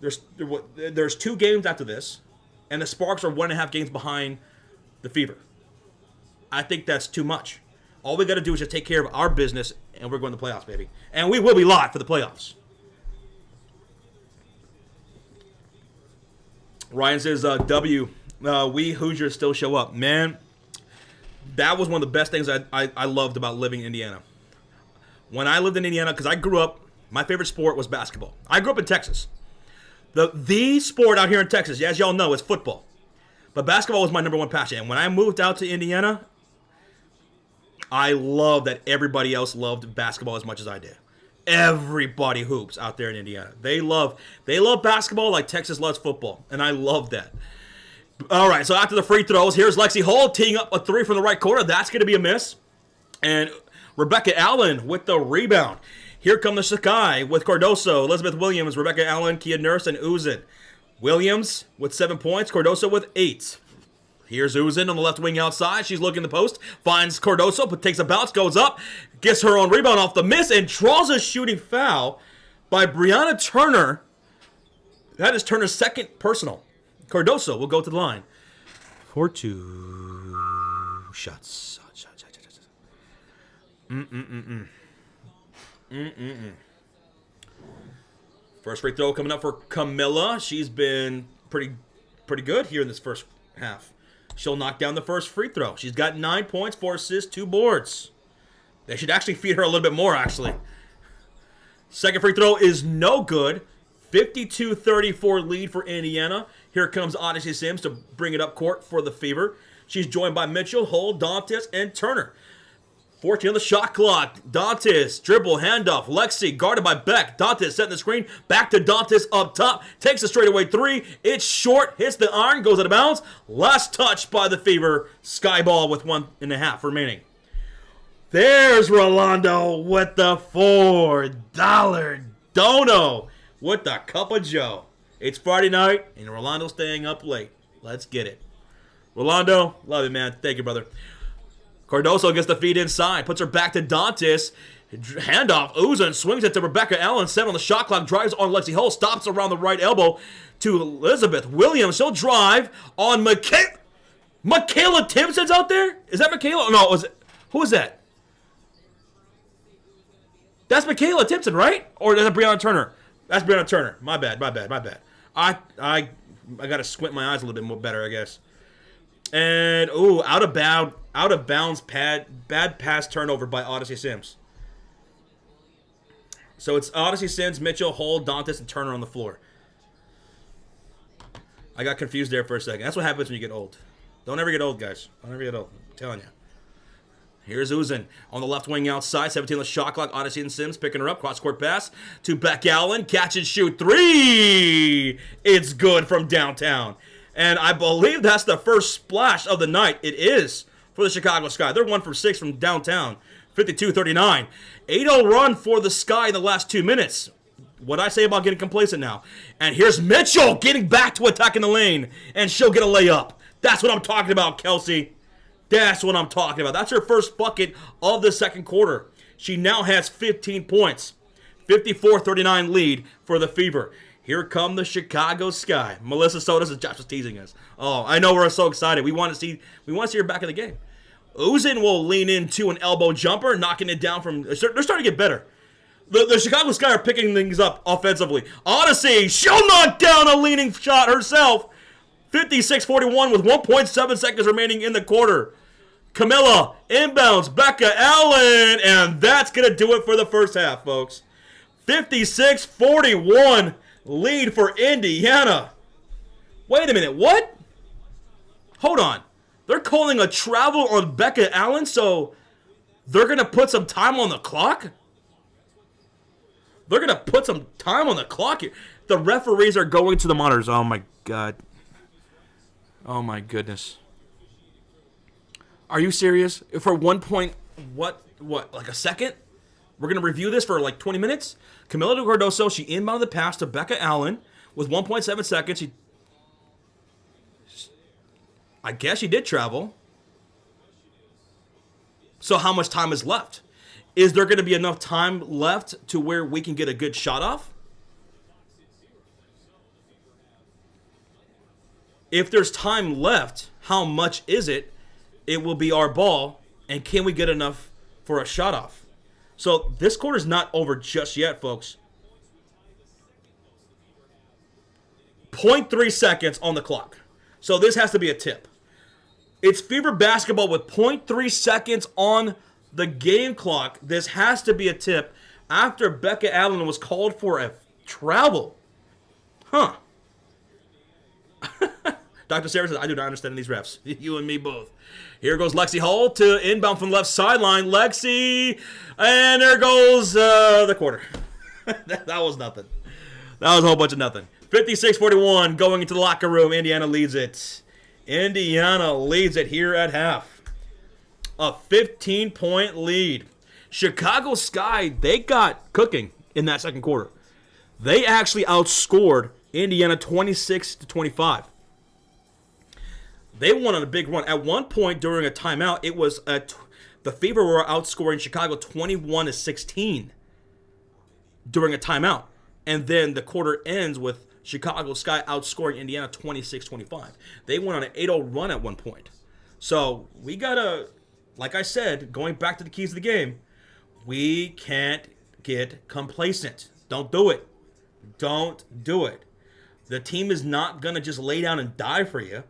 There's 2 games after this, and the Sparks are 1.5 games behind the Fever. I think that's too much. All we got to do is just take care of our business, and we're going to the playoffs, baby. And we will be live for the playoffs. Ryan says, W, we Hoosiers still show up. Man, that was one of the best things I loved about living in Indiana. When I lived in Indiana, because I grew up, my favorite sport was basketball. I grew up in Texas. The sport out here in Texas, as y'all know, is football. But basketball was my number one passion. And when I moved out to Indiana, I love that everybody else loved basketball as much as I did. Everybody hoops out there in Indiana. They love basketball like Texas loves football, and I love that. All right, so after the free throws, here's Lexi Hull teeing up a 3 from the right corner. That's going to be a miss. And Rebecca Allen with the rebound. Here come the Sakai with Cardoso, Elizabeth Williams, Rebecca Allen, Kia Nurse, and Uzin. Williams with 7 points, Cardoso with 8. Here's Uzin on the left wing outside. She's looking the post, finds Cardoso, but takes a bounce, goes up, gets her own rebound off the miss, and draws a shooting foul by Brianna Turner. That is Turner's second personal. Cardoso will go to the line for 2 shots. First free throw coming up for Camilla. She's been pretty good here in this first half. She'll knock down the first free throw. She's got 9 points, 4 assists, 2 boards. They should actually feed her a little bit more, actually. Second free throw is no good. 52-34 lead for Indiana. Here comes Odyssey Sims to bring it up court for the Fever. She's joined by Mitchell, Hull, Dantes, and Turner. 14 on the shot clock. Dantes, dribble, handoff. Lexi, guarded by Beck. Dantes setting the screen. Back to Dantes up top. Takes a straightaway 3. It's short. Hits the iron. Goes out of bounds. Last touch by the Fever. Sky ball with 1.5 remaining. There's Rolando with the $4 dono with the cup of joe. It's Friday night, and Rolando's staying up late. Let's get it. Rolando, love you, man. Thank you, brother. Cardoso gets the feed inside, puts her back to Dantes. Handoff, Uzin swings it to Rebecca Allen, 7 on the shot clock, drives on Lexi Hull, stops around the right elbow to Elizabeth Williams. She'll drive on Michaela Timpson's out there? Is that Michaela? No, who is that? That's Michaela Timpson, right? Or is that Brianna Turner? That's Brianna Turner. My bad. I got to squint my eyes a little bit more better, I guess. And, out of bounds, bad pass turnover by Odyssey Sims. So it's Odyssey Sims, Mitchell, Hull, Dantes, and Turner on the floor. I got confused there for a second. That's what happens when you get old. Don't ever get old, guys. Don't ever get old. I'm telling you. Here's Uzin on the left wing outside. 17 on the shot clock. Odyssey and Sims picking her up. Cross-court pass to Beck Allen. Catch and shoot. 3! It's good from downtown. And I believe that's the first splash of the night. It is for the Chicago Sky. They're 1 for 6 from downtown. 52-39. 8-0 run for the Sky in the last 2 minutes. What I say about getting complacent now. And here's Mitchell getting back to attacking the lane. And she'll get a layup. That's what I'm talking about, Kelsey. That's what I'm talking about. That's her first bucket of the second quarter. She now has 15 points. 54-39 lead for the Fever. Here come the Chicago Sky. Melissa Sodas and Josh was teasing us. Oh, I know we're so excited. We want to see her back in the game. Uzin will lean into an elbow jumper, knocking it down from. They're starting to get better. The Chicago Sky are picking things up offensively. Odyssey, she'll knock down a leaning shot herself. 56-41 with 1.7 seconds remaining in the quarter. Camilla inbounds Becca Allen, and that's going to do it for the first half, folks. 56-41 lead for Indiana. Wait a minute, what? Hold on. They're calling a travel on Becca Allen, so they're going to put some time on the clock? They're going to put some time on the clock here. The referees are going to the monitors. Oh, my God. Oh, my goodness. Are you serious? For 1.5 like a second? We're going to review this for like 20 minutes. Camila de Cardoso, she inbounded the pass to Becca Allen with 1.7 seconds. I guess she did travel. So how much time is left? Is there going to be enough time left to where we can get a good shot off? If there's time left, how much is it? It will be our ball, and can we get enough for a shot off? So this quarter's not over just yet, folks. 0.3 seconds on the clock. So this has to be a tip. It's Fever basketball with 0.3 seconds on the game clock. This has to be a tip after Becca Allen was called for a travel. Huh. Dr. Sarah says, I do not understand these refs. You and me both. Here goes Lexi Hull to inbound from left sideline. Lexi, and there goes the quarter. That was nothing. That was a whole bunch of nothing. 56-41 going into the locker room. Indiana leads it. Indiana leads it here at half. A 15-point lead. Chicago Sky, they got cooking in that second quarter. They actually outscored Indiana 26-25. They won on a big run. At one point during a timeout, it was the Fever were outscoring Chicago 21-16 during a timeout. And then the quarter ends with Chicago Sky outscoring Indiana 26-25. They went on an 8-0 run at one point. So we got to, like I said, going back to the keys of the game, we can't get complacent. Don't do it. Don't do it. The team is not going to just lay down and die for you.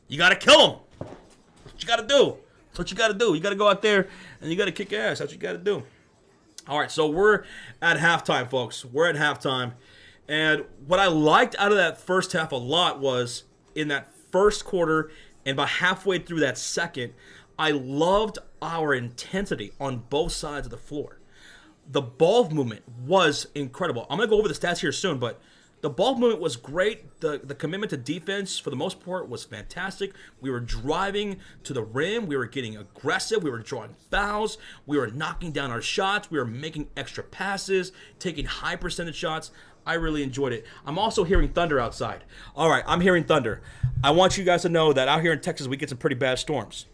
You got to kill them. That's what you got to do. That's what you got to do. You got to go out there and you got to kick ass. That's what you got to do. All right, so we're at halftime, folks. We're at halftime. And what I liked out of that first half a lot was in that first quarter and about halfway through that second, I loved our intensity on both sides of the floor. The ball movement was incredible. I'm going to go over the stats here soon, but the ball movement was great. The commitment to defense, for the most part, was fantastic. We were driving to the rim. We were getting aggressive. We were drawing fouls. We were knocking down our shots. We were making extra passes, taking high percentage shots. I really enjoyed it. I'm also hearing thunder outside. All right, I'm hearing thunder. I want you guys to know that out here in Texas, we get some pretty bad storms.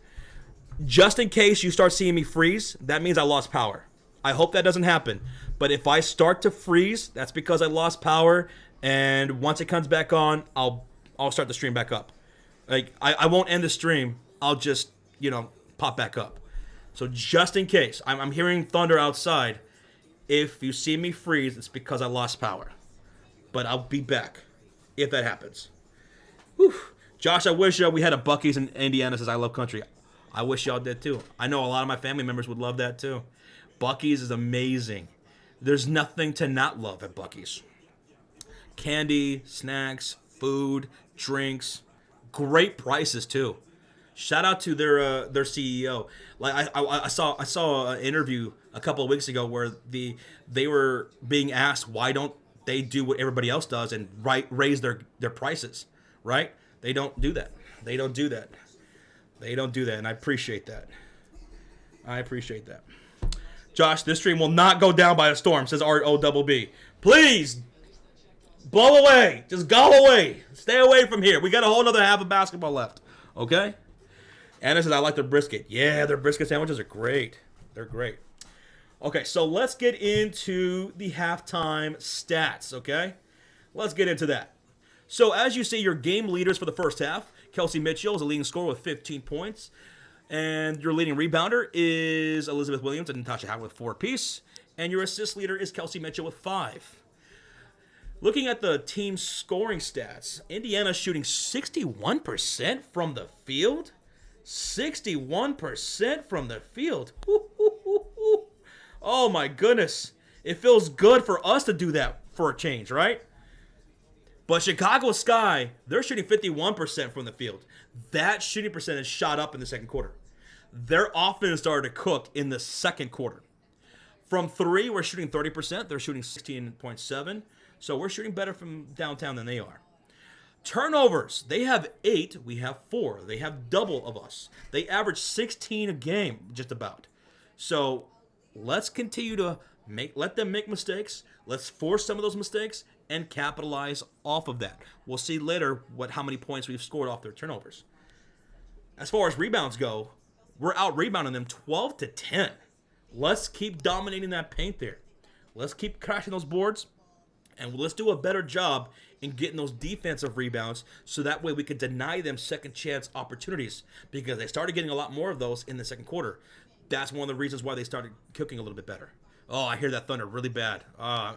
Just in case you start seeing me freeze, that means I lost power. I hope that doesn't happen. But if I start to freeze, that's because I lost power. And once it comes back on, I'll start the stream back up. Like I won't end the stream. I'll just pop back up. So just in case, I'm hearing thunder outside. If you see me freeze, it's because I lost power. But I'll be back if that happens. Whew. Josh, I wish we had a Buc-ee's in Indiana. Says I love country. I wish y'all did too. I know a lot of my family members would love that too. Buc-ee's is amazing. There's nothing to not love at Buc-ee's. Candy, snacks, food, drinks, great prices too. Shout out to their CEO. Like I saw an interview a couple of weeks ago where they were being asked why don't they do what everybody else does and raise their prices, right? They don't do that. They don't do that. They don't do that, and I appreciate that. I appreciate that. Josh, this stream will not go down by a storm, says ROBB. Please, blow away. Just go away. Stay away from here. We got a whole other half of basketball left, okay? Anna says, I like their brisket. Yeah, their brisket sandwiches are great. They're great. Okay, so let's get into the halftime stats, okay? Let's get into that. So as you see, your game leaders for the first half, Kelsey Mitchell is a leading scorer with 15 points. And your leading rebounder is Elizabeth Williams and Natasha Howard with 4 apiece. And your assist leader is Kelsey Mitchell with 5. Looking at the team scoring stats, Indiana shooting 61% from the field. 61% from the field. Oh my goodness. It feels good for us to do that for a change, right? But Chicago Sky, they're shooting 51% from the field. That shooting percentage shot up in the second quarter. Their offense started to cook in the second quarter. From 3, we're shooting 30%. They're shooting 16.7. So we're shooting better from downtown than they are. Turnovers, they have 8. We have 4. They have double of us. They average 16 a game, just about. So let's continue to let them make mistakes. Let's force some of those mistakes and capitalize off of that. We'll see later how many points we've scored off their turnovers. As far as rebounds go, we're out rebounding them 12-10. Let's keep dominating that paint there. Let's keep crashing those boards, and let's do a better job in getting those defensive rebounds so that way we can deny them second chance opportunities, because they started getting a lot more of those in the second quarter. That's one of the reasons why they started cooking a little bit better. Oh, I hear that thunder really bad.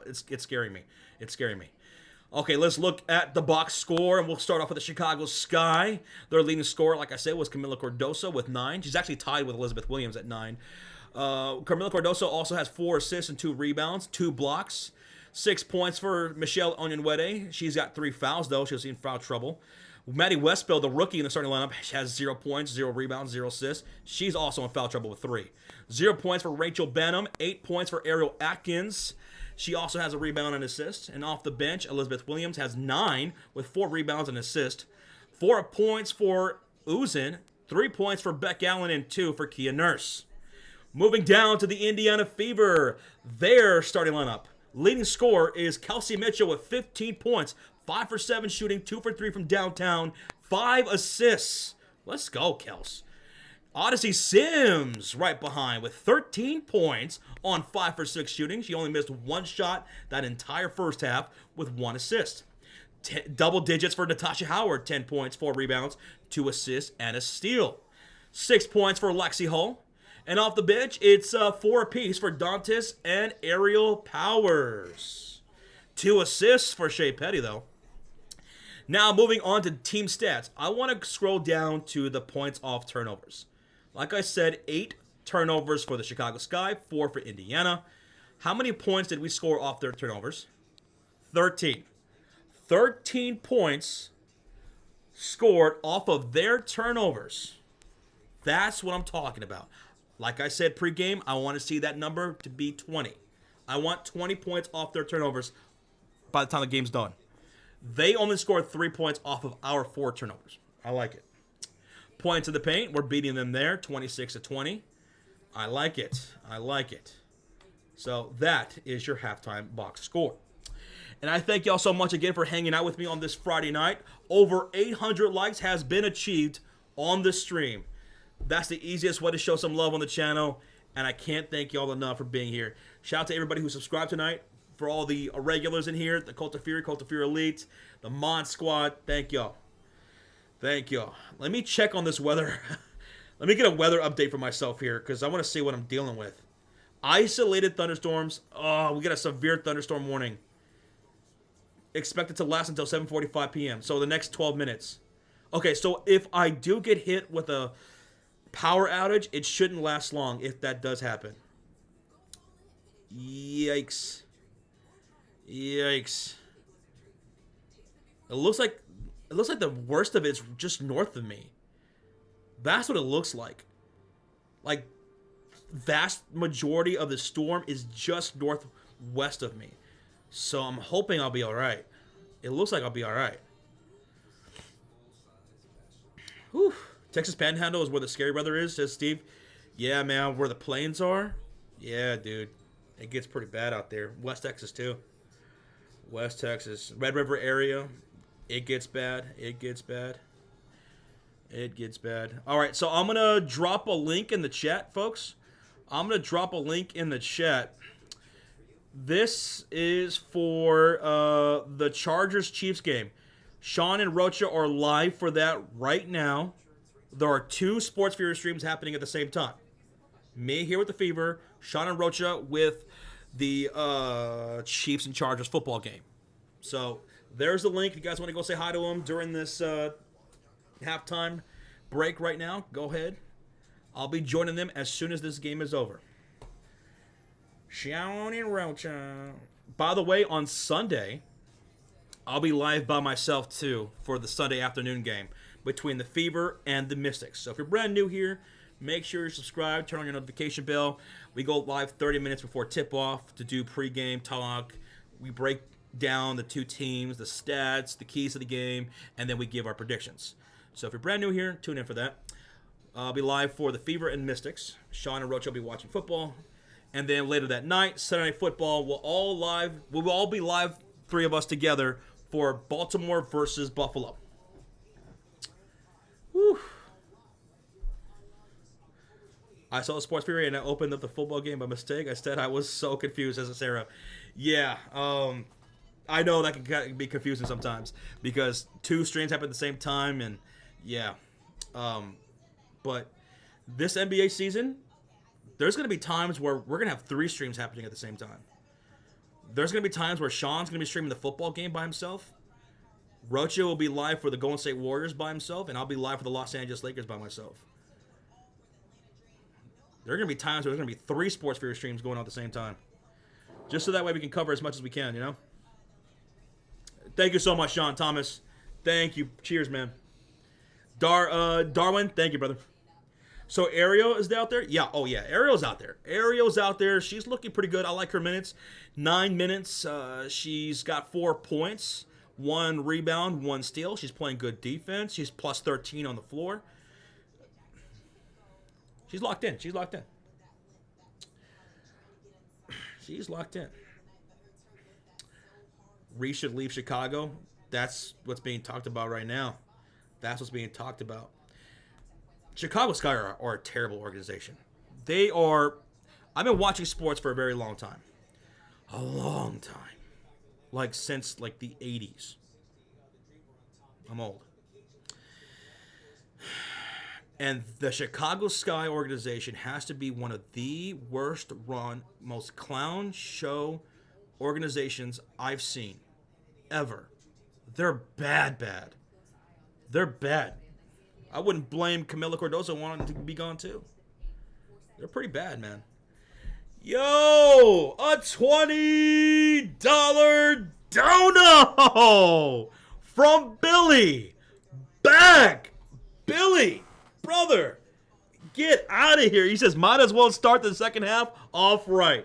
It's scaring me. It's scaring me. Okay, let's look at the box score, and we'll start off with the Chicago Sky. Their leading scorer, like I said, was Camila Cardoso with 9. She's actually tied with Elizabeth Williams at 9. Camila Cardoso also has 4 assists and 2 rebounds, 2 blocks. 6 points for Michelle Onyenwere. She's got 3 fouls, though. She's in foul trouble. Maddie Westfield, the rookie in the starting lineup, has 0 points, 0 rebounds, 0 assists. She's also in foul trouble with 3. 0 points for Rachel Benham. 8 points for Ariel Atkins. She also has a rebound and assist. And off the bench, Elizabeth Williams has 9 with 4 rebounds and assist. 4 points for Uzin. 3 points for Beck Allen and 2 for Kia Nurse. Moving down to the Indiana Fever, their starting lineup. Leading scorer is Kelsey Mitchell with 15 points, 5 for 7 shooting, 2 for 3 from downtown, 5 assists. Let's go, Kels. Odyssey Sims right behind with 13 points on 5 for 6 shooting. She only missed 1 shot that entire first half with 1 assist. Double digits for Natasha Howard, 10 points, 4 rebounds, 2 assists, and a steal. 6 points for Lexi Hull. And off the bench, it's 4 apiece for Dantas and Ariel Powers. 2 assists for Shea Petty, though. Now, moving on to team stats. I want to scroll down to the points off turnovers. Like I said, 8 turnovers for the Chicago Sky, 4 for Indiana. How many points did we score off their turnovers? 13. 13 points scored off of their turnovers. That's what I'm talking about. Like I said pregame, I want to see that number to be 20. I want 20 points off their turnovers by the time the game's done. They only scored 3 points off of our 4 turnovers. I like it. Points in the paint, we're beating them there, 26-20. I like it. I like it. So that is your halftime box score. And I thank y'all so much again for hanging out with me on this Friday night. Over 800 likes has been achieved on the stream. That's the easiest way to show some love on the channel, and I can't thank y'all enough for being here. Shout out to everybody who subscribed tonight, for all the regulars in here, the Cult of Fury Elite, the Mod Squad. Thank y'all. Thank y'all. Let me check on this weather. Let me get a weather update for myself here, because I want to see what I'm dealing with. Isolated thunderstorms. Oh, we got a severe thunderstorm warning. Expected to last until 7:45 p.m., so the next 12 minutes. Okay, so if I do get hit with a power outage, it shouldn't last long if that does happen. Yikes. Yikes. It looks like the worst of it is just north of me. That's what it looks like. Like, vast majority of the storm is just northwest of me. So I'm hoping I'll be alright. It looks like I'll be alright. Whew. Texas Panhandle is where the scary weather is, says Steve. Yeah, man, where the plains are? Yeah, dude. It gets pretty bad out there. West Texas, too. West Texas. Red River area. It gets bad. It gets bad. It gets bad. All right, so I'm going to drop a link in the chat, folks. I'm going to drop a link in the chat. This is for the Chargers-Chiefs game. Sean and Rocha are live for that right now. There are 2 Sports Fury streams happening at the same time. Me here with the Fever, Sean and Rocha with the Chiefs and Chargers football game. So there's the link. If you guys want to go say hi to them during this halftime break right now, go ahead. I'll be joining them as soon as this game is over. Sean and Rocha. By the way, on Sunday, I'll be live by myself too for the Sunday afternoon game between the Fever and the Mystics. So if you're brand new here, make sure you're subscribed, turn on your notification bell. We go live 30 minutes before tip-off to do pregame talk. We break down the 2 teams, the stats, the keys to the game, and then we give our predictions. So if you're brand new here, tune in for that. I'll be live for the Fever and Mystics. Sean and Roach will be watching football. And then later that night, Saturday Night Football, we'll all be live, three of us together, for Baltimore versus Buffalo. Whew. I saw the Sports Fury and I opened up the football game by mistake. Instead, I was so confused as a Sarah. Yeah, I know that can be confusing sometimes because two streams happen at the same time, and yeah. But this NBA season, there's going to be times where we're going to have three streams happening at the same time. There's going to be times where Sean's going to be streaming the football game by himself. Rocha will be live for the Golden State Warriors by himself, and I'll be live for the Los Angeles Lakers by myself. There are going to be times where there's going to be three Sports Fury streams going on at the same time. Just so that way we can cover as much as we can, you know? Thank you so much, Sean Thomas. Thank you. Cheers, man. Darwin, thank you, brother. So Ariel is out there? Yeah, oh yeah, Ariel's out there. Ariel's out there. She's looking pretty good. I like her minutes. 9 minutes. She's got 4 points, 1 rebound, 1 steal. She's playing good defense. She's plus 13 on the floor. She's locked in. She's locked in. She's locked in. Reese should leave Chicago. That's what's being talked about right now. That's what's being talked about. Chicago Sky are a terrible organization. They are... I've been watching sports for a very long time. A long time. Like since like the 80s. I'm old. And the Chicago Sky organization has to be one of the worst run, most clown show organizations I've seen. Ever. They're bad. They're bad. I wouldn't blame Camila Cardoso wanting to be gone too. They're pretty bad, man. Yo! A $20 dono from Billy. Back! Billy! Brother! Get out of here. He says, might as well start the second half off right.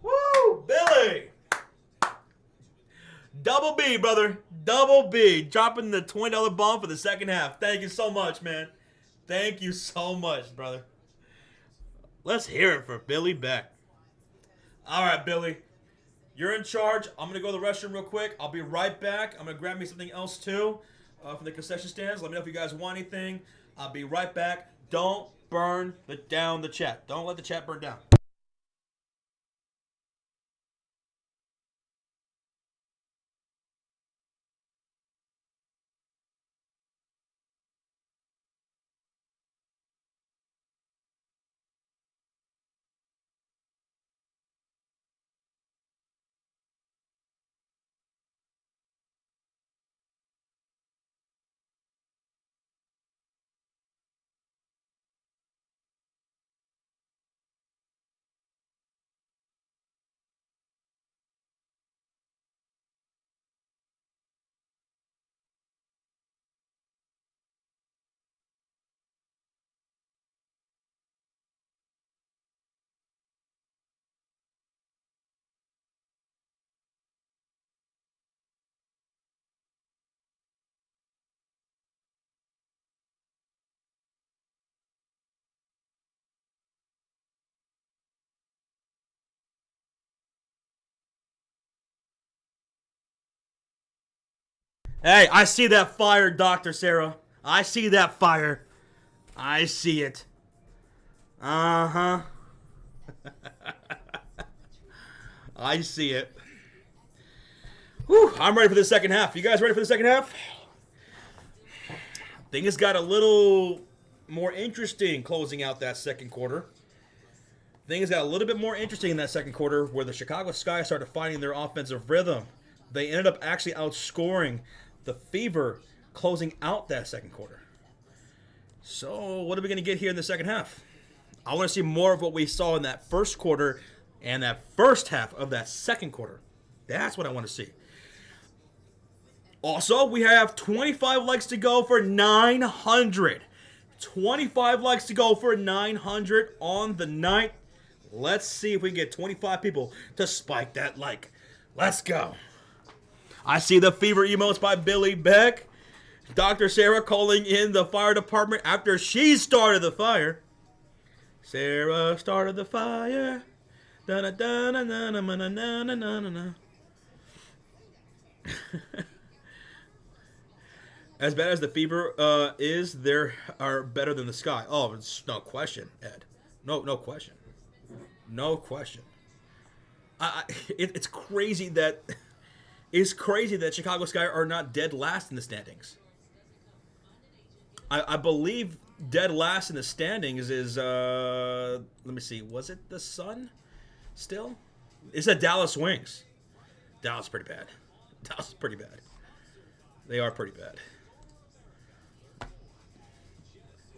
Woo! Billy! Double B, brother. Double B. Dropping the $20 bomb for the second half. Thank you so much, man. Thank you so much, brother. Let's hear it for Billy Beck. All right, Billy. You're in charge. I'm going to go to the restroom real quick. I'll be right back. I'm going to grab me something else, too, from the concession stands. Let me know if you guys want anything. I'll be right back. Don't burn down the chat. Don't let the chat burn down. Hey, I see that fire, Dr. Sarah. I see that fire. I see it. Uh-huh. I see it. Whew, I'm ready for the second half. You guys ready for the second half? Things got a little more interesting closing out that second quarter. Things got a little bit more interesting in that second quarter where the Chicago Sky started finding their offensive rhythm. They ended up actually outscoring the Fever closing out that second quarter. So what are we going to get here in the second half? I want to see more of what we saw in that first quarter and that first half of that second quarter. That's what I want to see. Also, we have 25 likes to go for 900. 25 likes to go for 900 on the night. Let's see if we can get 25 people to spike that like. Let's go. I see the Fever emotes by Billy Beck. Dr. Sarah calling in the fire department after she started the fire. Sarah started the fire. Da-da-da-na-na-na-na-na-na-na-na. As bad as the fever is, there are better than the sky. Oh, it's no question, Ed. No question. No question. It's crazy that Chicago Sky are not dead last in the standings. I believe dead last in the standings is let me see. Was it the Sun? Still, it's the Dallas Wings. Dallas is pretty bad. Dallas is pretty bad. They are pretty bad.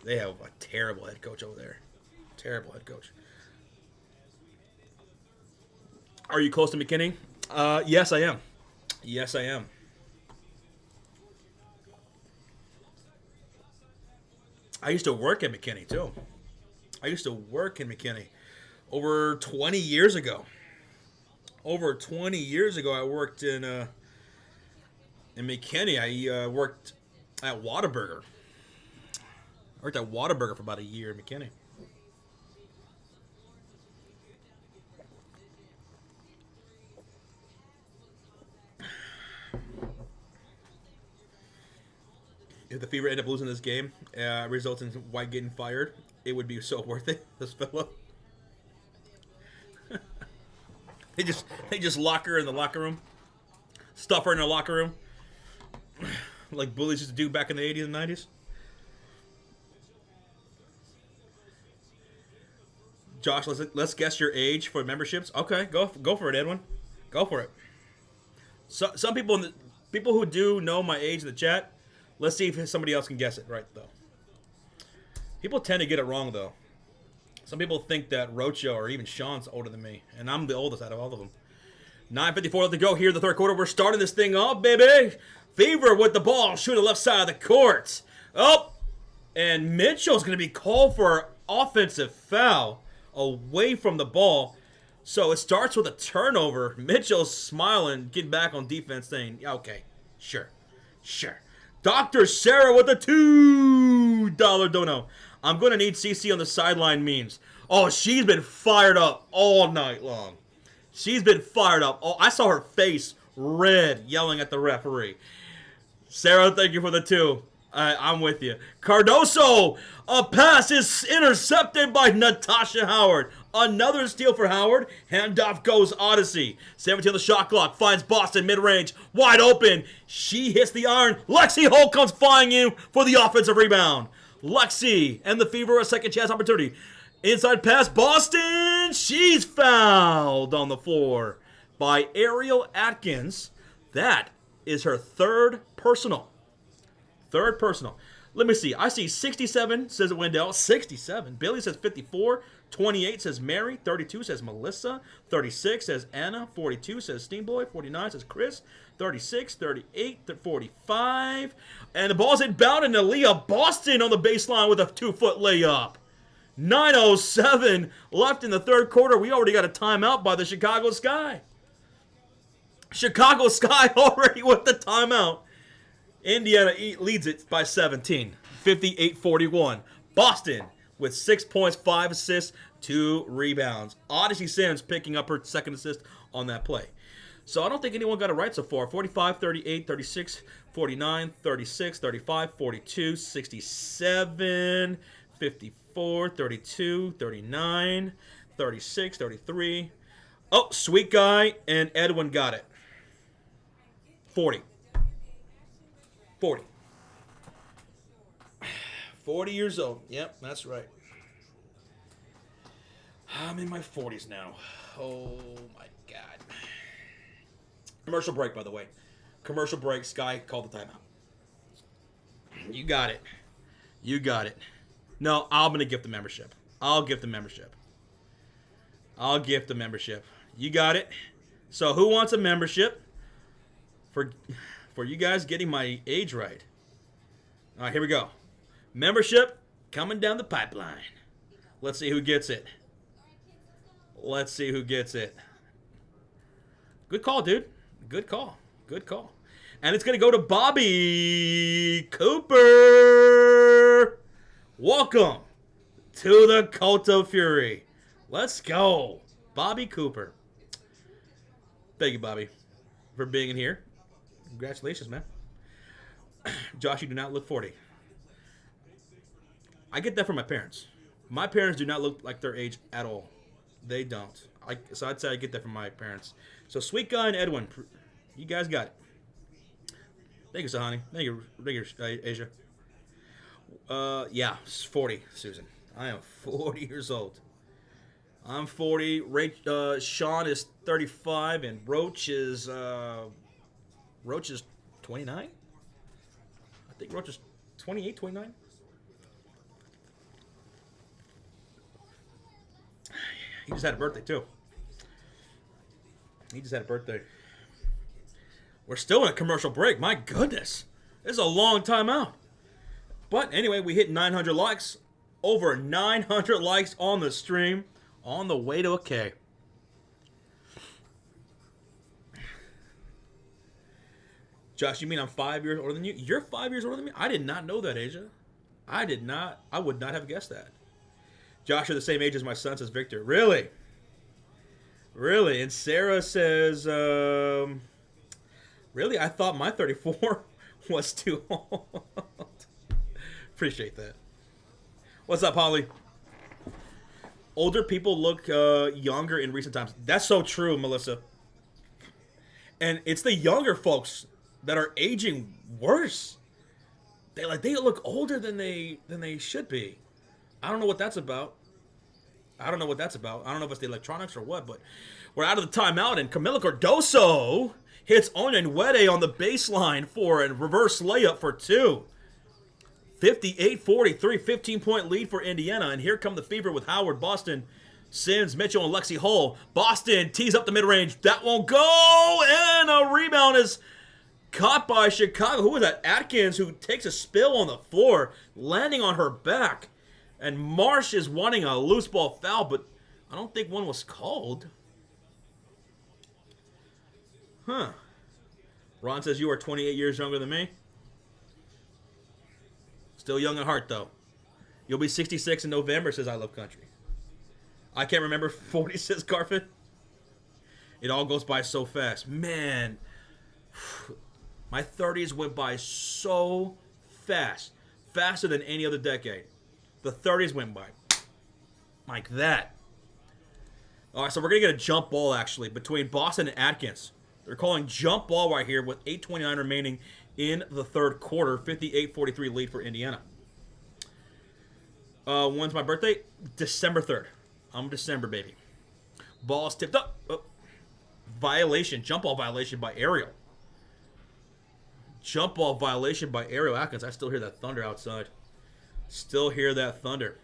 They have a terrible head coach over there. Terrible head coach. Are you close to McKinney? Yes, I am. Yes, I am. I used to work at McKinney, too. I used to work in McKinney over 20 years ago. Over 20 years ago, I worked in McKinney. I worked at Whataburger. I worked at Whataburger for about a year in McKinney. If the Fever end up losing this game, results in White getting fired, it would be so worth it. This fellow. they just lock her in the locker room, stuff her in the locker room, like bullies used to do back in the 80s and 90s. Josh, let's guess your age for memberships. Okay, go for it, Edwin. Go for it. So, some people who do know my age in the chat. Let's see if somebody else can guess it right, though. People tend to get it wrong, though. Some people think that Rocho or even Sean's older than me, and I'm the oldest out of all of them. 9:54 to go here in the third quarter. We're starting this thing off, baby. Fever with the ball, shooting the left side of the court. Oh, and Mitchell's going to be called for an offensive foul away from the ball. So it starts with a turnover. Mitchell's smiling, getting back on defense, saying, okay, sure. Dr. Sarah with a $2 dono. I'm going to need CC on the sideline memes. Oh, she's been fired up all night long. She's been fired up. Oh, I saw her face red yelling at the referee. Sarah, thank you for the 2. I'm with you. Cardoso, a pass is intercepted by Natasha Howard. Another steal for Howard. Handoff goes Odyssey. 17 on the shot clock. Finds Boston mid-range. Wide open. She hits the iron. Lexi Holt comes flying in for the offensive rebound. Lexi and the Fever a second chance opportunity. Inside pass. Boston. She's fouled on the floor by Ariel Atkins. That is her third personal. Let me see. I see 67, says Wendell. 67. Billy says 54. 28 says Mary. 32 says Melissa. 36 says Anna. 42 says Steamboy. 49 says Chris. 36, 38, 45. And the ball's inbound, and Aaliyah Boston on the baseline with a 2-foot layup. 9:07 left in the third quarter. We already got a timeout by the Chicago Sky. Chicago Sky already with the timeout. Indiana leads it by 17, 58-41. Boston with 6 points, 5 assists, 2 rebounds. Odyssey Sims picking up her second assist on that play. So I don't think anyone got it right so far. 45, 38, 36, 49, 36, 35, 42, 67, 54, 32, 39, 36, 33. Oh, Sweet Guy and Edwin got it. 40. 40 years old. Yep, that's right. I'm in my 40s now. Oh, my God. Commercial break, by the way. Commercial break. Sky called the timeout. You got it. No, I'm going to gift the membership. I'll gift the membership. You got it. So who wants a membership for you guys getting my age right? All right, here we go. Membership coming down the pipeline. Let's see who gets it. Good call, dude. Good call. And it's going to go to Bobby Cooper. Welcome to the Cult of Fury. Let's go. Bobby Cooper. Thank you, Bobby, for being in here. Congratulations, man. Josh, you do not look 40. I get that from my parents. My parents do not look like their age at all. They don't. So I'd say I get that from my parents. So Sweet Guy and Edwin, you guys got it. Thank you, Sahani. Thank you, Asia. Yeah, 40, Susan. I am 40 years old. I'm 40. Sean is 35, and Roach is 29. I think Roach is 28, 29. He just had a birthday, too. We're still in a commercial break. My goodness. This is a long time out. But anyway, we hit 900 likes. Over 900 likes on the stream. On the way to a K. Josh, you mean I'm 5 years older than you? You're 5 years older than me? I did not know that, Asia. I would not have guessed that. Josh, you're the same age as my son, says Victor. Really? Really? And Sarah says, really? I thought my 34 was too old. Appreciate that. What's up, Holly? Older people look younger in recent times. That's so true, Melissa. And it's the younger folks that are aging worse. They look older than they should be. I don't know what that's about. I don't know if it's the electronics or what, but we're out of the timeout, and Camila Cardoso hits Onyenwere on the baseline for a reverse layup for two. 58-43, 15-point lead for Indiana, and here come the Fever with Howard, Boston, Sims, Mitchell, and Lexi Hull. Boston tees up the mid-range. That won't go, and a rebound is caught by Chicago. Who was that? Atkins, who takes a spill on the floor, landing on her back. And Marsh is wanting a loose ball foul, but I don't think one was called. Huh. Ron says you are 28 years younger than me. Still young at heart, though. You'll be 66 in November, says I Love Country. I can't remember 40, says Garfin. It all goes by so fast. Man, my 30s went by so fast. Faster than any other decade. The 30s went by like that. All right, so we're going to get a jump ball, actually, between Boston and Atkins. They're calling jump ball right here with 8:29 remaining in the third quarter. 58-43 lead for Indiana. When's my birthday? December 3rd. I'm December, baby. Ball's tipped up. Oh. Violation. Jump ball violation by Ariel. Jump ball violation by Ariel Atkins. I still hear that thunder outside. Still hear that thunder.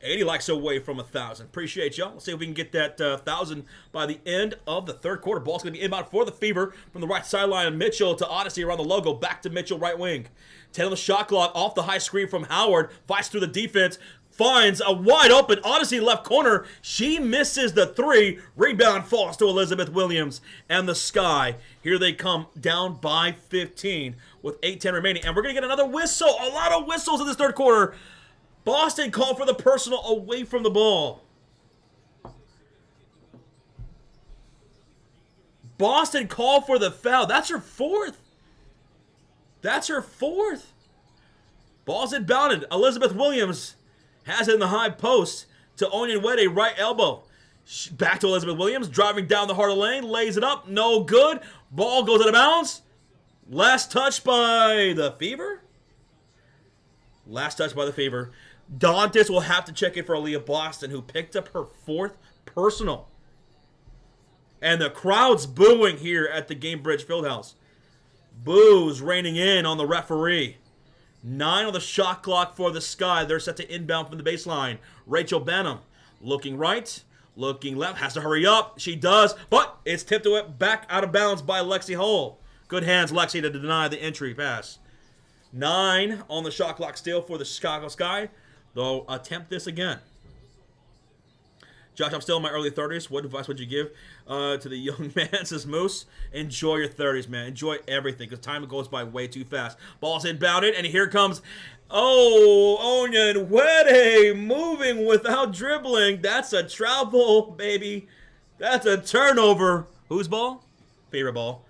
80 likes away from 1,000. Appreciate y'all. Let's see if we can get that 1,000 by the end of the third quarter. Ball's going to be inbound for the Fever from the right sideline. Mitchell to Odyssey around the logo. Back to Mitchell, right wing. 10 on the shot clock. Off the high screen from Howard. Fights through the defense. Finds a wide open Odyssey left corner. She misses the three. Rebound falls to Elizabeth Williams and the Sky. Here they come down by 15 with 8:10 remaining. And we're going to get another whistle. A lot of whistles in this third quarter. Boston called for the personal away from the ball. Boston called for the foul. That's her fourth. Ball's inbounded. Elizabeth Williams has it in the high post to Onyenwere, right elbow. Back to Elizabeth Williams, driving down the heart of the lane, lays it up, no good. Ball goes out of bounds. Last touch by the Fever. Dantas will have to check in for Aaliyah Boston, who picked up her fourth personal. And the crowd's booing here at the Gamebridge Fieldhouse. Boos raining in on the referee. 9 on the shot clock for the Sky. They're set to inbound from the baseline. Rachel Benham looking right, looking left. Has to hurry up. She does, but it's tipped back out of bounds by Lexi Hull. Good hands, Lexi, to deny the entry pass. 9 on the shot clock still for the Chicago Sky. They'll attempt this again. Josh, I'm still in my early 30s. What advice would you give to the young man? Says Moose. Enjoy your 30s, man. Enjoy everything because time goes by way too fast. Ball's inbounded, and here comes, Onyenwere moving without dribbling. That's a travel, baby. That's a turnover. Whose ball? Favorite ball.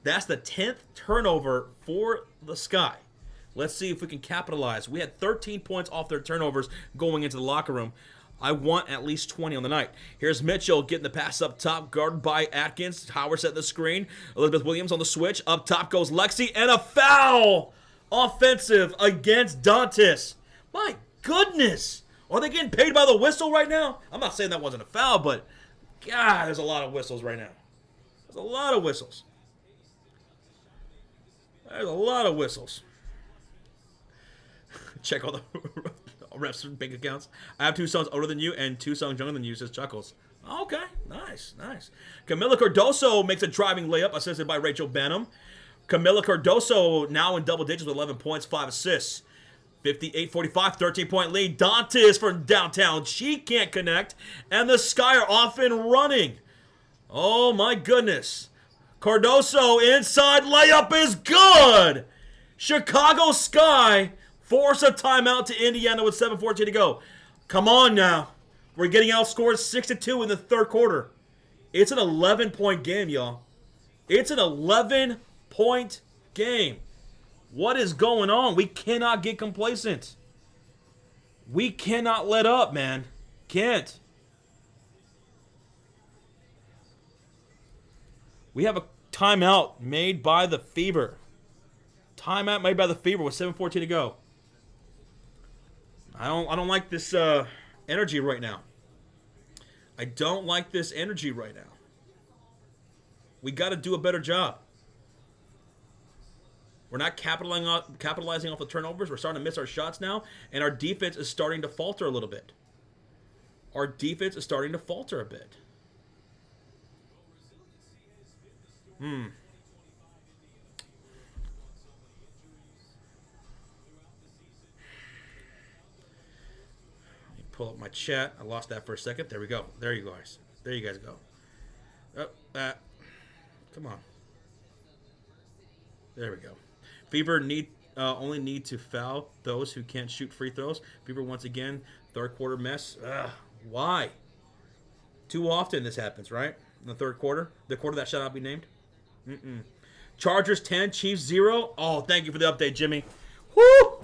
That's the 10th turnover for the Sky. Let's see if we can capitalize. We had 13 points off their turnovers going into the locker room. I want at least 20 on the night. Here's Mitchell getting the pass up top, guarded by Atkins. Howard set the screen. Elizabeth Williams on the switch. Up top goes Lexi, and a foul! Offensive against Dantas. My goodness! Are they getting paid by the whistle right now? I'm not saying that wasn't a foul, but God, there's a lot of whistles right now. There's a lot of whistles. There's a lot of whistles. Check all the refs' bank accounts. I have 2 sons older than you and 2 sons younger than you, says Chuckles. Okay, nice, nice. Camila Cardoso makes a driving layup, assisted by Rachel Benham. Camila Cardoso now in double digits with 11 points, 5 assists. 58-45, 13-point lead. Dantas from downtown. She can't connect. And the Sky are off and running. Oh, my goodness. Cardoso inside layup is good. Chicago Sky force a timeout to Indiana with 7:14 to go. Come on now. We're getting outscored 6-2 in the third quarter. It's an 11-point game, y'all. It's an 11-point game. What is going on? We cannot get complacent. We cannot let up, man. Can't. We have a timeout made by the Fever. Timeout made by the Fever with 7:14 to go. I don't like this energy right now. I don't like this energy right now. We got to do a better job. We're not capitalizing off the turnovers. We're starting to miss our shots now, and our defense is starting to falter a little bit. Our defense is starting to falter a bit. Pull up my chat. I lost that for a second. There we go. There you guys. There you guys go. Come on. There we go. Fever only need to foul those who can't shoot free throws. Fever once again, third quarter mess. Why? Too often this happens, right? In the third quarter, the quarter that shall not be named. Chargers 10, Chiefs 0. Oh, thank you for the update, Jimmy. Woo!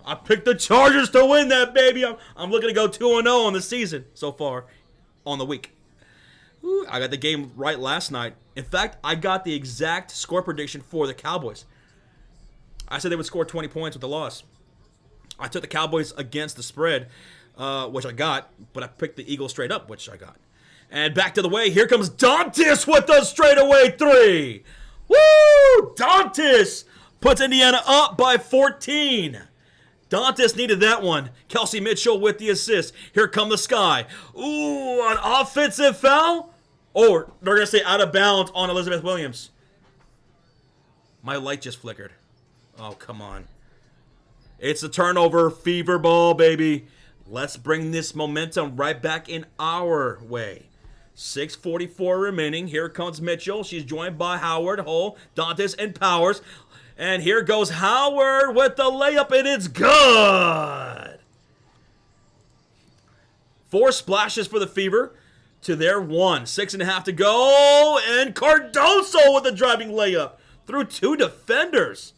I picked the Chargers to win that, baby. I'm looking to go 2-0 on the season so far on the week. Ooh, I got the game right last night. In fact, I got the exact score prediction for the Cowboys. I said they would score 20 points with the loss. I took the Cowboys against the spread, which I got, but I picked the Eagles straight up, which I got. And back to the way, here comes Dantas with the straightaway 3. Woo! Dantas puts Indiana up by 14. Dantas needed that one. Kelsey Mitchell with the assist. Here come the Sky. Ooh, an offensive foul? Or they're going to say out of bounds on Elizabeth Williams. My light just flickered. Oh, come on. It's a turnover. Fever ball, baby. Let's bring this momentum right back in our way. 6:44 remaining. Here comes Mitchell. She's joined by Howard, Hull, Dantas, and Powers. And here goes Howard with the layup, and it's good. 4 splashes for the Fever to their 1. 6.5 to go, and Cardoso with the driving layup through 2 defenders.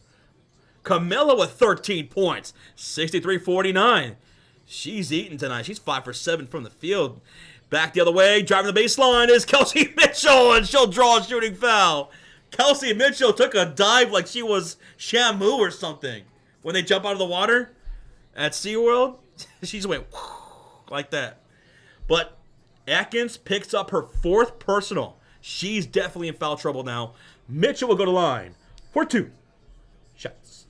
Camilla with 13 points, 63-49. She's eating tonight. She's 5 for 7 from the field. Back the other way, driving the baseline is Kelsey Mitchell, and she'll draw a shooting foul. Kelsey Mitchell took a dive like she was Shamu or something. When they jump out of the water at SeaWorld, she just went like that. But Atkins picks up her 4th personal. She's definitely in foul trouble now. Mitchell will go to line for 2. Shots.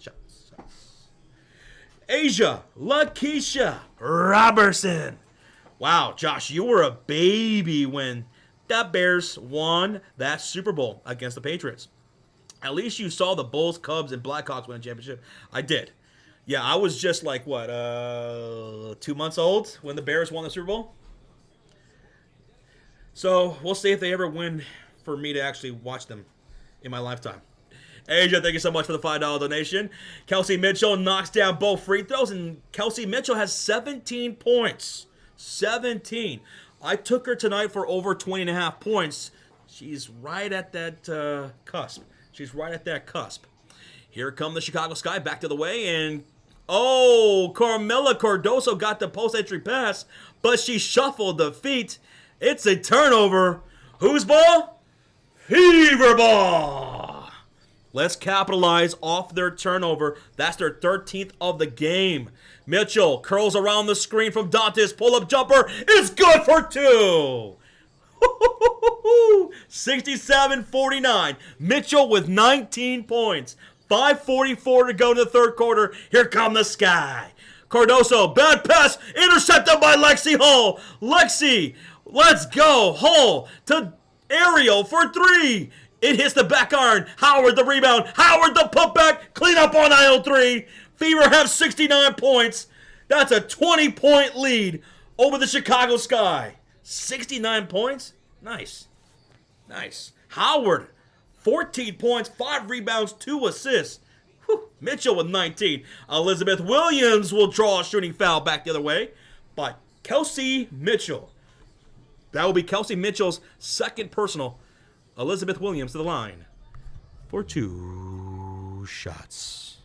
Asia Lakeisha Robertson. Wow, Josh, you were a baby when the Bears won that Super Bowl against the Patriots. At least you saw the Bulls, Cubs, and Blackhawks win a championship. I did. Yeah, I was just like, 2 months old when the Bears won the Super Bowl? So we'll see if they ever win for me to actually watch them in my lifetime. Asia, thank you so much for the $5 donation. Kelsey Mitchell knocks down both free throws, and Kelsey Mitchell has 17 points. 17. I took her tonight for over 20.5 points. She's right at that cusp. She's right at that cusp. Here come the Chicago Sky back to the way, and Carmela Cardoso got the post-entry pass, but she shuffled the feet. It's a turnover. Whose ball? Fever ball. Let's capitalize off their turnover. That's their 13th of the game. Mitchell curls around the screen from Dantes. Pull-up jumper. It's good for 2. 67-49. Mitchell with 19 points. 5:44 to go in the third quarter. Here come the Sky. Cardoso, bad pass, intercepted by Lexi Hull. Lexi, let's go. Hull to Ariel for 3. It hits the back iron. Howard the rebound. Howard the putback. Clean up on aisle 3. Fever have 69 points. That's a 20-point lead over the Chicago Sky. 69 points? Nice. Nice. Howard, 14 points, 5 rebounds, 2 assists. Whew. Mitchell with 19. Elizabeth Williams will draw a shooting foul back the other way by Kelsey Mitchell. That will be Kelsey Mitchell's second personal. Elizabeth Williams to the line for 2 shots.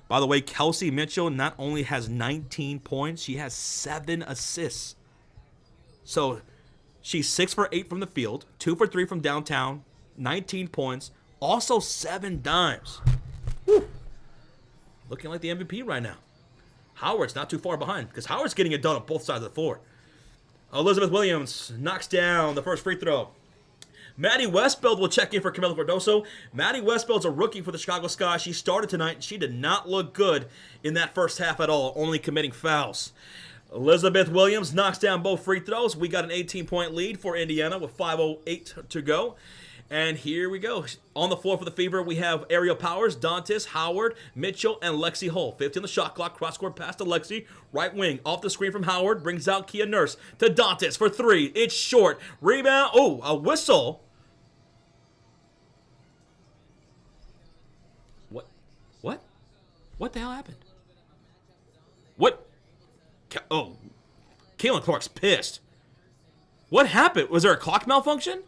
By the way, Kelsey Mitchell not only has 19 points, she has 7 assists. So she's 6 for 8 from the field, 2 for 3 from downtown, 19 points, also 7 dimes. Whew. Looking like the MVP right now. Howard's not too far behind because Howard's getting it done on both sides of the floor. Elizabeth Williams knocks down the first free throw. Maddie Westbeld will check in for Camila Cardoso. Maddie Westbeld's a rookie for the Chicago Sky. She started tonight, and she did not look good in that first half at all, only committing fouls. Elizabeth Williams knocks down both free throws. We got an 18-point lead for Indiana with 5:08 to go. And here we go. On the floor for the Fever, we have Ariel Powers, Dantes, Howard, Mitchell, and Lexi Hull. 15 on the shot clock. Cross-court pass to Lexi. Right wing. Off the screen from Howard. Brings out Kia Nurse to Dantes for 3. It's short. Rebound. Oh, a whistle. What? What the hell happened? What? Oh. Caitlin Clark's pissed. What happened? Was there a clock malfunction?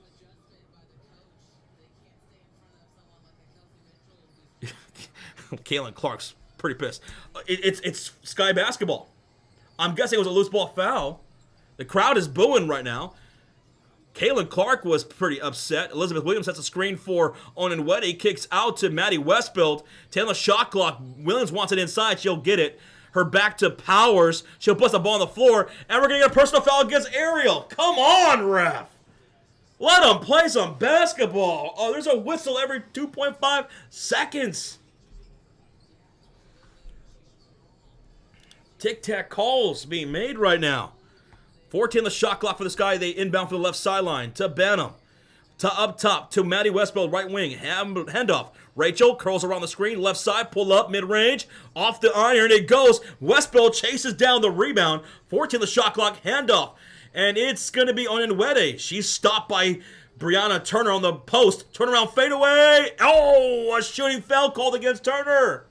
Caitlin Clark's pretty pissed. It's Sky basketball. I'm guessing it was a loose ball foul. The crowd is booing right now. Caitlin Clark was pretty upset. Elizabeth Williams sets a screen for Onenwete. Kicks out to Maddie Westbeld. 10 on the shot clock. Williams wants it inside. She'll get it. Her back to Powers. She'll put the ball on the floor. And we're going to get a personal foul against Ariel. Come on, ref. Let them play some basketball. Oh, there's a whistle every 2.5 seconds. Tic-tac calls being made right now. 14 the shot clock for the Sky. They inbound for the left sideline to Banham. To up top to Maddie Westbeld, right wing. Handoff. Rachel curls around the screen. Left side, pull up, mid-range. Off the iron, it goes. Westbeld chases down the rebound. 14 the shot clock, handoff. And it's going to be Onenwete. She's stopped by Brianna Turner on the post. Turnaround fadeaway. Oh, a shooting foul called against Turner.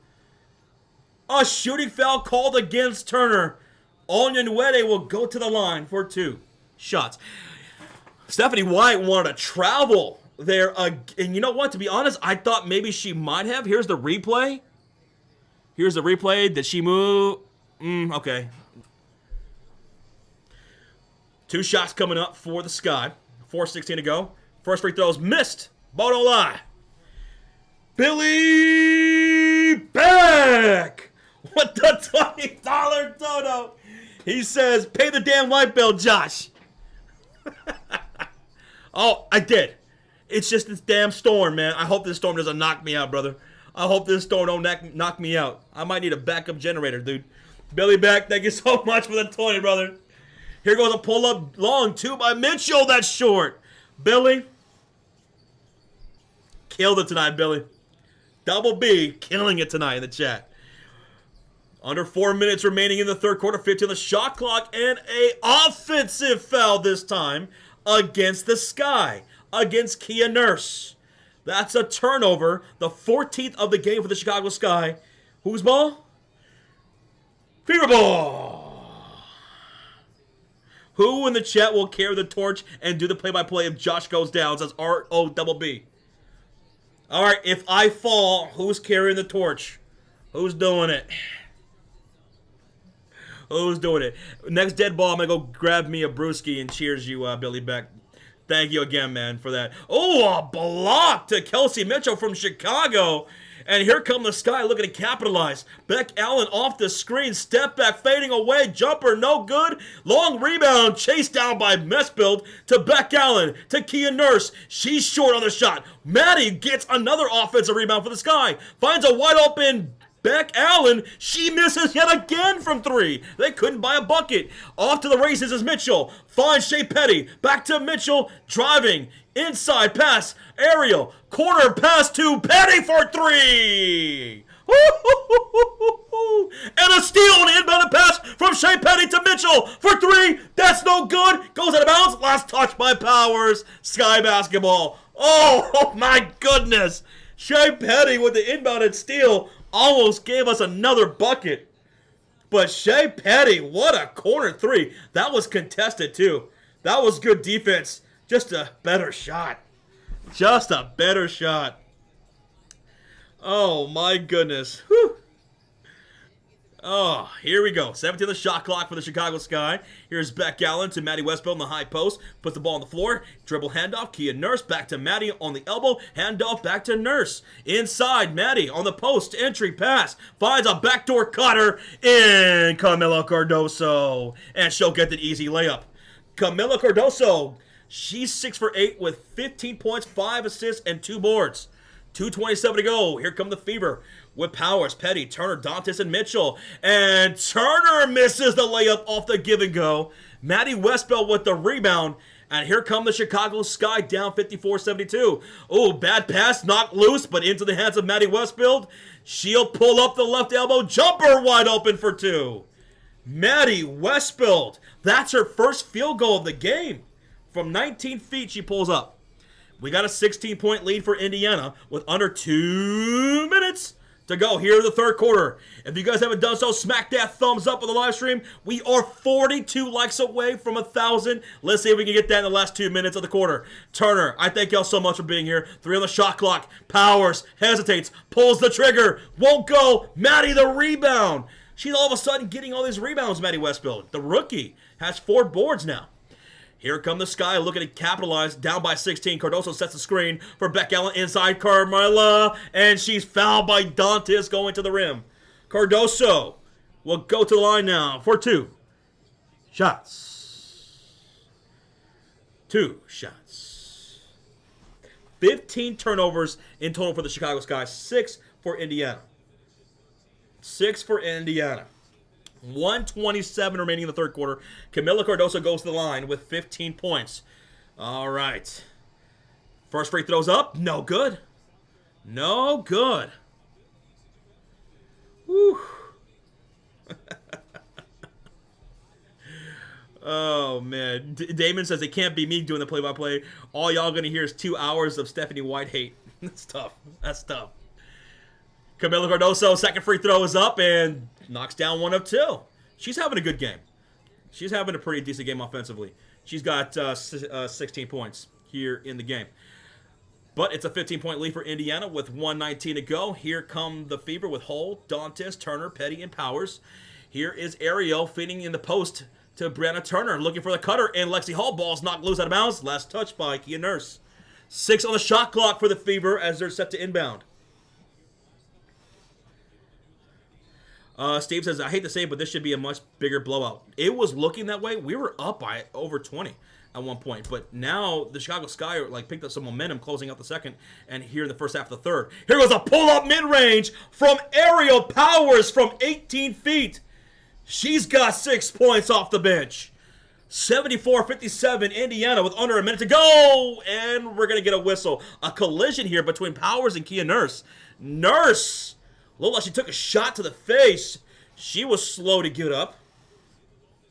A shooting foul called against Turner. Onyenwere will go to the line for 2 shots. Stephanie White wanted to travel there. And you know what? To be honest, I thought maybe she might have. Here's the replay. Here's the replay. Did she move? Okay. 2 shots coming up for the Sky. 4:16 to go. First free throws missed. Ball don't lie. Billy Beck with the $20 dono. He says, pay the damn light bill, Josh. Oh, I did. It's just this damn storm, man. I hope this storm doesn't knock me out, brother. I hope this storm don't knock me out. I might need a backup generator, dude. Billy Beck, thank you so much for the 20, brother. Here goes a pull-up long, 2 by Mitchell. That's short. Billy, killed it tonight, Billy. Double B, killing it tonight in the chat. Under 4 minutes remaining in the third quarter. 15 on the shot clock. And a offensive foul this time against the sky, against Kia Nurse. That's a turnover, the 14th of the game for the Chicago Sky. Whose ball? Fever ball. Who in the chat will carry the torch and do the play-by-play if Josh goes down? Says R-O-B-B. All right, if I fall, who's carrying the torch? Who's doing it? Who's doing it? Next dead ball, I'm going to go grab me a brewski and cheers you, Billy Beck. Thank you again, man, for that. Oh, a block to Kelsey Mitchell from Chicago. And here come the Sky looking to capitalize. Beck Allen off the screen. Step back, fading away. Jumper, no good. Long rebound. Chased down by Mesfield to Beck Allen. To Kia Nurse. She's short on the shot. Maddie gets another offensive rebound for the Sky. Finds a wide open Beck Allen. She misses yet again from three. They couldn't buy a bucket. Off to the races is Mitchell. Finds Shea Petty. Back to Mitchell. Driving. Inside pass. Aerial. Corner pass to Petty for three. And a steal on the inbound pass from Shea Petty to Mitchell for three. That's no good. Goes out of bounds. Last touch by Powers. Sky basketball. Oh my goodness. Shea Petty with the inbounded steal almost gave us another bucket. But Shea Petty, what a corner three. That was contested too. That was good defense. Just a better shot. Just a better shot. Oh my goodness. Whew. Oh, here we go. 17th the shot clock for the Chicago Sky. Here's Beck Allen to Maddie Westfield in the high post. Puts the ball on the floor. Dribble handoff. Kia Nurse back to Maddie on the elbow. Handoff back to Nurse. Inside, Maddie on the post. Entry pass. Finds a backdoor cutter in Camila Cardoso. And she'll get the easy layup. Camila Cardoso. She's 6 for 8 with 15 points, 5 assists, and 2 boards. 2:27 to go. Here come the Fever with Powers, Petty, Turner, Dantas, and Mitchell. And Turner misses the layup off the give and go. Maddie Westbell with the rebound. And here come the Chicago Sky down 54-72. Oh, bad pass, knocked loose, but into the hands of Maddie Westfield. She'll pull up the left elbow. Jumper wide open for two. Maddie Westfield. That's her first field goal of the game. From 19 feet, she pulls up. We got a 16-point lead for Indiana with under 2 minutes to go here in the third quarter. If you guys haven't done so, smack that thumbs up on the live stream. We are 42 likes away from 1,000. Let's see if we can get that in the last 2 minutes of the quarter. Turner, I thank y'all so much for being here. 3 on the shot clock. Powers hesitates, pulls the trigger, won't go. Maddie the rebound. She's all of a sudden getting all these rebounds, Maddie Westfield. The rookie has 4 boards now. Here come the Sky looking to capitalize. Down by 16. Cardoso sets the screen for Beck Allen inside Carmela. And she's fouled by Dantas going to the rim. Cardoso will go to the line now for 2 shots. 2 shots. 15 turnovers in total for the Chicago Sky. 6 for Indiana. 6 for Indiana. 1:27 remaining in the third quarter. Camila Cardoso goes to the line with 15 points. All right. First free throws up. No good. No good. Whew. Oh, man. Damon says it can't be me doing the play-by-play. All y'all going to hear is 2 hours of Stephanie White hate. That's tough. That's tough. Camila Cardoso, second free throw is up and knocks down 1 of 2. She's having a good game. She's having a pretty decent game offensively. She's got 16 points here in the game. But it's a 15-point lead for Indiana with 1:19 to go. Here come the Fever with Hull, Dantas, Turner, Petty, and Powers. Here is Ariel feeding in the post to Brianna Turner, looking for the cutter, and Lexi Hall. Ball's knocked loose out of bounds. Last touch by Kia Nurse. 6 on the shot clock for the Fever as they're set to inbound. Steve says, I hate to say it, but this should be a much bigger blowout. It was looking that way. We were up by over 20 at one point. But now the Chicago Sky picked up some momentum closing out the second and here in the first half of the third. Here goes a pull-up mid-range from Ariel Powers from 18 feet. She's got 6 points off the bench. 74-57 Indiana with under a minute to go. And we're going to get a whistle. A collision here between Powers and Kia Nurse. Nurse! Looked like she took a shot to the face. She was slow to get up.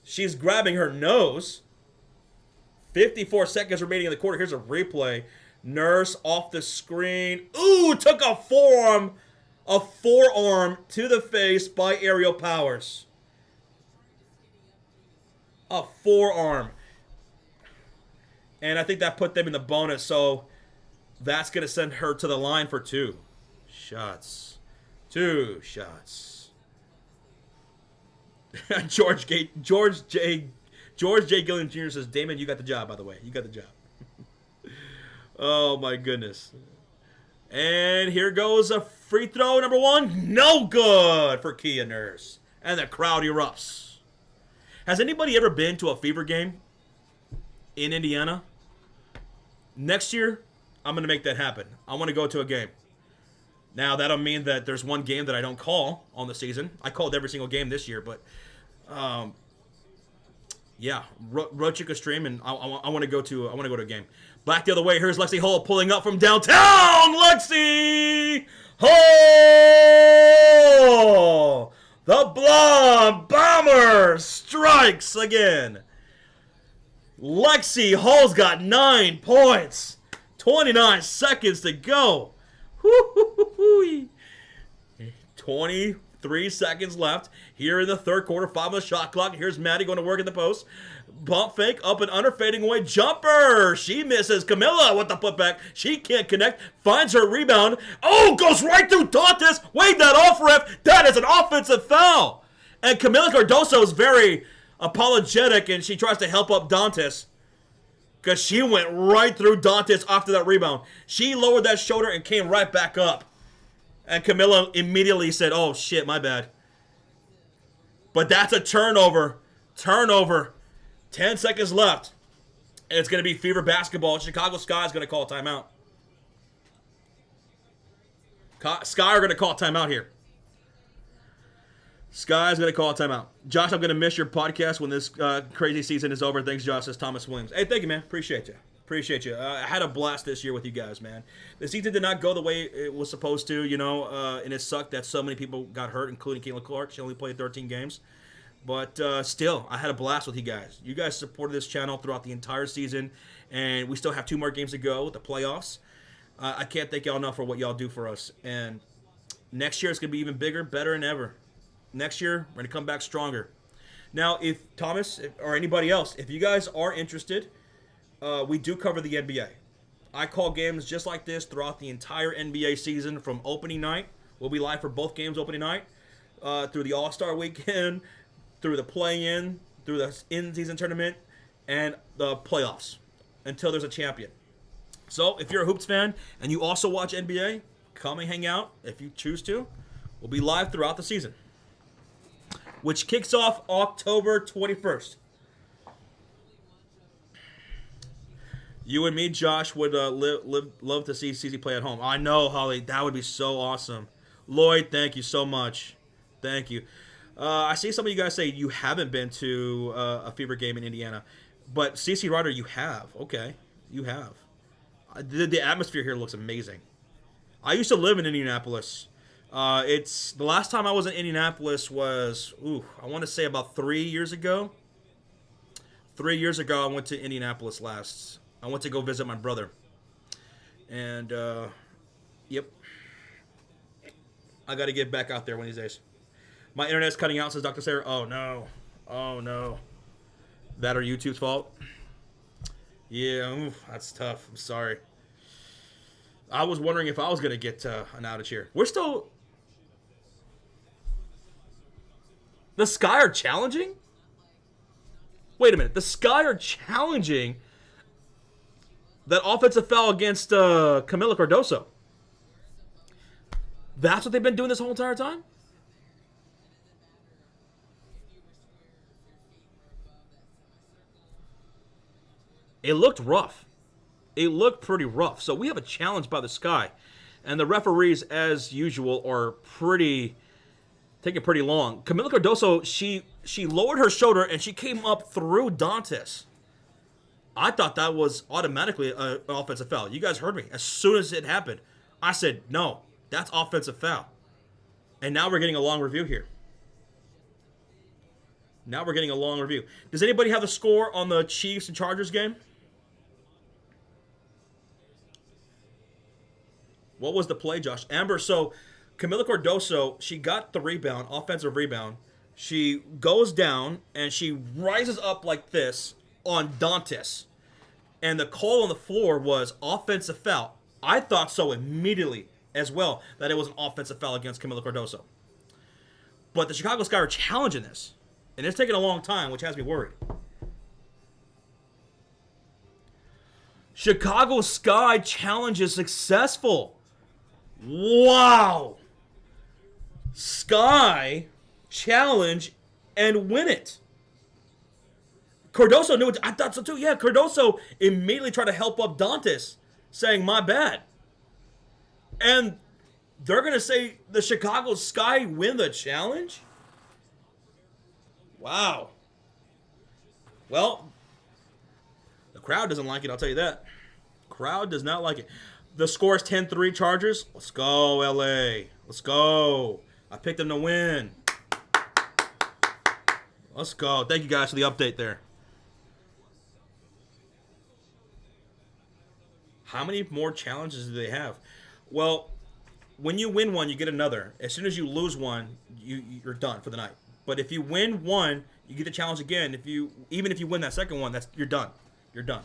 She's grabbing her nose. 54 seconds remaining in the quarter. Here's a replay. Nurse off the screen. Ooh, took a forearm to the face by Aerial Powers. A forearm. And I think that put them in the bonus, so that's going to send her to the line for 2 shots. 2 shots. George J. Gillian Jr. says, Damon, you got the job, by the way. You got the job. Oh, my goodness. And here goes a free throw, number 1. No good for Kia Nurse. And the crowd erupts. Has anybody ever been to a Fever game in Indiana? Next year, I'm going to make that happen. I want to go to a game. Now, that'll mean that there's one game that I don't call on the season. I called every single game this year, but yeah, Road Chica stream, and I want to go to a game. Back the other way. Here's Lexi Hull pulling up from downtown. Lexi Hull, the Blonde Bomber strikes again. Lexi Hull's got 9 points. 29 seconds to go. 23 seconds left here in the third quarter. 5 on the shot clock. Here's Maddie going to work in the post. Bump fake, up and under, fading away. Jumper. She misses. Camilla with the putback. She can't connect. Finds her rebound. Oh, goes right through Dantes. Wave that off, ref. That is an offensive foul. And Camila Cardoso is very apologetic, and she tries to help up Dantes because she went right through Dantes after that rebound. She lowered that shoulder and came right back up. And Camilla immediately said, oh, shit, my bad. But that's a turnover. 10 seconds left. And it's going to be Fever basketball. Chicago Sky is going to call a timeout. Sky are going to call a timeout here. Sky's going to call a timeout. Josh, I'm going to miss your podcast when this crazy season is over. Thanks, Josh, says Thomas Williams. Hey, thank you, man. Appreciate you. I had a blast this year with you guys, man. The season did not go the way it was supposed to, and it sucked that so many people got hurt, including Caitlin Clark. She only played 13 games. But still, I had a blast with you guys. You guys supported this channel throughout the entire season, and we still have 2 more games to go with the playoffs. I can't thank y'all enough for what y'all do for us. And next year, it's going to be even bigger, better than ever. Next year, we're going to come back stronger. Now, if Thomas or anybody else, if you guys are interested, we do cover the NBA. I call games just like this throughout the entire NBA season from opening night. We'll be live for both games opening night, through the All-Star weekend, through the play-in, through the in-season tournament, and the playoffs until there's a champion. So if you're a Hoops fan and you also watch NBA, come and hang out if you choose to. We'll be live throughout the season, which kicks off October 21st. You and me, Josh, would love to see CZ play at home. I know, Holly. That would be so awesome. Lloyd, thank you so much. Thank you. I see some of you guys say you haven't been to a Fever game in Indiana. But CC Ryder, you have. Okay, you have. The atmosphere here looks amazing. I used to live in Indianapolis. It's the last time I was in Indianapolis was, I want to say about 3 years ago. 3 years ago, I went to Indianapolis last. I went to go visit my brother. And, yep. I got to get back out there one of these days. My internet's cutting out, says Dr. Sarah. Oh, no. Oh, no. That or YouTube's fault? Yeah, that's tough. I'm sorry. I was wondering if I was going to get an outage here. We're still... The Sky are challenging? Wait a minute. The Sky are challenging that offensive foul against Camila Cardoso. That's what they've been doing this whole entire time? It looked rough. It looked pretty rough. So we have a challenge by the Sky. And the referees, as usual, are taking pretty long. Camila Cardoso, she lowered her shoulder and she came up through Dantes. I thought that was automatically an offensive foul. You guys heard me. As soon as it happened, I said, no, that's offensive foul. And now we're getting a long review here. Does anybody have the score on the Chiefs and Chargers game? What was the play, Josh? Amber, so Camila Cardoso, she got the rebound, offensive rebound. She goes down and she rises up like this on Dantas. And the call on the floor was offensive foul. I thought so immediately as well, that it was an offensive foul against Camila Cardoso. But the Chicago Sky are challenging this. And it's taking a long time, which has me worried. Chicago Sky challenge is successful. Wow. Sky challenge and win it. Cardoso knew it. I thought so too. Yeah, Cardoso immediately tried to help up Dantas, saying, my bad. And they're going to say the Chicago Sky win the challenge? Wow. Well, the crowd doesn't like it, I'll tell you that. Crowd does not like it. The score is 10-3 Chargers. Let's go, LA. Let's go. I picked them to win. Let's go. Thank you guys for the update there. How many more challenges do they have? Well, when you win one, you get another. As soon as you lose one, you're done for the night. But if you win one, you get the challenge again. Even if you win that second one, you're done. You're done.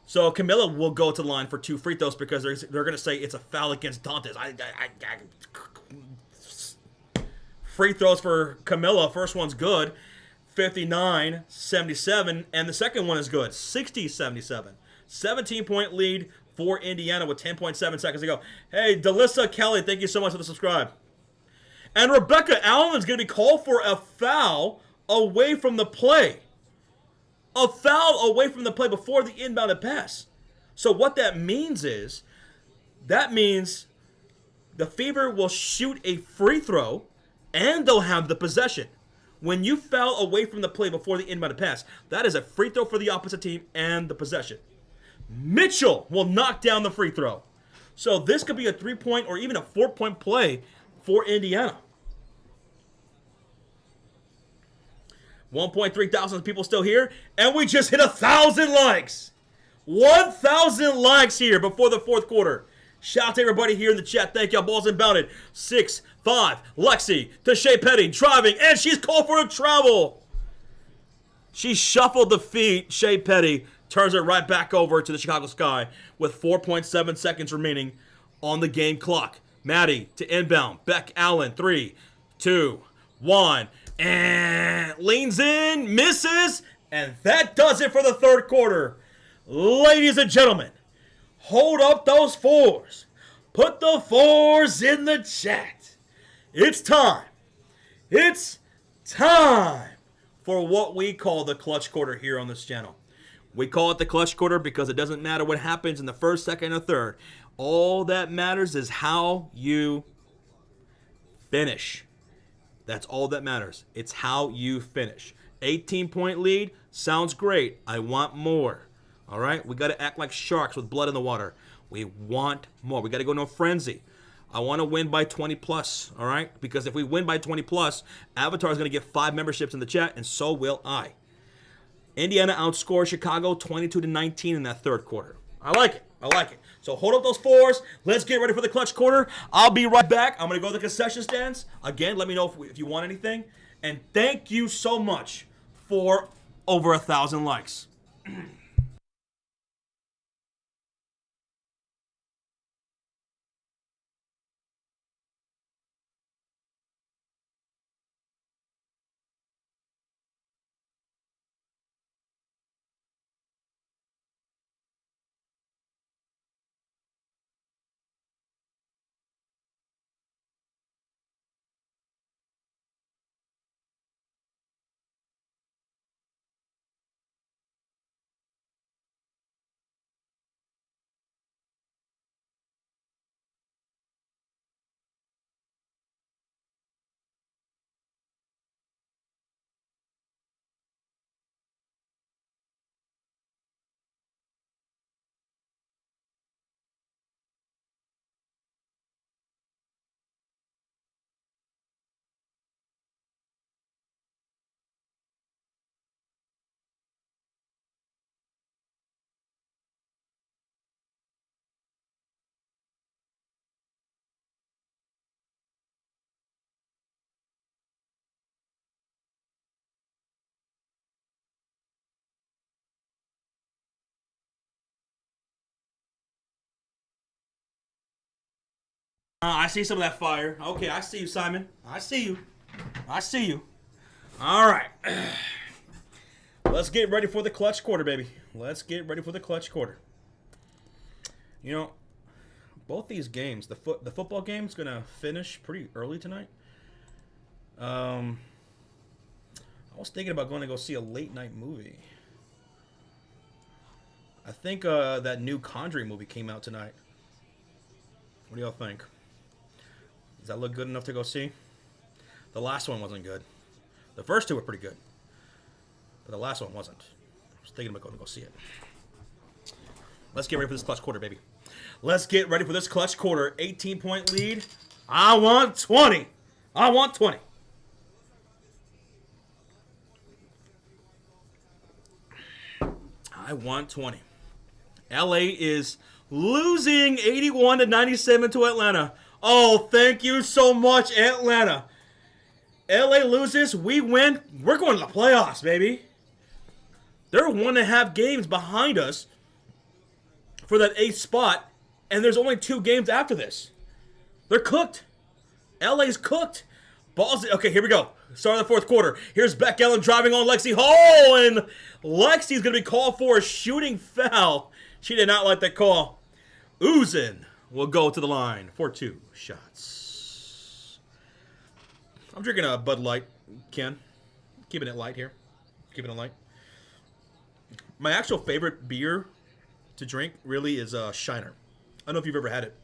So Camilla will go to the line for 2 free throws because they're going to say it's a foul against Dantas. Free throws for Camilla. First one's good, 59-77, and the second one is good, 60-77. 17-point lead for Indiana with 10.7 seconds to go. Hey, Delissa Kelly, thank you so much for the subscribe. And Rebecca Allen is going to be called for a foul away from the play. A foul away from the play before the inbounded pass. So what that means is, that means the Fever will shoot a free throw and they'll have the possession. When you foul away from the play before the inbounded pass, that is a free throw for the opposite team and the possession. Mitchell will knock down the free throw. So this could be a 3-point or even a 4-point play for Indiana. 1.3 thousand people still here, and we just hit 1,000 likes. 1,000 likes here before the fourth quarter. Shout out to everybody here in the chat. Thank y'all. Balls inbounded. 6-5. Lexi to Shea Petty driving, and she's called for a travel. She shuffled the feet. Shea Petty turns it right back over to the Chicago Sky with 4.7 seconds remaining on the game clock. Maddie to inbound. Beck Allen. 3, 2, 1. And leans in, misses, and that does it for the third quarter. Ladies and gentlemen, hold up those fours. Put the fours in the chat. It's time. It's time for what we call the clutch quarter here on this channel. We call it the clutch quarter because it doesn't matter what happens in the first, second, or third. All that matters is how you finish. That's all that matters. It's how you finish. 18-point lead sounds great. I want more. All right? We got to act like sharks with blood in the water. We want more. We got to go into a frenzy. I want to win by 20 plus. All right? Because if we win by 20 plus, Avatar is going to get 5 memberships in the chat, and so will I. Indiana outscored Chicago 22-19 in that third quarter. I like it. I like it. So hold up those fours. Let's get ready for the clutch quarter. I'll be right back. I'm going to go to the concession stands. Again, let me know if you want anything. And thank you so much for over 1,000 likes. I see some of that fire. Okay, I see you, Simon. I see you. I see you. All right. Let's get ready for the clutch quarter, baby. Let's get ready for the clutch quarter. You know, both these games, the football game is going to finish pretty early tonight. I was thinking about going to go see a late night movie. I think that new Conjuring movie came out tonight. What do y'all think? Does that look good enough to go see? The last one wasn't good. The first two were pretty good. But the last one wasn't. I was thinking about going to go see it. Let's get ready for this clutch quarter, baby. Let's get ready for this clutch quarter. 18-point lead. I want 20. I want 20. I want 20. LA is losing 81-97 to Atlanta. Oh, thank you so much, Atlanta. LA loses, we win. We're going to the playoffs, baby. They're 1.5 games behind us for that 8th spot, and there's only 2 games after this. They're cooked. LA's cooked. Okay, here we go. Start of the 4th quarter. Here's Beck Allen driving on Lexi Hall, and Lexi's going to be called for a shooting foul. She did not like that call. Uzin will go to the line for 2 shots. I'm drinking a Bud Light, Ken. Keeping it light here. Keeping it light. My actual favorite beer to drink really is Shiner. I don't know if you've ever had it.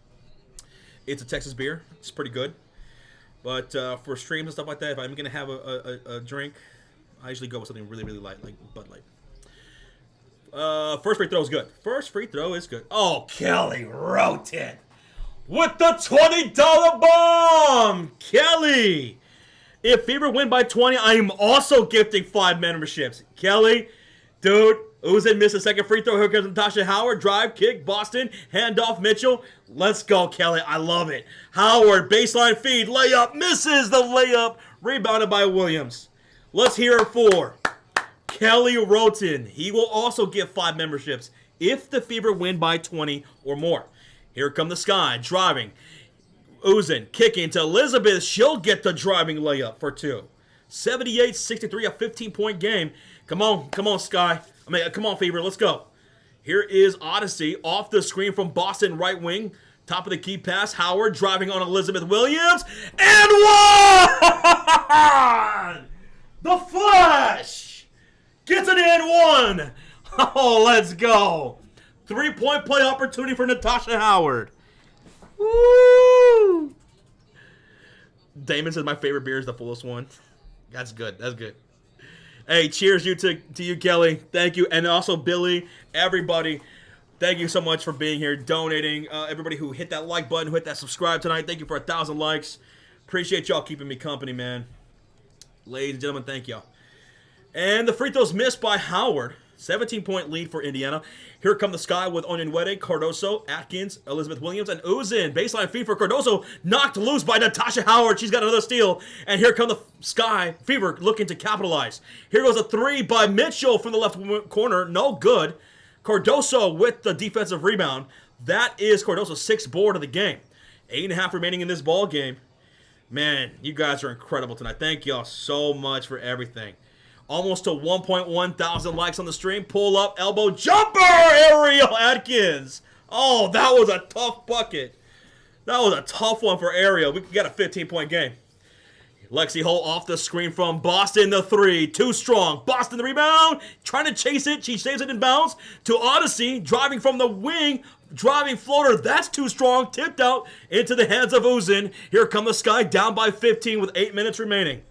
It's a Texas beer. It's pretty good. But for streams and stuff like that, if I'm going to have a drink, I usually go with something really, really light, like Bud Light. First free throw is good. First free throw is good. Oh, Kelly wrote it with the $20 bomb. Kelly. If Fever win by 20, I am also gifting 5 memberships. Kelly, dude, Uzin missed a second free throw. Here comes Natasha Howard. Drive, kick, Boston, handoff, Mitchell. Let's go, Kelly. I love it. Howard, baseline feed, layup, misses the layup. Rebounded by Williams. Let's hear it for Kelly Roten. He will also get 5 memberships if the Fever win by 20 or more. Here come the Sky, driving. Uzin kicking to Elizabeth. She'll get the driving layup for 2. 78-63, a 15-point game. Come on, Sky. Come on, Fever. Let's go. Here is Odyssey off the screen from Boston right wing. Top of the key pass. Howard driving on Elizabeth Williams. And 1! The Flash gets an and 1. Oh, let's go. 3-point play opportunity for Natasha Howard. Woo! Damon says my favorite beer is the fullest one. That's good. That's good. Hey, cheers to you, Kelly. Thank you. And also Billy, everybody. Thank you so much for being here, donating. Everybody who hit that like button, who hit that subscribe tonight. Thank you for 1,000 likes. Appreciate y'all keeping me company, man. Ladies and gentlemen, thank y'all. And the free throws missed by Howard. 17-point lead for Indiana. Here come the Sky with Onyenwere, Cardoso, Atkins, Elizabeth Williams, and Uzin. Baseline feed for Cardoso. Knocked loose by Natasha Howard. She's got another steal. And here come the Sky. Fever looking to capitalize. Here goes a 3 by Mitchell from the left corner. No good. Cardoso with the defensive rebound. That is Cardoso's 6th board of the game. 8.5 remaining in this ball game. Man, you guys are incredible tonight. Thank y'all so much for everything. Almost to 1.1 thousand likes on the stream. Pull up, elbow, jumper, Ariel Atkins. Oh, that was a tough bucket. That was a tough one for Ariel. We got a 15-point game. Lexi Hull off the screen from Boston, the 3. Too strong. Boston, the rebound. Trying to chase it. She saves it in bounds. To Odyssey, driving from the wing. Driving floater. That's too strong. Tipped out into the hands of Uzin. Here come the Sky, down by 15 with 8 minutes remaining.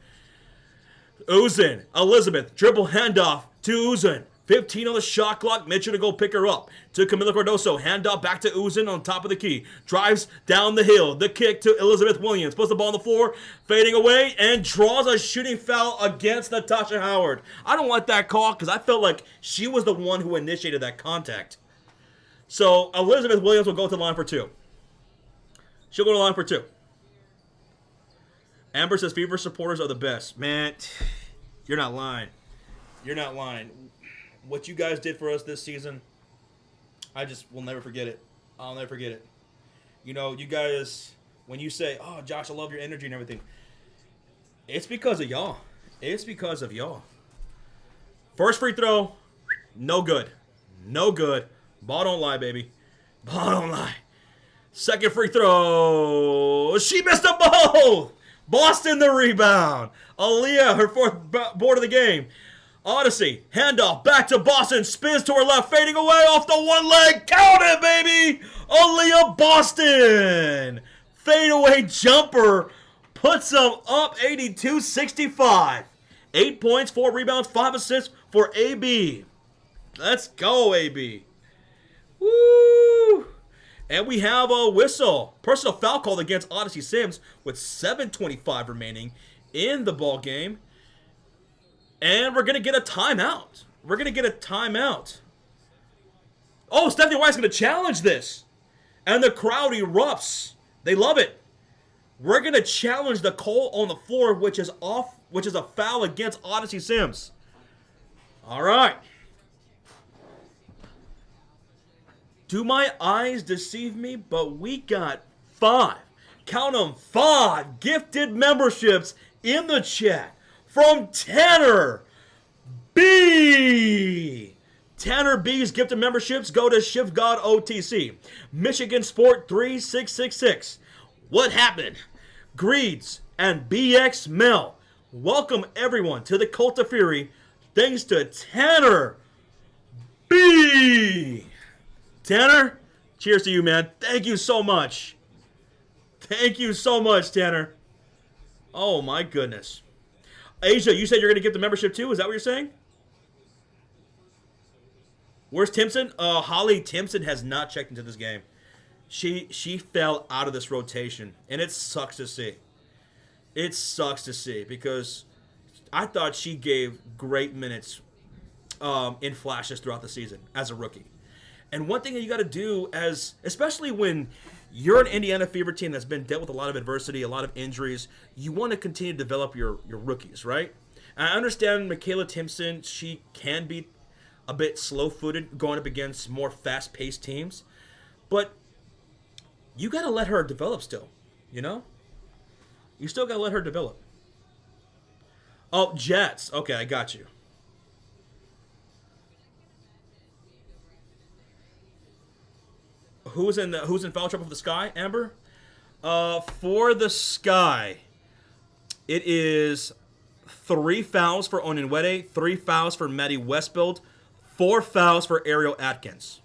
Uzin, Elizabeth, dribble handoff to Uzin. 15 on the shot clock. Mitchell to go pick her up. To Camila Cardoso. Handoff back to Uzin on top of the key. Drives down the hill. The kick to Elizabeth Williams. Puts the ball on the floor. Fading away. And draws a shooting foul against Natasha Howard. I don't like that call because I felt like she was the one who initiated that contact. So Elizabeth Williams will go to the line for 2. She'll go to the line for 2. Amber says Fever supporters are the best. Man, you're not lying. You're not lying. What you guys did for us this season, I just will never forget it. I'll never forget it. You know, you guys when you say, "Oh, Josh, I love your energy and everything," it's because of y'all. It's because of y'all. First free throw, no good. No good. Ball don't lie, baby. Ball don't lie. Second free throw. She missed them both. Boston the rebound. Aaliyah, her fourth board of the game. Odyssey, handoff, back to Boston, spins to her left, fading away off the one leg. Count it, baby! Aaliyah Boston. Fadeaway jumper puts them up 82-65. 8 points, 4 rebounds, 5 assists for AB. Let's go, AB. Woo! And we have a whistle. Personal foul called against Odyssey Sims with 7:25 remaining in the ball game. And we're going to get a timeout. We're going to get a timeout. Oh, Stephanie White's going to challenge this. And the crowd erupts. They love it. We're going to challenge the call on the floor, which is a foul against Odyssey Sims. All right. Do my eyes deceive me? But we got 5. Count them, 5 gifted memberships in the chat. From Tanner B. Tanner B's gifted memberships go to Shift God OTC. Michigan Sport 3666. What happened? Greeds and BX Mel. Welcome everyone to the Cult of Fury. Thanks to Tanner B. Tanner, cheers to you, man. Thank you so much. Thank you so much, Tanner. Oh my goodness. Asia, you said you're going to get the membership too? Is that what you're saying? Where's Timpson? Holly Timpson has not checked into this game. She fell out of this rotation, and it sucks to see. It sucks to see because I thought she gave great minutes in flashes throughout the season as a rookie. And one thing that you got to do, especially when you're an Indiana Fever team that's been dealt with a lot of adversity, a lot of injuries, you want to continue to develop your rookies, right? And I understand Michaela Timpson, she can be a bit slow-footed going up against more fast-paced teams, but you got to let her develop still, you know? You still got to let her develop. Oh, Jets. Okay, I got you. Who's in foul trouble for the Sky, Amber? For the Sky, it is 3 fouls for Onyenwere, 3 fouls for Maddie Westbuild, 4 fouls for Ariel Atkins.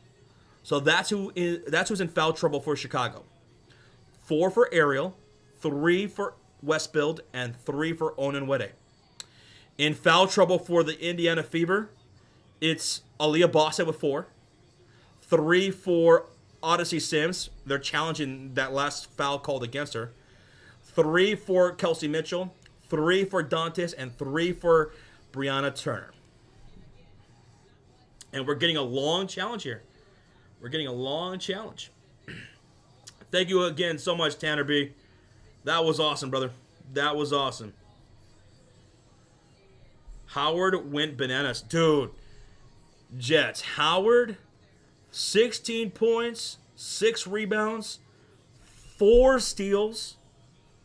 So that's who's in foul trouble for Chicago. 4 for Ariel, 3 for Westbuild, and 3 for Onyenwere. In foul trouble for the Indiana Fever, it's Aaliyah Boston with 4, 3 for Odyssey Sims. They're challenging that last foul called against her. 3 for Kelsey Mitchell, 3 for Dantes, and 3 for Brianna Turner. And we're getting a long challenge here. We're getting a long challenge. Thank you again so much, Tanner B. That was awesome, brother. That was awesome. Howard went bananas. Dude, Jets. Howard, 16 points, 6 rebounds, 4 steals,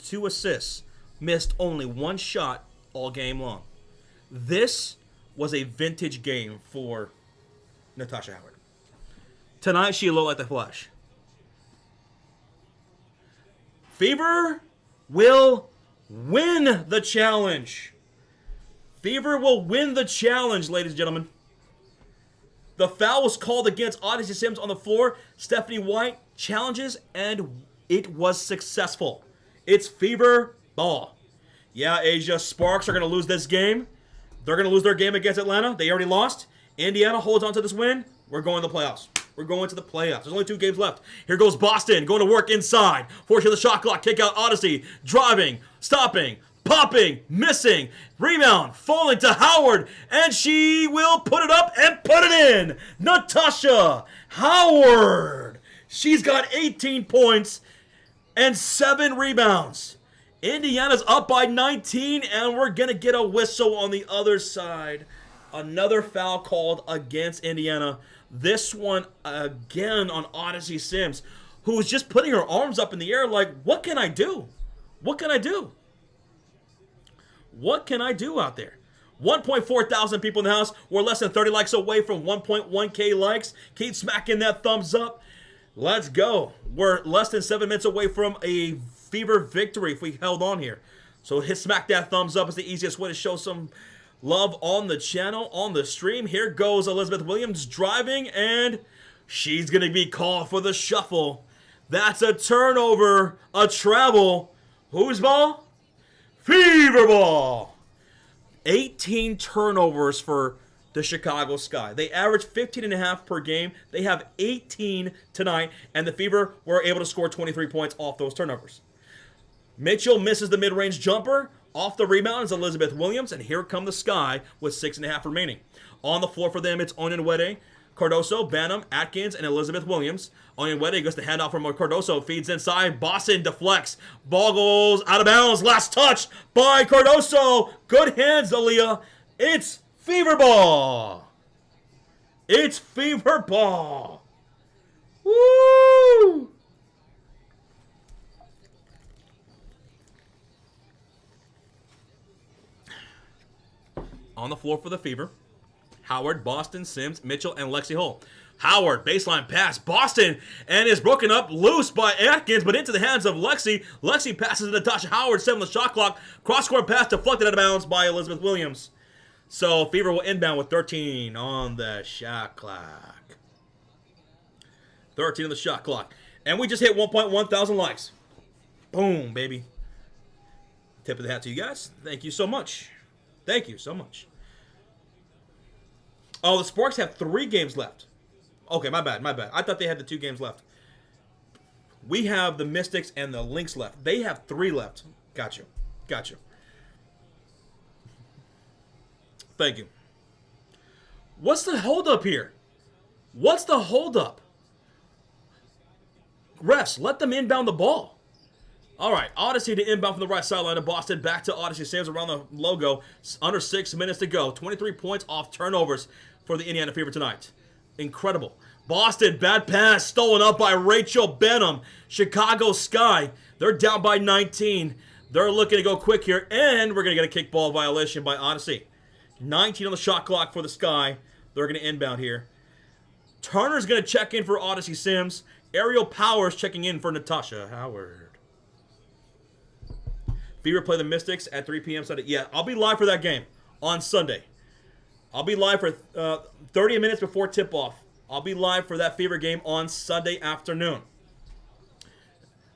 2 assists. Missed only 1 shot all game long. This was a vintage game for Natasha Howard. Tonight, she looked like the Flash. Fever will win the challenge. Fever will win the challenge, ladies and gentlemen. The foul was called against Odyssey Sims on the floor. Stephanie White challenges, and it was successful. It's Fever ball. Yeah, Asia, Sparks are going to lose this game. They're going to lose their game against Atlanta. They already lost. Indiana holds on to this win. We're going to the playoffs. We're going to the playoffs. There's only 2 games left. Here goes Boston, going to work inside. Forcing the shot clock, kick out Odyssey. Driving, stopping, popping, missing. Rebound, falling to Howard. And she will put it up and put it in. Natasha Howard. She's got 18 points and 7 rebounds. Indiana's up by 19, and we're going to get a whistle on the other side. Another foul called against Indiana. This one again on Odyssey Sims. who was just putting her arms up in the air like, what can I do? What can I do? What can I do out there? 1.4 thousand people in the house. We're less than 30 likes away from 1.1K likes. Keep smacking that thumbs up. Let's go. We're less than 7 minutes away from a Fever victory if we held on here. So smack that thumbs up is the easiest way to show some love on the channel, on the stream. Here goes Elizabeth Williams driving, and she's going to be called for the shuffle. That's a turnover, a travel. Whose ball? Fever ball. 18 turnovers for the Chicago Sky. They average 15.5 per game. They have 18 tonight, and the Fever were able to score 23 points off those turnovers. Mitchell misses the mid-range jumper. Off the rebound is Elizabeth Williams, and here come the Sky with 6.5 remaining. On the floor for them, it's Onyenwere, Cardoso, Banham, Atkins, and Elizabeth Williams. Onyenwere gets the handoff from Cardoso, feeds inside. Boston deflects. Ball goes out of bounds. Last touch by Cardoso. Good hands, Aaliyah. It's Fever ball. It's Fever ball. Woo! On the floor for the Fever, Howard, Boston, Sims, Mitchell, and Lexi Hull. Howard, baseline pass. Boston, and is broken up loose by Atkins, but into the hands of Lexi. Lexi passes to Natasha Howard, 7 on the shot clock. Cross-court pass deflected out of bounds by Elizabeth Williams. So Fever will inbound with 13 on the shot clock. 13 on the shot clock. And we just hit 1.1 thousand likes. Boom, baby. Tip of the hat to you guys. Thank you so much. Thank you so much. Oh, the Sparks have 3 games left. Okay, my bad. I thought they had the 2 games left. We have the Mystics and the Lynx left. They have 3 left. Got you. Thank you. What's the holdup here? What's the holdup? Refs, let them inbound the ball. All right, Odyssey to inbound from the right sideline of Boston. Back to Odyssey. Saves around the logo. Under 6 minutes to go. 23 points off turnovers for the Indiana Fever tonight. Incredible. Boston, bad pass. Stolen up by Rachel Benham. Chicago Sky, they're down by 19. They're looking to go quick here, and we're going to get a kickball violation by Odyssey. 19 on the shot clock for the Sky. They're going to inbound here. Turner's going to check in for Odyssey Sims. Ariel Powers checking in for Natasha Howard. Fever play the Mystics at 3 p.m. Sunday. Yeah, I'll be live for that game on Sunday. I'll be live for 30 minutes before tip-off. I'll be live for that Fever game on Sunday afternoon.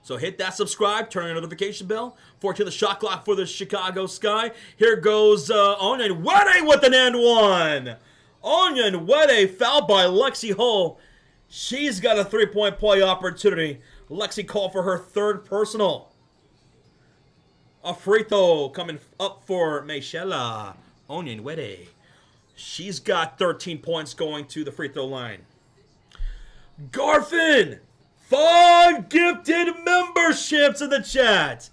So hit that subscribe, turn on the notification bell. 14 the shot clock for the Chicago Sky. Here goes Onyenwere with an and one. Onyenwere fouled by Lexi Hull. She's got a 3-point play opportunity. Lexi called for her 3rd personal. A free throw coming up for Michela Onyenwere. She's got 13 points going to the free throw line. Garfin! 5 gifted memberships in the chat.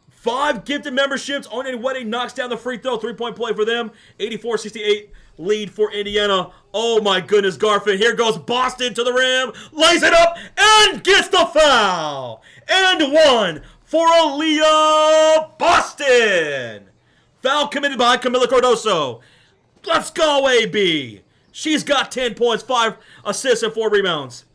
5 gifted memberships. Onyenwere knocks down the free throw. 3-point play for them. 84-68 lead for Indiana. Oh my goodness, Garfin. Here goes Boston to the rim. Lays it up and gets the foul. And 1 for Aaliyah Boston. Foul committed by Camila Cardoso. Let's go, AB. She's got 10 points, 5 assists, and 4 rebounds.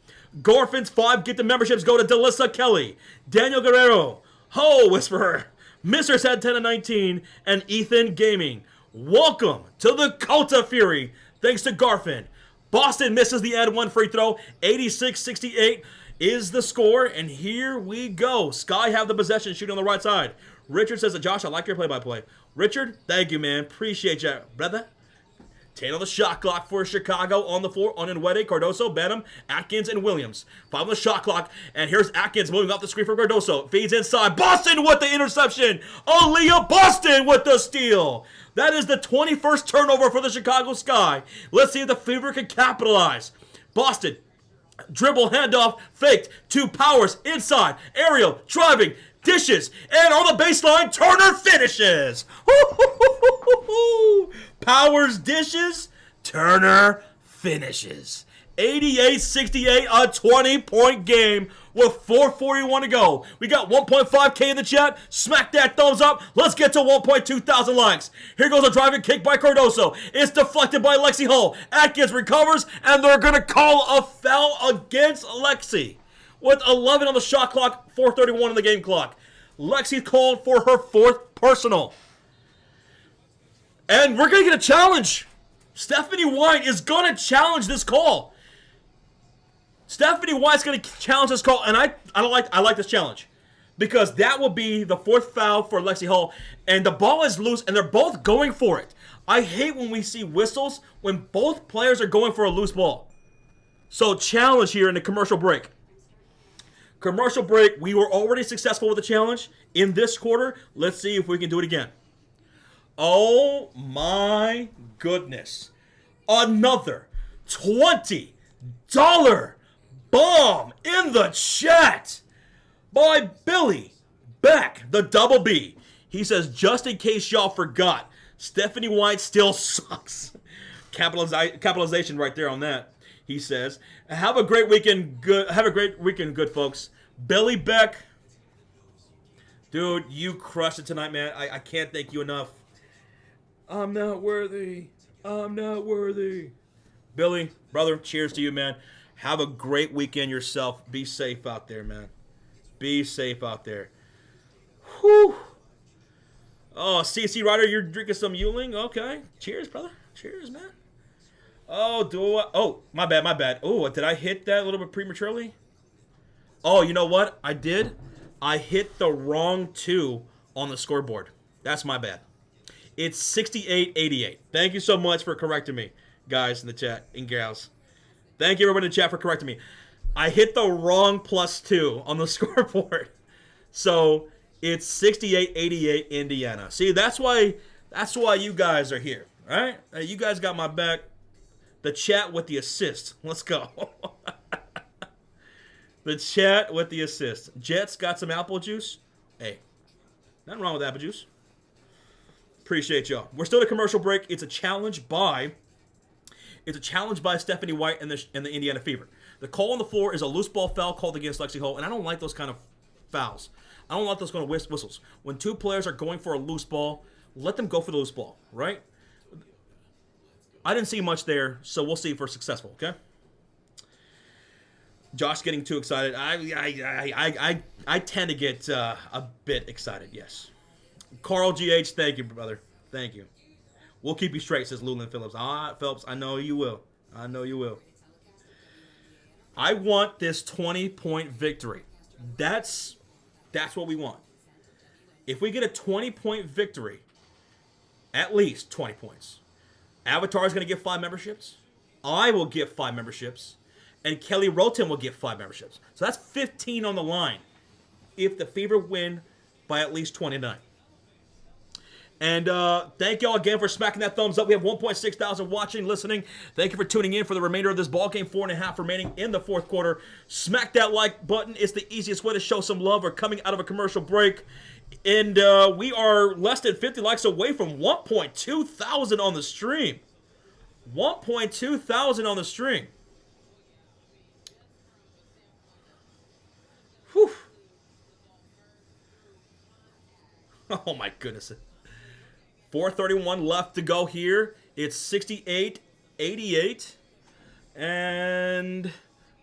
Garfin's 5 gifted memberships go to Delissa Kelly, Daniel Guerrero, Ho Whisperer, Mr. Sad 10 and 19, and Ethan Gaming. Welcome to the Kota Fury, thanks to Garfin. Boston misses the and one free throw. 86-68 is the score, and here we go. Sky have the possession, shooting on the right side. Richard says that, Josh, I like your play-by-play. Richard, thank you, man. Appreciate you, brother. 10 on the shot clock for Chicago on the floor. Onyenwere, Cardoso, Benham, Atkins, and Williams. 5 on the shot clock. And here's Atkins moving off the screen for Cardoso. Feeds inside. Boston with the interception. Aaliyah Boston with the steal. That is the 21st turnover for the Chicago Sky. Let's see if the Fever can capitalize. Boston, dribble, handoff, faked to Powers, inside. Ariel, driving, dishes, and on the baseline, Turner finishes. Powers dishes, Turner finishes. 88-68, a 20-point game with 4:41 to go. We got 1.5K in the chat. Smack that thumbs up. Let's get to 1.2 thousand likes. Here goes a driving kick by Cardoso. It's deflected by Lexi Hull. Atkins recovers, and they're going to call a foul against Lexi. With 11 on the shot clock, 4:31 on the game clock. Lexi called for her 4th personal. And we're going to get a challenge. Stephanie White is going to challenge this call. Stephanie White's going to challenge this call, and I like this challenge because that will be the 4th foul for Lexi Hull, and the ball is loose, and they're both going for it. I hate when we see whistles when both players are going for a loose ball. So challenge here in the commercial break. Commercial break, we were already successful with the challenge in this quarter. Let's see if we can do it again. Oh my goodness. Another $20 bomb in the chat by Billy Beck, the double B. He says, just in case y'all forgot, Stephanie White still sucks. Capitalization right there on that. He says, have a great weekend, good folks. Billy Beck, dude, you crushed it tonight, man. I can't thank you enough. I'm not worthy. Billy, brother, cheers to you, man. Have a great weekend yourself. Be safe out there, man. Be safe out there. Whew. Oh, CC Ryder, you're drinking some Yuling? Okay. Cheers, brother. Cheers, man. Oh, my bad. Oh, did I hit that a little bit prematurely? Oh, you know what? I did. I hit the wrong 2 on the scoreboard. That's my bad. It's 68-88. Thank you so much for correcting me, guys in the chat and gals. Thank you, everybody in the chat, for correcting me. I hit the wrong +2 on the scoreboard. So it's 68-88 Indiana. See, that's why you guys are here, right? You guys got my back. The chat with the assist. Let's go. The chat with the assist. Jets got some apple juice. Hey, nothing wrong with apple juice. Appreciate y'all. We're still at a commercial break. It's a challenge by Stephanie White and the Indiana Fever. The call on the floor is a loose ball foul called against Lexi Hull, and I don't like those kind of fouls. I don't like those kind of whistles. When 2 players are going for a loose ball, let them go for the loose ball, right? I didn't see much there, so we'll see if we're successful, okay? Josh getting too excited. I tend to get a bit excited, yes. Carl GH, thank you, brother. Thank you. We'll keep you straight, says Lulin Phillips. Phelps, I know you will. I want this 20-point victory. That's what we want. If we get a 20-point victory, at least 20 points, Avatar is going to get 5 memberships. I will get 5 memberships. And Kelly Roten will get 5 memberships. So that's 15 on the line if the Fever win by at least 29. And thank y'all again for smacking that thumbs up. We have 1.6 thousand watching, listening. Thank you for tuning in for the remainder of this ball game. 4.5 remaining in the 4th quarter. Smack that like button. It's the easiest way to show some love. We're coming out of a commercial break. And we are less than 50 likes away from 1.2 thousand on the stream. 1.2 thousand on the stream. Whew. Oh my goodness. 4:31 left to go here. It's 68-88. And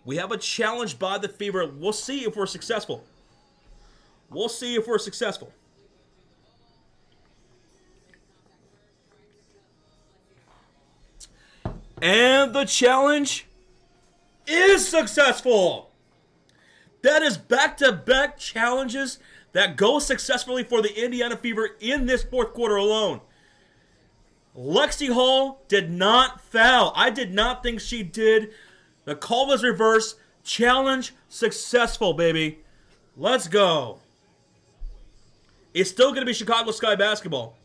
we have a challenge by the Fever. We'll see if we're successful. And the challenge is successful. That is back-to-back challenges that go successfully for the Indiana Fever in this 4th quarter alone. Lexi Hull did not foul. I did not think she did. The call was reversed. Challenge successful, baby. Let's go. It's still going to be Chicago Sky basketball.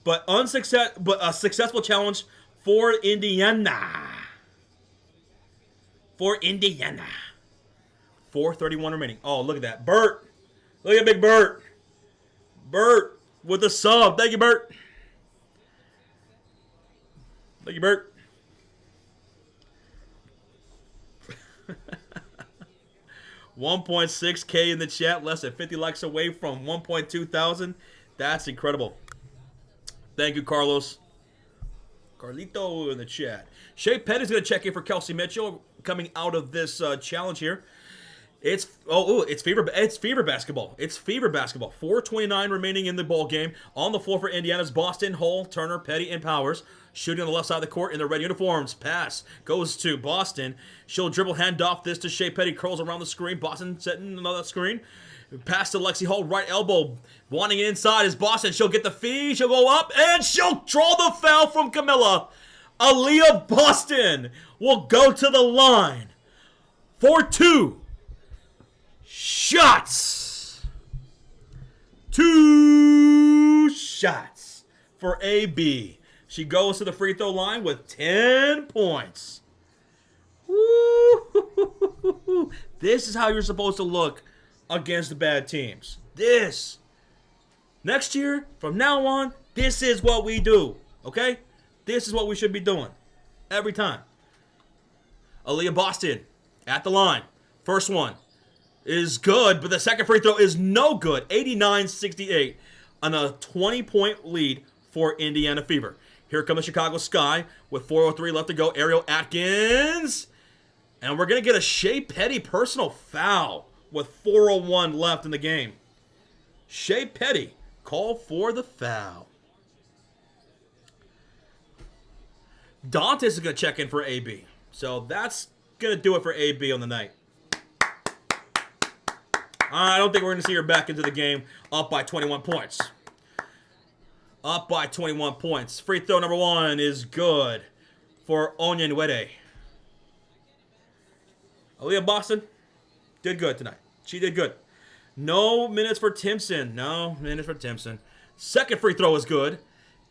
But a successful challenge for Indiana. 4:31 remaining. Oh, look at that. Bert. Look at big Bert. Bert with the sub. Thank you, Bert. 1.6K in the chat, less than 50 likes away from 1.2 thousand. That's incredible. Thank you, Carlos. Carlito in the chat. Shea Petty's going to check in for Kelsey Mitchell coming out of this challenge here. It's fever basketball. It's fever basketball. 4:29 remaining in the ball game. On the floor for Indiana's Boston, Hull, Turner, Petty, and Powers. Shooting on the left side of the court in their red uniforms. Pass goes to Boston. She'll dribble handoff this to Shea Petty. Curls around the screen. Boston setting another screen. Pass to Lexi Hull, right elbow. Wanting it inside is Boston. She'll get the feed. She'll go up, and she'll draw the foul from Camilla. Aaliyah Boston will go to the line for 2 shots. 2 shots for AB. She goes to the free throw line with 10 points. Woo! This is how you're supposed to look against the bad teams. This. Next year, from now on, this is what we do. Okay? This is what we should be doing. Every time. Aaliyah Boston at the line. First one is good, but the second free throw is no good. 89-68 on a 20-point lead for Indiana Fever. Here comes the Chicago Sky with 4:03 left to go. Ariel Atkins. And we're going to get a Shea Petty personal foul with 4:01 left in the game. Shea Petty, call for the foul. Dantas is going to check in for AB. So that's going to do it for AB on the night. I don't think we're going to see her back into the game up by 21 points. Up by 21 points. Free throw number 1 is good for Onyenwere. Aaliyah Boston did good tonight. She did good. No minutes for Timpson. No minutes for Timpson. Second free throw is good.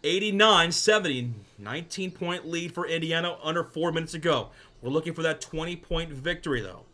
89-70. 19-point lead for Indiana under 4 minutes to go. We're looking for that 20-point victory, though.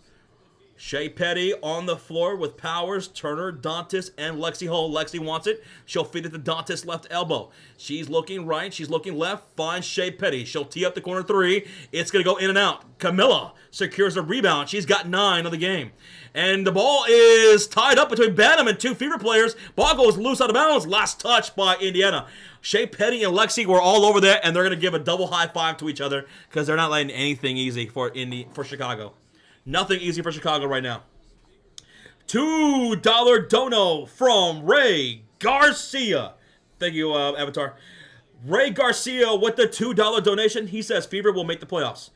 Shea Petty on the floor with Powers, Turner, Dantas, and Lexi Hull. Lexi wants it. She'll feed it to Dantas' left elbow. She's looking right. She's looking left. Finds Shea Petty. She'll tee up the corner 3. It's going to go in and out. Camilla secures the rebound. She's got 9 of the game. And the ball is tied up between Bantam and 2 Fever players. Ball goes loose out of bounds. Last touch by Indiana. Shea Petty and Lexi were all over that, and they're going to give a double high five to each other because they're not letting anything easy for Chicago. Nothing easy for Chicago right now. $2 dono from Ray Garcia. Thank you, Avatar. Ray Garcia with the $2 donation. He says Fever will make the playoffs.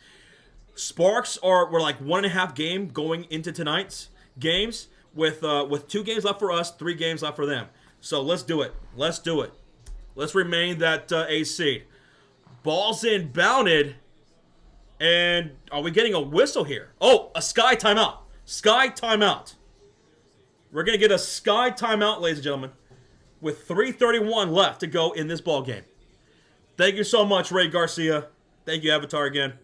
Sparks were like 1.5 game going into tonight's games with 2 games left for us, 3 games left for them. So let's do it. Let's do it. Let's remain that A seed. Ball's inbounded. And are we getting a whistle here? Oh, a Sky timeout. Sky timeout. We're going to get a Sky timeout, ladies and gentlemen, with 3:31 left to go in this ball game. Thank you so much, Ray Garcia. Thank you, Avatar, again.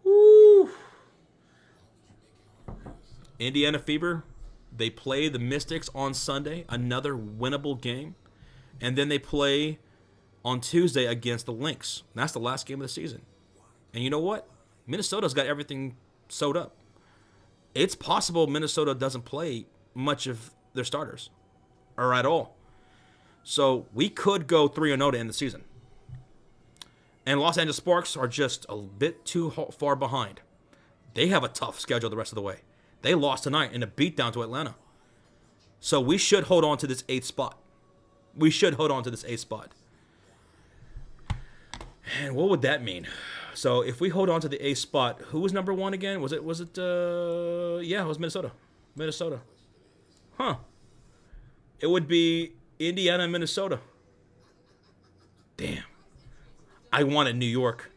Woo. Indiana Fever, they play the Mystics on Sunday, another winnable game. And then they play on Tuesday against the Lynx. That's the last game of the season. And you know what? Minnesota's got everything sewed up. It's possible Minnesota doesn't play much of their starters or at all. So we could go 3-0 to end the season. And Los Angeles Sparks are just a bit too far behind. They have a tough schedule the rest of the way. They lost tonight in a beatdown to Atlanta. So we should hold on to this 8th spot. We should hold on to this 8th spot. And what would that mean? So if we hold on to the 8th spot, who was number 1 again? Was it yeah, it was Minnesota. Minnesota. Huh. It would be Indiana and Minnesota. Damn. I wanted New York.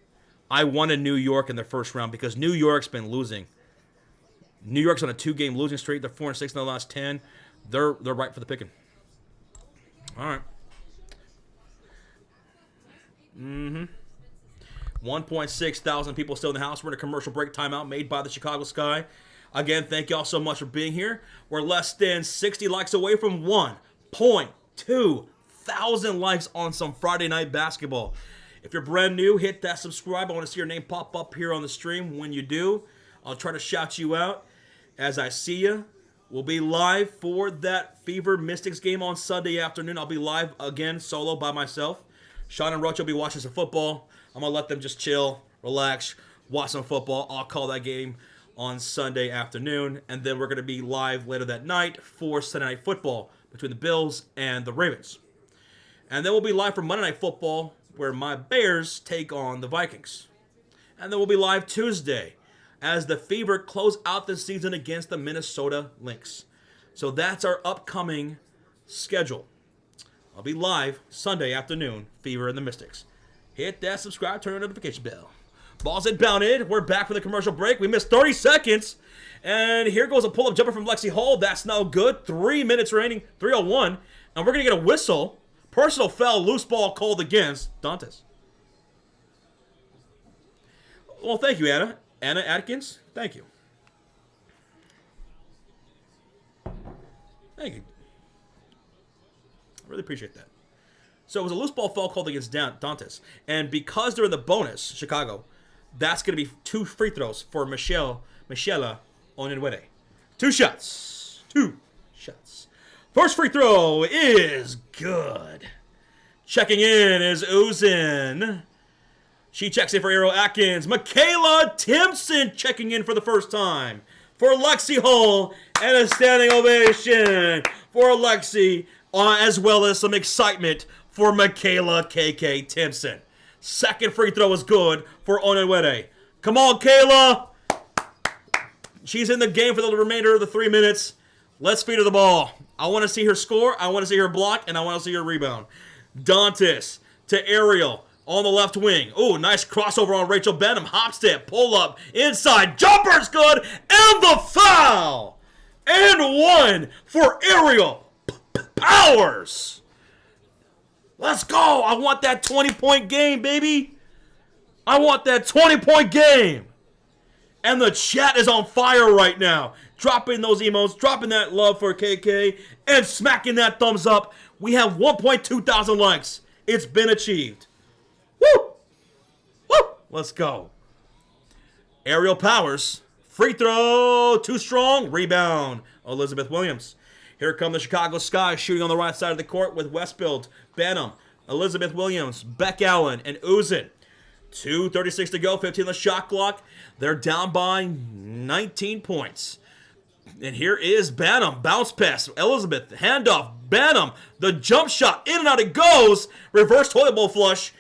I wanted New York in the first round because New York's been losing. New York's on a 2-game losing streak. They're 4-6 in the last 10. They're right for the picking. All right. 1.6 thousand people still in the house. We're in a commercial break timeout made by the Chicago Sky. Again, thank y'all so much for being here. We're less than 60 likes away from 1.2 thousand likes on some Friday night basketball. If you're brand new, hit that subscribe. I want to see your name pop up here on the stream. When you do, I'll try to shout you out as I see you. We'll be live for that Fever Mystics game on Sunday afternoon. I'll be live again, solo by myself. Sean and Roach will be watching some football. I'm going to let them just chill, relax, watch some football. I'll call that game on Sunday afternoon. And then we're going to be live later that night for Sunday Night Football between the Bills and the Ravens. And then we'll be live for Monday Night Football where my Bears take on the Vikings. And then we'll be live Tuesday as the Fever close out the season against the Minnesota Lynx. So that's our upcoming schedule. I'll be live Sunday afternoon, Fever and the Mystics. Hit that subscribe, turn on the notification bell. Balls inbounded. We're back for the commercial break. We missed 30 seconds. And here goes a pull-up jumper from Lexi Hall. That's no good. 3 minutes remaining, 3:01. And we're going to get a whistle. Personal foul, loose ball called against Dantes. Well, thank you, Anna. Anna Atkins, thank you. Thank you. I really appreciate that. So it was a loose ball foul called against Dantes. And because they're in the bonus, Chicago, that's going to be 2 free throws for Michela Onyenwere. 2 shots. 2 shots. First free throw is good. Checking in is Uzin. She checks in for Ariel Atkins. Michaela Timpson checking in for the first time for Lexi Hull. And a standing ovation for Lexi, as well as some excitement for Michaela KK Timpson. Second free throw is good for Onyenwere. Come on, Kayla. She's in the game for the remainder of the 3 minutes. Let's feed her the ball. I want to see her score. I want to see her block. And I want to see her rebound. Dantes to Ariel on the left wing. Ooh, nice crossover on Rachel Benham. Hop step, pull up, inside. Jumper's good. And the foul. And 1 for Ariel Powers. Let's go. I want that 20-point game, baby. I want that 20-point game. And the chat is on fire right now. Dropping those emotes, dropping that love for KK, and smacking that thumbs up. We have 1.2 thousand likes. It's been achieved. Woo! Woo! Let's go. Ariel Powers. Free throw. Too strong. Rebound. Elizabeth Williams. Here come the Chicago Sky shooting on the right side of the court with Westfield, Benham, Elizabeth Williams, Beck Allen, and Uzin. 2:36 to go, 15 on the shot clock. They're down by 19 points. And here is Benham. Bounce pass. Elizabeth. Handoff. Benham. The jump shot. In and out it goes. Reverse toilet bowl flush.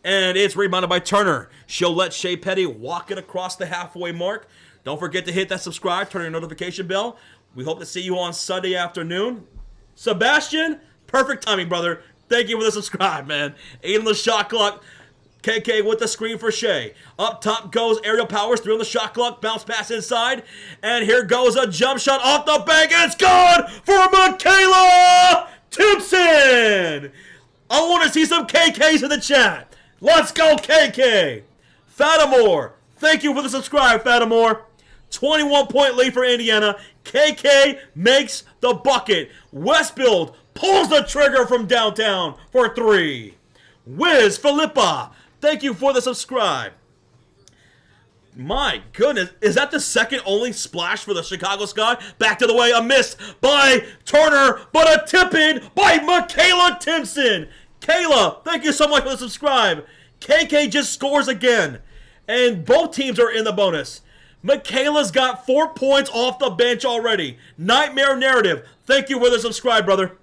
And it's rebounded by Turner. She'll let Shea Petty walk it across the halfway mark. Don't forget to hit that subscribe. Turn on your notification bell. We hope to see you on Sunday afternoon. Sebastian, perfect timing, brother. Thank you for the subscribe, man. 8 on the shot clock. KK with the screen for Shea. Up top goes Ariel Powers. 3 on the shot clock. Bounce pass inside. And here goes a jump shot off the bank. And it's good for Michaela Timpson. I want to see some KKs in the chat. Let's go, KK. Fatimore. Thank you for the subscribe, Fatimore. 21-point lead for Indiana. KK makes the bucket. Westfield pulls the trigger from downtown for 3. Wiz Philippa. Thank you for the subscribe. My goodness, is that the second only splash for the Chicago Sky? Back to the way, a miss by Turner, but a tip-in by Michaela Timpson. Kayla, thank you so much for the subscribe. KK just scores again, and both teams are in the bonus. Michaela's got 4 points off the bench already. Nightmare Narrative, thank you for the subscribe, brother.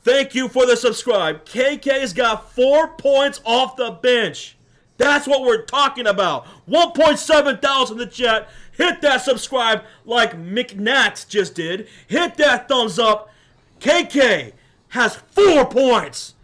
Thank you for the subscribe. KK's got 4 points off the bench. That's what we're talking about. 1.7 thousand in the chat. Hit that subscribe like McNat just did. Hit that thumbs up. KK has 4 points.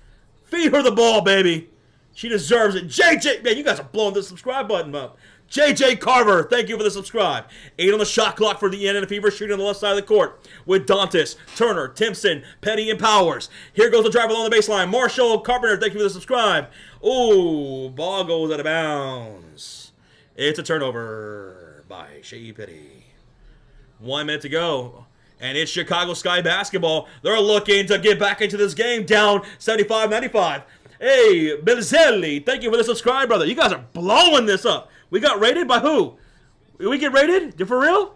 Feed her the ball, baby. She deserves it. JJ, man, you guys are blowing the subscribe button up. JJ Carver, thank you for the subscribe. 8 on the shot clock for the Indiana Fever, shooting on the left side of the court with Dantes, Turner, Timpson, Petty, and Powers. Here goes the drive along the baseline. Marshall Carpenter, thank you for the subscribe. Ooh, ball goes out of bounds. It's a turnover by Shea Petty. 1 minute to go. And it's Chicago Sky basketball. They're looking to get back into this game, down 75-95. Hey, Belzelli, thank you for the subscribe, brother. You guys are blowing this up. We got rated by who? Did we get rated? For real?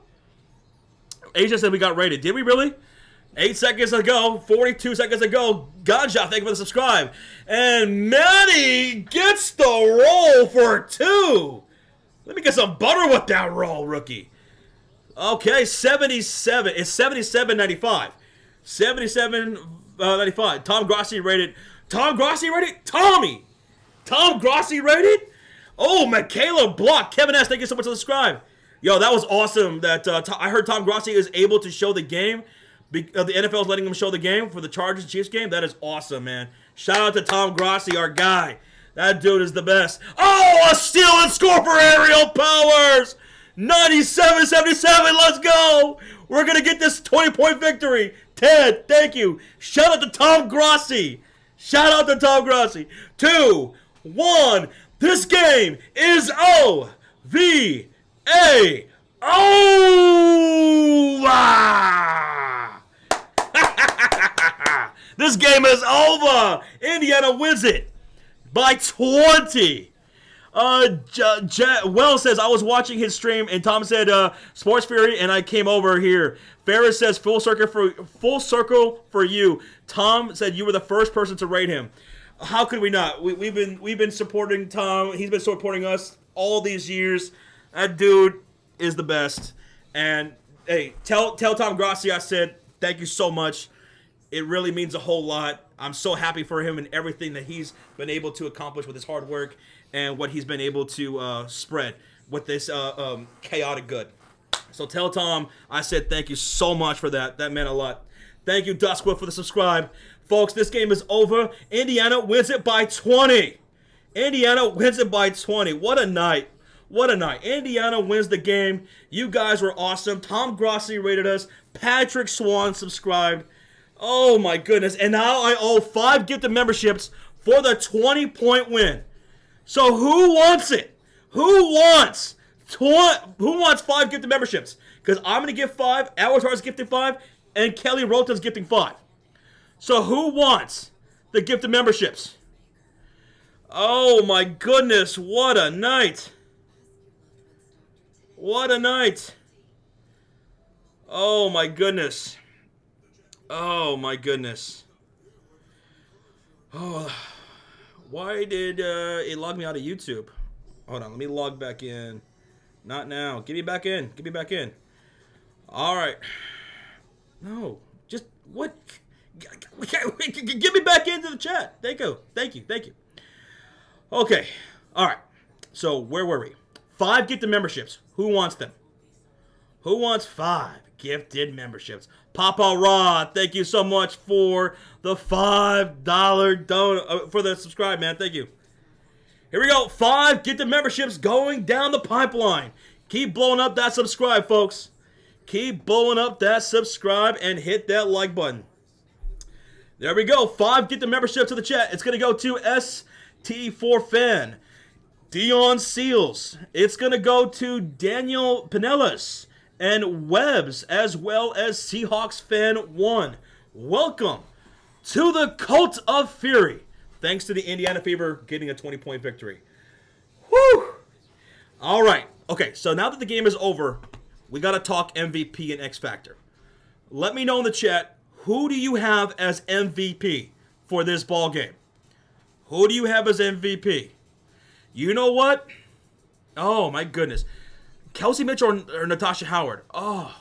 Asia said we got rated. Did we really? 8 seconds ago, 42 seconds ago. Ganja, thank you for the subscribe. And Manny gets the roll for 2. Let me get some butter with that roll, rookie. Okay, 77. It's 77.95. 77.95. Tom Grossi rated. Tom Grossi rated? Tommy! Tom Grossi rated? Oh, Michaela Block. Kevin S., thank you so much for the subscribe. Yo, that was awesome that I heard Tom Grossi is able to show the game. The NFL is letting him show the game for the Chargers and Chiefs game. That is awesome, man. Shout out to Tom Grossi, our guy. That dude is the best. Oh, a steal and score for Aerial Powers. 97-77, let's go. We're going to get this 20-point victory. Ted, thank you. Shout out to Tom Grossi. Shout out to Tom Grossi. 2, 1. This game is O-V-A. Over! This game is over. Indiana wins it by 20. Well says, I was watching his stream and Tom said Sports Fury and I came over here. Ferris says full circle for you. Tom said you were the first person to rate him. How could we not? We've been supporting Tom. He's been supporting us all these years. That dude is the best. And hey, tell Tom Grossi I said thank you so much. It really means a whole lot. I'm so happy for him and everything that he's been able to accomplish with his hard work and what he's been able to spread with this chaotic good. So tell Tom I said thank you so much for that. That meant a lot. Thank you, Duskwood, for the subscribe. Folks, this game is over. Indiana wins it by 20. Indiana wins it by 20. What a night. What a night. Indiana wins the game. You guys were awesome. Tom Grossi rated us. Patrick Swan subscribed. Oh, my goodness. And now I owe 5 gifted memberships for the 20-point win. So who wants it? Who wants 5 gifted memberships? Because I'm going to give 5. Avatar's gifting 5. And Kelly Rota's gifting 5. So who wants the gifted memberships? Oh, my goodness. What a night. What a night. Oh, my goodness. Oh, my goodness. Oh, why did it log me out of YouTube? Hold on, let me log back in. Not now. Get me back in. Get me back in. All right. No, just what? Get me back into the chat. Thank you. Thank you. Thank you. Okay. All right. So where were we? 5 gifted memberships. Who wants them? Who wants 5 gifted memberships? Papa Rod, thank you so much for the $5 donut for the subscribe, man. Thank you. Here we go. 5 gifted memberships going down the pipeline. Keep blowing up that subscribe, folks. Keep blowing up that subscribe and hit that like button. There we go. 5 gifted memberships to the chat. It's going to go to ST4Fan. Dion Seals. It's going to go to Daniel Pinellas and Webbs, as well as Seahawks Fan 1. Welcome to the Cult of Fury. Thanks to the Indiana Fever getting a 20-point victory. Whew! All right. Okay, so now that the game is over, we got to talk MVP and X Factor. Let me know in the chat, who do you have as MVP for this ball game? Who do you have as MVP? You know what? Oh, my goodness. Kelsey Mitchell or Natasha Howard? Oh.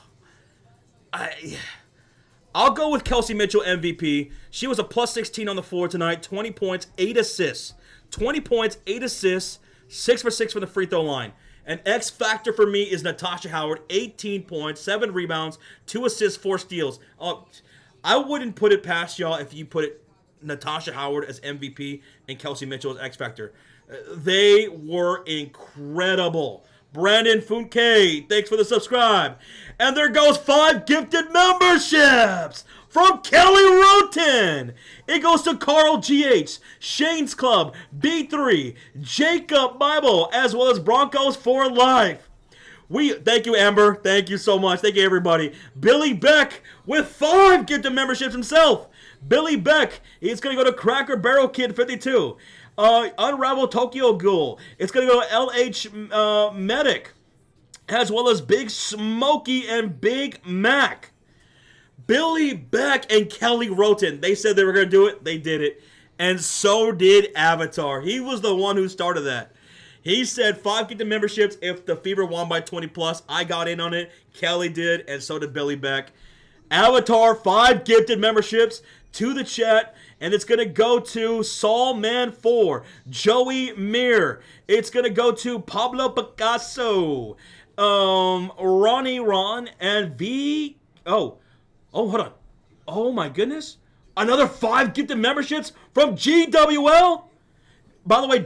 I'll go with Kelsey Mitchell MVP. She was a plus 16 on the floor tonight. 20 points, 8 assists. 20 points, 8 assists, 6 for 6 from the free throw line. An X factor for me is Natasha Howard. 18 points, 7 rebounds, 2 assists, 4 steals. I wouldn't put it past y'all if you put Natasha Howard as MVP and Kelsey Mitchell as X factor. They were incredible. Brandon Funke, thanks for the subscribe. And there goes 5 gifted memberships from Kelly Roten. It goes to Carl GH, Shane's Club, B3, Jacob Bible, as well as Broncos for Life. Thank you, Amber. Thank you so much. Thank you, everybody. Billy Beck with 5 gifted memberships himself. Billy Beck, it's going to go to Cracker Barrel Kid 52. Unravel Tokyo Ghoul, it's going to go to LH Medic, as well as Big Smokey and Big Mac. Billy Beck and Kelly Roten, they said they were going to do it. They did it. And so did Avatar. He was the one who started that. He said 5 gifted memberships if the Fever won by 20 plus. I got in on it. Kelly did, and so did Billy Beck. Avatar, 5 gifted memberships to the chat. And it's going to go to Saul Man 4, Joey Mir. It's going to go to Pablo Picasso, Ronnie Ron, and V. Oh, hold on. Oh, my goodness. Another 5 gifted memberships from GWL? By the way,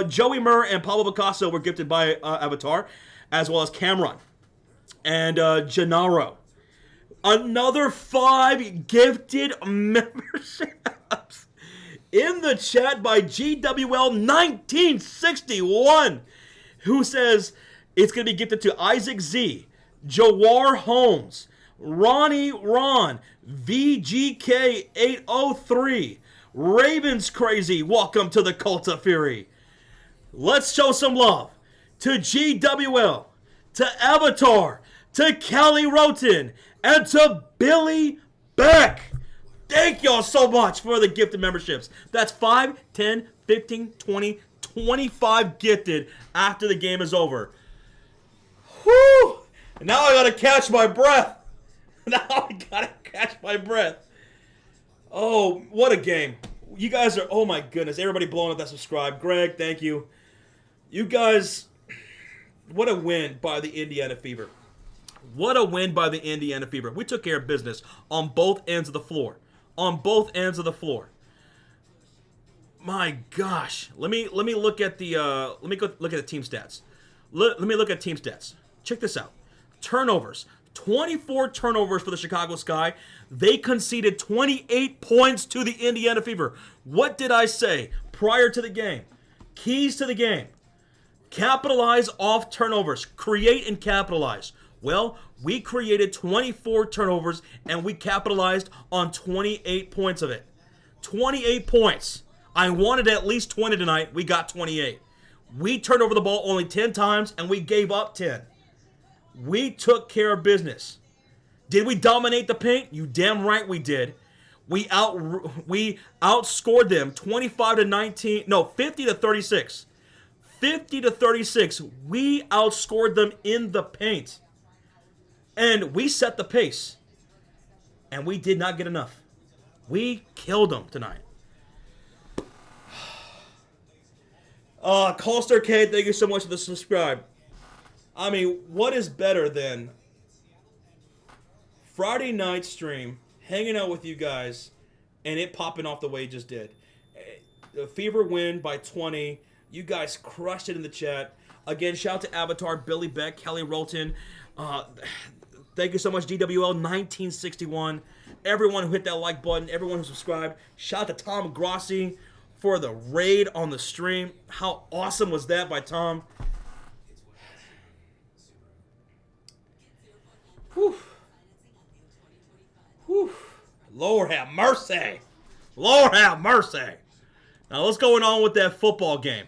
Joey Murr and Pablo Picasso were gifted by Avatar, as well as Cameron and Gennaro. Another 5 gifted memberships in the chat by GWL 1961, who says it's going to be gifted to Isaac Z, Jawar Holmes, Ronnie Ron, VGK 803, Ravens Crazy, welcome to the Cult of Fury. Let's show some love to GWL, to Avatar, to Kelly Roten, and to Billy Beck. Thank y'all so much for the gifted memberships. That's 5, 10, 15, 20, 25 gifted after the game is over. Whew! Now I gotta catch my breath. Oh, what a game. You guys are, oh my goodness. Everybody blowing up that subscribe. Greg, thank you. You guys, what a win by the Indiana Fever. What a win by the Indiana Fever. We took care of business on both ends of the floor. My gosh. Let me look at the look at the team stats. Let me look at team stats. Check this out. Turnovers. 24 turnovers for the Chicago Sky. They conceded 28 points to the Indiana Fever. What did I say prior to the game? Keys to the game. Capitalize off turnovers. Create and capitalize. Well, we created 24 turnovers and we capitalized on 28 points of it. 28 points. I wanted at least 20 tonight. We got 28. We turned over the ball only 10 times and we gave up 10. We took care of business. Did we dominate the paint? You damn right we did. We outscored them 50 to 36. 50 to 36. We outscored them in the paint. And we set the pace. And we did not get enough. We killed them tonight. Colster K, thank you so much for the subscribe. I mean, what is better than Friday night stream, hanging out with you guys, and it popping off the way it just did? The Fever win by 20. You guys crushed it in the chat. Again, shout out to Avatar, Billy Beck, Kelly Roten. Thank you so much, DWL 1961. Everyone who hit that like button, everyone who subscribed. Shout out to Tom Grossi for the raid on the stream. How awesome was that by Tom? Whew. Whew. Lord have mercy. Lord have mercy. Now, what's going on with that football game?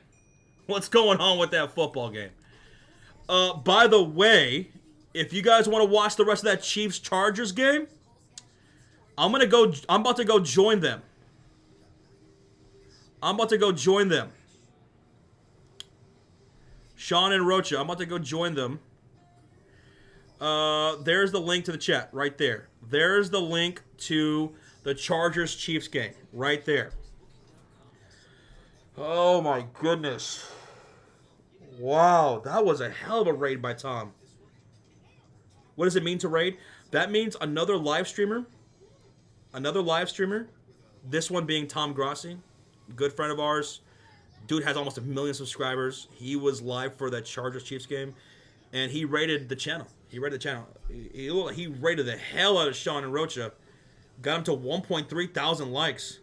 By the way, if you guys want to watch the rest of that Chiefs-Chargers game, I'm about to go join them. Sean and Rocha, I'm about to go join them. There's the link to the chat right there. There's the link to the Chargers-Chiefs game right there. Oh my goodness. Wow, that was a hell of a raid by Tom. What does it mean to raid? That means another live streamer. This one being Tom Grossi, good friend of ours. Dude has almost 1 million subscribers. He was live for that Chargers-Chiefs game, and he rated the channel. He rated the hell out of Sean and Rocha. Got him to 1.3 thousand likes.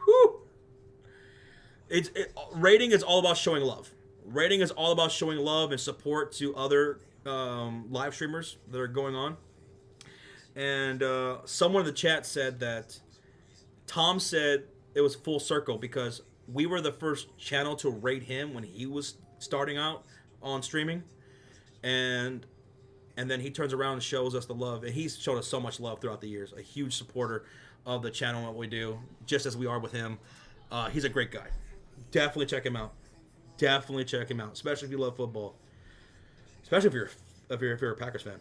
Whew. Rating is all about showing love. Rating is all about showing love and support to other live streamers that are going on. And someone in the chat said that Tom said it was full circle because we were the first channel to rate him when he was starting out on streaming, and then he turns around and shows us the love, and he's showed us so much love throughout the years. A huge supporter of the channel and what we do, just as we are with him. He's a great guy. Definitely check him out. Definitely check him out, especially if you love football. Especially if you're a Packers fan.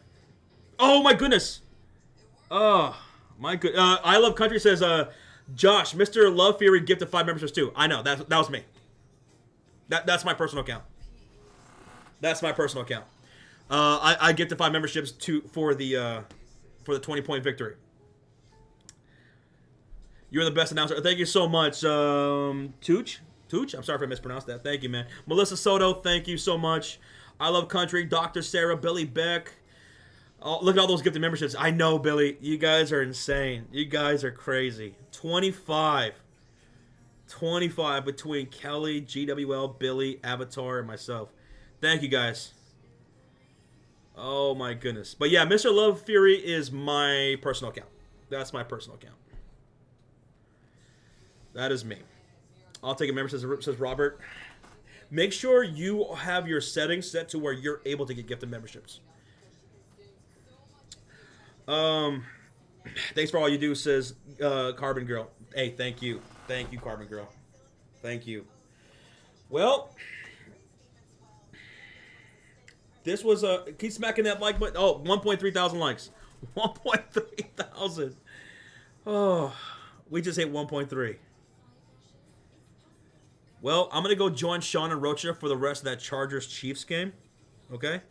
Oh my goodness! Oh my good. I Love Country says, Josh, Mr. Love Fury gifted 5 memberships too. I know that was me. That's my personal account. That's my personal account. I gifted 5 memberships for the 20-point victory. You're the best announcer. Thank you so much, Tooch. I'm sorry if I mispronounced that. Thank you, man. Melissa Soto, thank you so much. I Love Country, Dr. Sarah, Billy Beck. Oh, look at all those gifted memberships. I know, Billy. You guys are insane. You guys are crazy. 25 between Kelly, GWL, Billy, Avatar, and myself. Thank you, guys. Oh, my goodness. But yeah, Mr. Love Fury is my personal account. That's my personal account. That is me. I'll take a membership, says Robert. Make sure you have your settings set to where you're able to get gifted memberships. Thanks for all you do, says Carbon Girl. Hey, thank you. Thank you, Carbon Girl. Thank you. Well, this was keep smacking that like button. Oh, 1.3 thousand likes. 1.3 thousand. Oh, we just hit 1.3. Well, I'm going to go join Sean and Rocha for the rest of that Chargers-Chiefs game. Okay?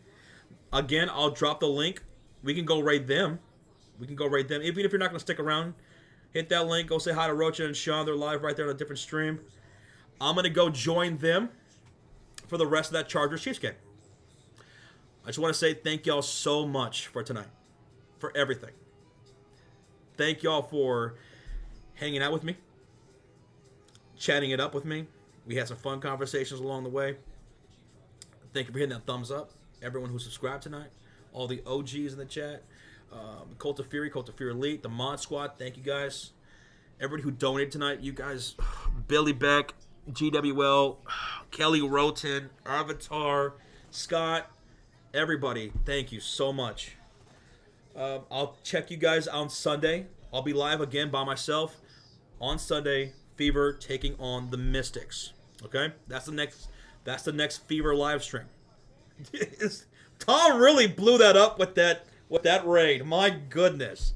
Again, I'll drop the link. We can go raid them. Even if you're not going to stick around, hit that link. Go say hi to Rocha and Sean. They're live right there on a different stream. I'm going to go join them for the rest of that Chargers-Chiefs game. I just want to say thank y'all so much for tonight. For everything. Thank y'all for hanging out with me. Chatting it up with me. We had some fun conversations along the way. Thank you for hitting that thumbs up. Everyone who subscribed tonight. All the OGs in the chat. Cult of Fury Elite, the Mod Squad. Thank you guys. Everybody who donated tonight. You guys. Billy Beck, GWL, Kelly Roten, Avatar, Scott. Everybody. Thank you so much. I'll check you guys on Sunday. I'll be live again by myself on Sunday. Fever taking on the Mystics. Okay, that's the next Fever live stream. Tom really blew that up with that raid. My goodness.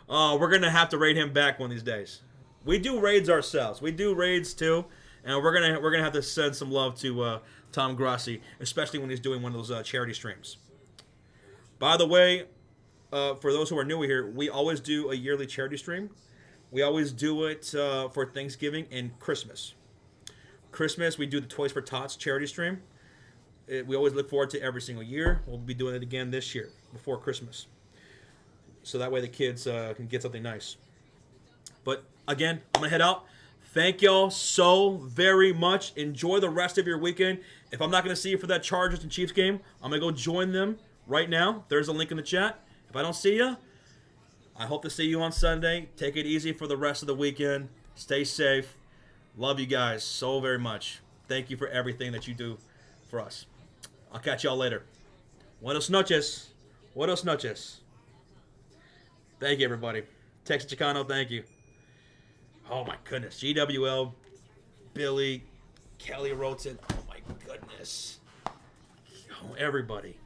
Oh, we're gonna have to raid him back one of these days. We do raids ourselves. We do raids too, and we're gonna have to send some love to Tom Grassi, especially when he's doing one of those charity streams. By the way, for those who are new here, we always do a yearly charity stream. We always do it for Thanksgiving and Christmas. Christmas, we do the Toys for Tots charity stream. We always look forward to every single year. We'll be doing it again this year, before Christmas. So that way the kids can get something nice. But again, I'm going to head out. Thank y'all so very much. Enjoy the rest of your weekend. If I'm not going to see you for that Chargers and Chiefs game, I'm going to go join them right now. There's a link in the chat. If I don't see you, I hope to see you on Sunday. Take it easy for the rest of the weekend. Stay safe. Love you guys so very much. Thank you for everything that you do for us. I'll catch y'all later. Buenos noches. Buenos noches. Thank you, everybody. Texas Chicano, thank you. Oh, my goodness. GWL, Billy, Kelly Roten. Oh, my goodness. Oh, everybody.